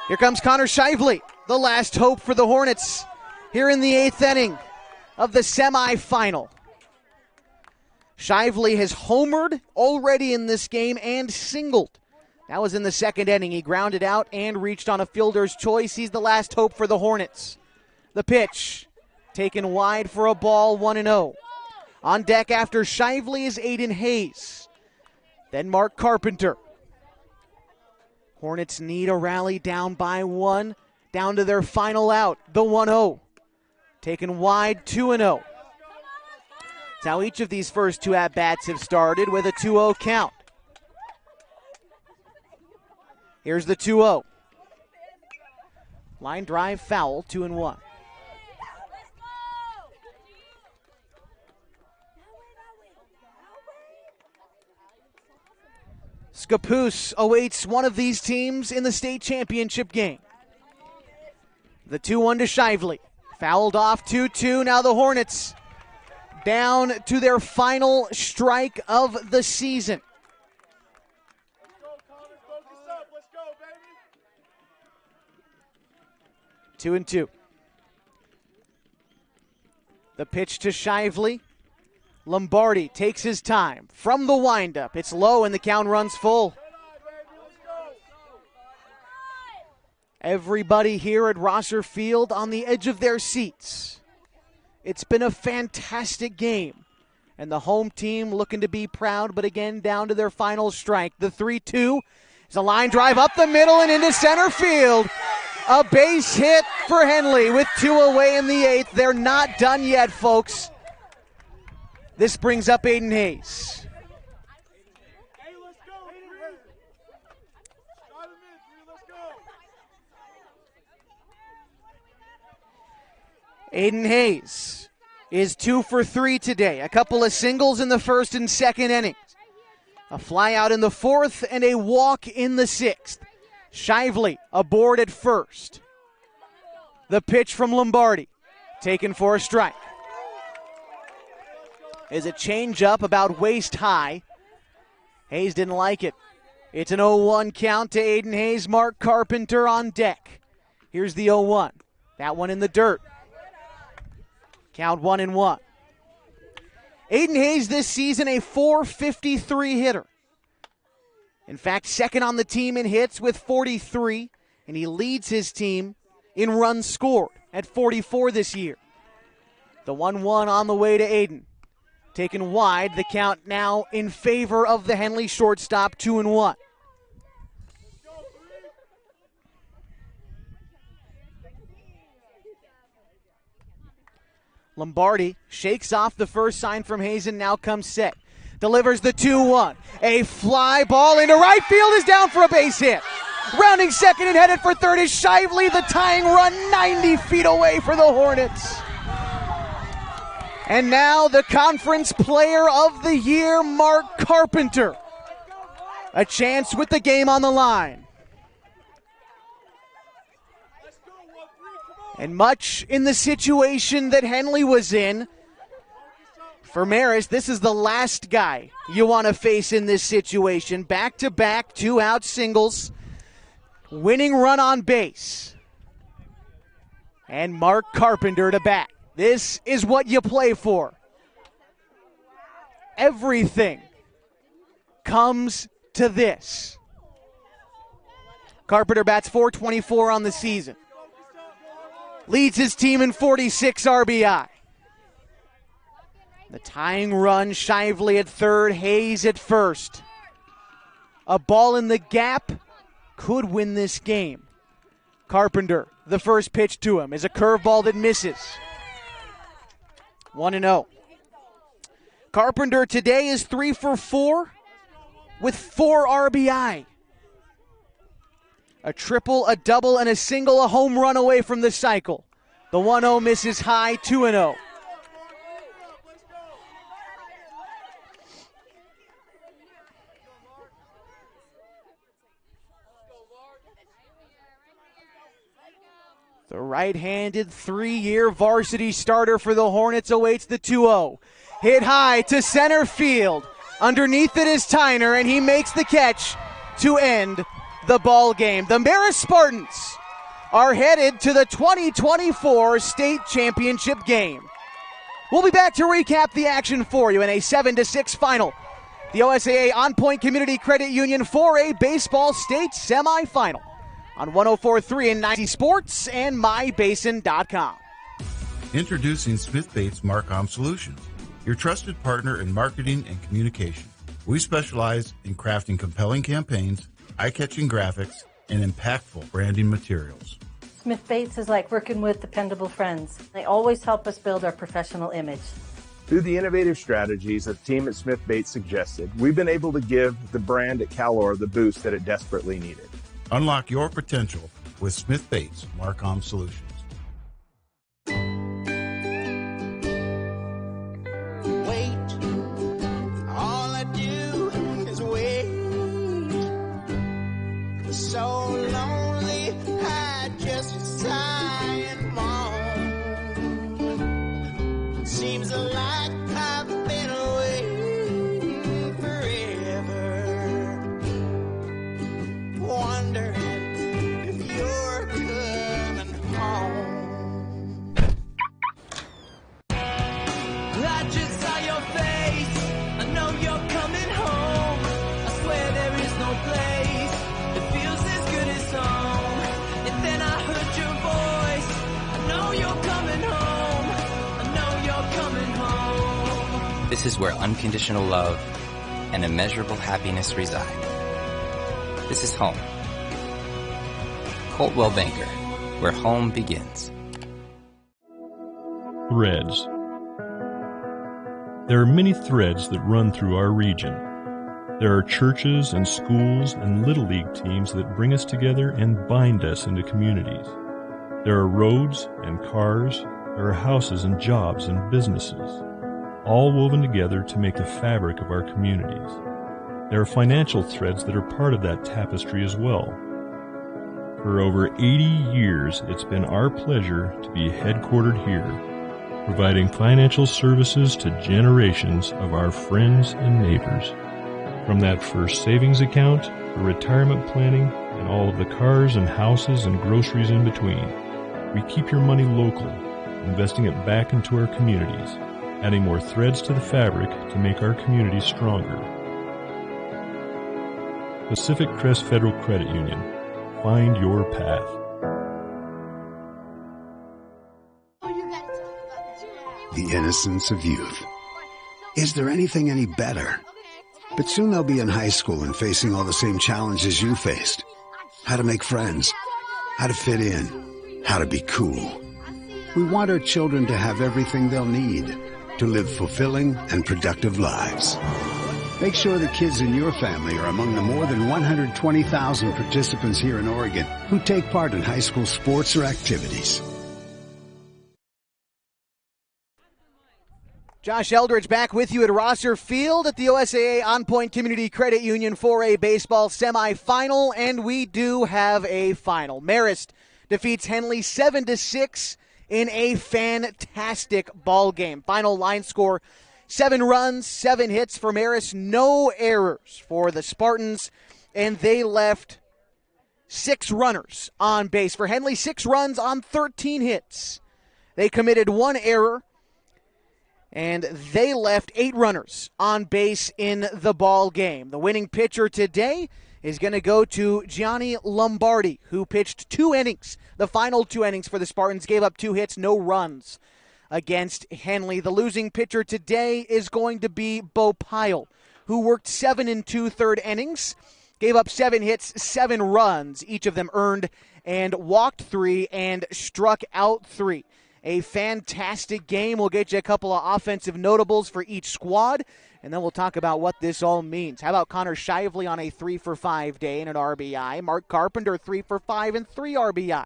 Here comes Connor Shively, the last hope for the Hornets here in the 8th inning of the semifinal. Shively has homered already in this game and singled. That was in the second inning. He grounded out and reached on a fielder's choice. He's the last hope for the Hornets. The pitch taken wide for a ball, 1-0. On deck after Shively is Aiden Hayes. Then Mark Carpenter. Hornets need a rally down by 1, down to their final out, the 1-0. Taken wide, 2-0. It's how each of these first 2 at-bats have started, with a 2-0 count. Here's the 2-0. Line drive foul, 2-1. Scappoose awaits one of these teams in the state championship game. The 2-1 to Shively. Fouled off, 2-2. Now the Hornets down to their final strike of the season. Two and 2. The pitch to Shively. Lombardi takes his time from the windup. It's low and the count runs full. Everybody here at Rosser Field on the edge of their seats. It's been a fantastic game. And the home team looking to be proud, but again down to their final strike. The 3-2 is a line drive up the middle and into center field. A base hit for Henley with 2 away in the 8th. They're not done yet, folks. This brings up Aiden Hayes. Aiden Hayes is 2 for 3 today. A couple of singles in the first and second innings. A fly out in the 4th and a walk in the 6th. Shively aboard at first. The pitch from Lombardi, taken for a strike. Is a changeup about waist high. Hayes didn't like it. It's an 0-1 count to Aiden Hayes. Mark Carpenter on deck. Here's the 0-1. That one in the dirt. Count 1-1. Aiden Hayes this season a .453 hitter. In fact, second on the team in hits with 43, and he leads his team in runs scored at 44 this year. The 1-1 on the way to Aiden. Taken wide, the count now in favor of the Henley shortstop, 2-1. Lombardi shakes off the first sign from Hayes and now comes set. Delivers the 2-1. A fly ball into right field is down for a base hit. Rounding second and headed for third is Shively. The tying run 90 feet away for the Hornets. And now the Conference Player of the Year, Mark Carpenter. A chance with the game on the line. And much in the situation that Henley was in, for Marist, this is the last guy you want to face in this situation. Back-to-back, 2-out singles, winning run on base. And Mark Carpenter to bat. This is what you play for. Everything comes to this. Carpenter bats .424 on the season. Leads his team in 46 RBI. The tying run, Shively at third, Hayes at first. A ball in the gap could win this game. Carpenter, the first pitch to him, is a curveball that misses. 1-0. Carpenter today is 3 for 4 with 4 RBI. A triple, a double, and a single, a home run away from the cycle. The 1-0 misses high, 2-0. The right-handed 3-year varsity starter for the Hornets awaits the 2-0. Hit high to center field. Underneath it is Tyner, and he makes the catch to end the ball game. The Marist Spartans are headed to the 2024 state championship game. We'll be back to recap the action for you in a 7-6 final. The OSAA On Point Community Credit Union 4A Baseball State Semifinal on 104.3 and 90 Sports and MyBasin.com.
Introducing Smith Bates Marcom Solutions, your trusted partner in marketing and communication. We specialize in crafting compelling campaigns, eye-catching graphics, and impactful branding materials.
Smith Bates is like working with dependable friends. They always help us build our professional image.
Through the innovative strategies the team at Smith Bates suggested, we've been able to give the brand at Calor the boost that it desperately needed.
Unlock your potential with Smith Bates Marcom Solutions.
So lonely, I just sigh and moan. Seems like I've been away forever. Wondering if you're coming home. I just saw your face. I know you're coming home. I swear there is no place. And then I heard your voice. I know you're coming home. I know you're coming home.
This is where unconditional love and immeasurable happiness reside. This is home. Coltwell Banker, where home begins.
Threads. There are many threads that run through our region. There are churches and schools and Little League teams that bring us together and bind us into communities. There are roads and cars, there are houses and jobs and businesses, all woven together to make the fabric of our communities. There are financial threads that are part of that tapestry as well. For over 80 years, it's been our pleasure to be headquartered here, providing financial services to generations of our friends and neighbors. From that first savings account, to retirement planning, and all of the cars and houses and groceries in between, we keep your money local, investing it back into our communities, adding more threads to the fabric to make our communities stronger. Pacific Crest Federal Credit Union. Find your path.
The innocence of youth. Is there anything any better? But soon they'll be in high school and facing all the same challenges you faced. How to make friends, how to fit in, how to be cool. We want our children to have everything they'll need to live fulfilling and productive lives. Make sure the kids in your family are among the more than 120,000 participants here in Oregon who take part in high school sports or activities.
Josh Eldridge back with you at Rosser Field at the OSAA On Point Community Credit Union 4A baseball semifinal, and we do have a final. Marist defeats Henley 7-6 in a fantastic ball game. Final line score: 7 runs, 7 hits for Marist, no errors for the Spartans, and they left 6 runners on base. For Henley, 6 runs on 13 hits. They committed 1 error, and they left 8 runners on base in the ball game. The winning pitcher today is going to go to Gianni Lombardi, who pitched 2 innings. The final 2 innings for the Spartans, gave up 2 hits, no runs against Henley. The losing pitcher today is going to be Bo Pyle, who worked 7 2/3 innings, gave up 7 hits, 7 runs, each of them earned, and walked 3 and struck out 3. A fantastic game. We'll get you a couple of offensive notables for each squad, and then we'll talk about what this all means. How about Connor Shively on a 3-for-5 day and an RBI? Mark Carpenter 3-for-5 and 3 RBI.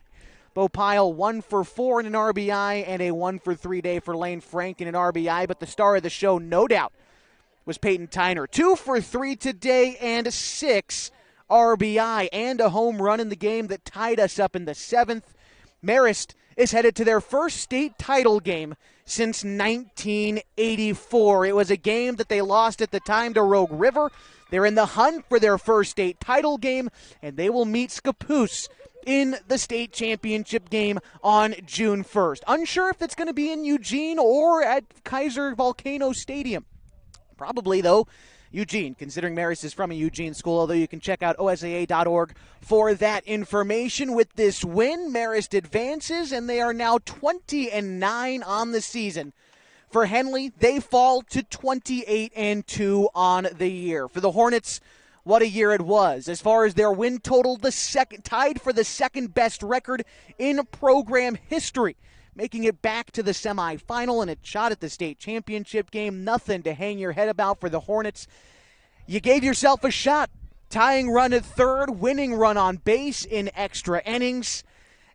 Bo Pyle 1-for-4 in an RBI and a 1-for-3 day for Lane Frank in an RBI. But the star of the show, no doubt, was Peyton Tyner. 2-for-3 today and 6 RBI and a home run in the game that tied us up in the 7th. Marist is headed to their first state title game since 1984. It was a game that they lost at the time to Rogue River. They're in the hunt for their first state title game, and they will meet Scappoose in the state championship game on June 1st. Unsure if it's going to be in Eugene or at Kaiser Volcano Stadium. Probably, though, Eugene, considering Marist is from a Eugene school, although you can check out OSAA.org for that information. With this win, Marist advances, and they are now 20-9 on the season. For Henley, they fall to 28-2 on the year. For the Hornets, what a year it was. As far as their win total, tied for the second best record in program history, making it back to the semifinal and a shot at the state championship game. Nothing to hang your head about for the Hornets. You gave yourself a shot. Tying run at third, winning run on base in extra innings,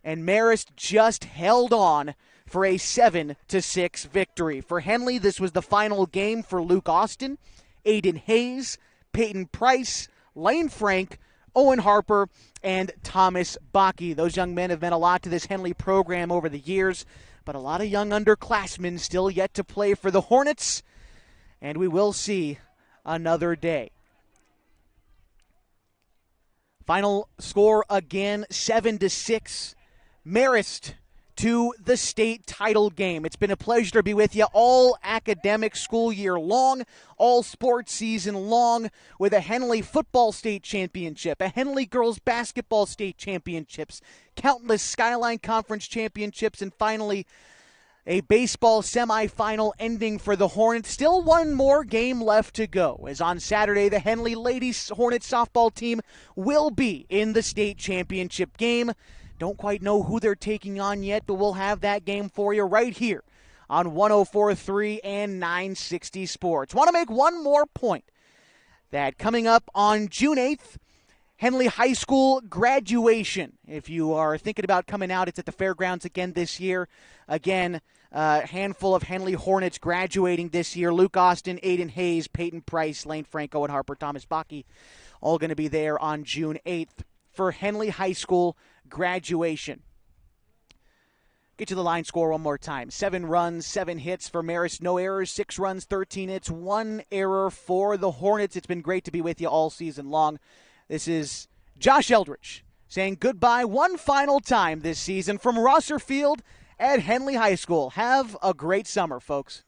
and Marist just held on for a 7-6 victory. For Henley, this was the final game for Luke Austin, Aiden Hayes, Peyton Price, Lane Frank, Owen Harper, and Thomas Bakke. Those young men have meant a lot to this Henley program over the years, but a lot of young underclassmen still yet to play for the Hornets, and we will see another day. Final score again, 7-6. Marist to the state title game. It's been a pleasure to be with you all academic school year long, all sports season long, with a Henley football state championship, a Henley girls basketball state championships, countless Skyline Conference championships, and finally a baseball semifinal ending for the Hornets. Still one more game left to go, as on Saturday the Henley ladies Hornets softball team will be in the state championship game. Don't quite know who they're taking on yet, but we'll have that game for you right here on 104.3 and 960 Sports. Want to make one more point that coming up on June 8th, Henley High School graduation. If you are thinking about coming out, it's at the fairgrounds again this year. Again, a handful of Henley Hornets graduating this year. Luke Austin, Aiden Hayes, Peyton Price, Lane Franco, and Harper Thomas Bakke all going to be there on June 8th for Henley High School graduation. Get you the line score one more time. 7 runs, 7 hits for Marist. No errors, 6 runs, 13 hits, 1 error for the Hornets. It's been great to be with you all season long. This is Josh Eldridge saying goodbye one final time this season from Rosser Field at Henley High School. Have a great summer, folks.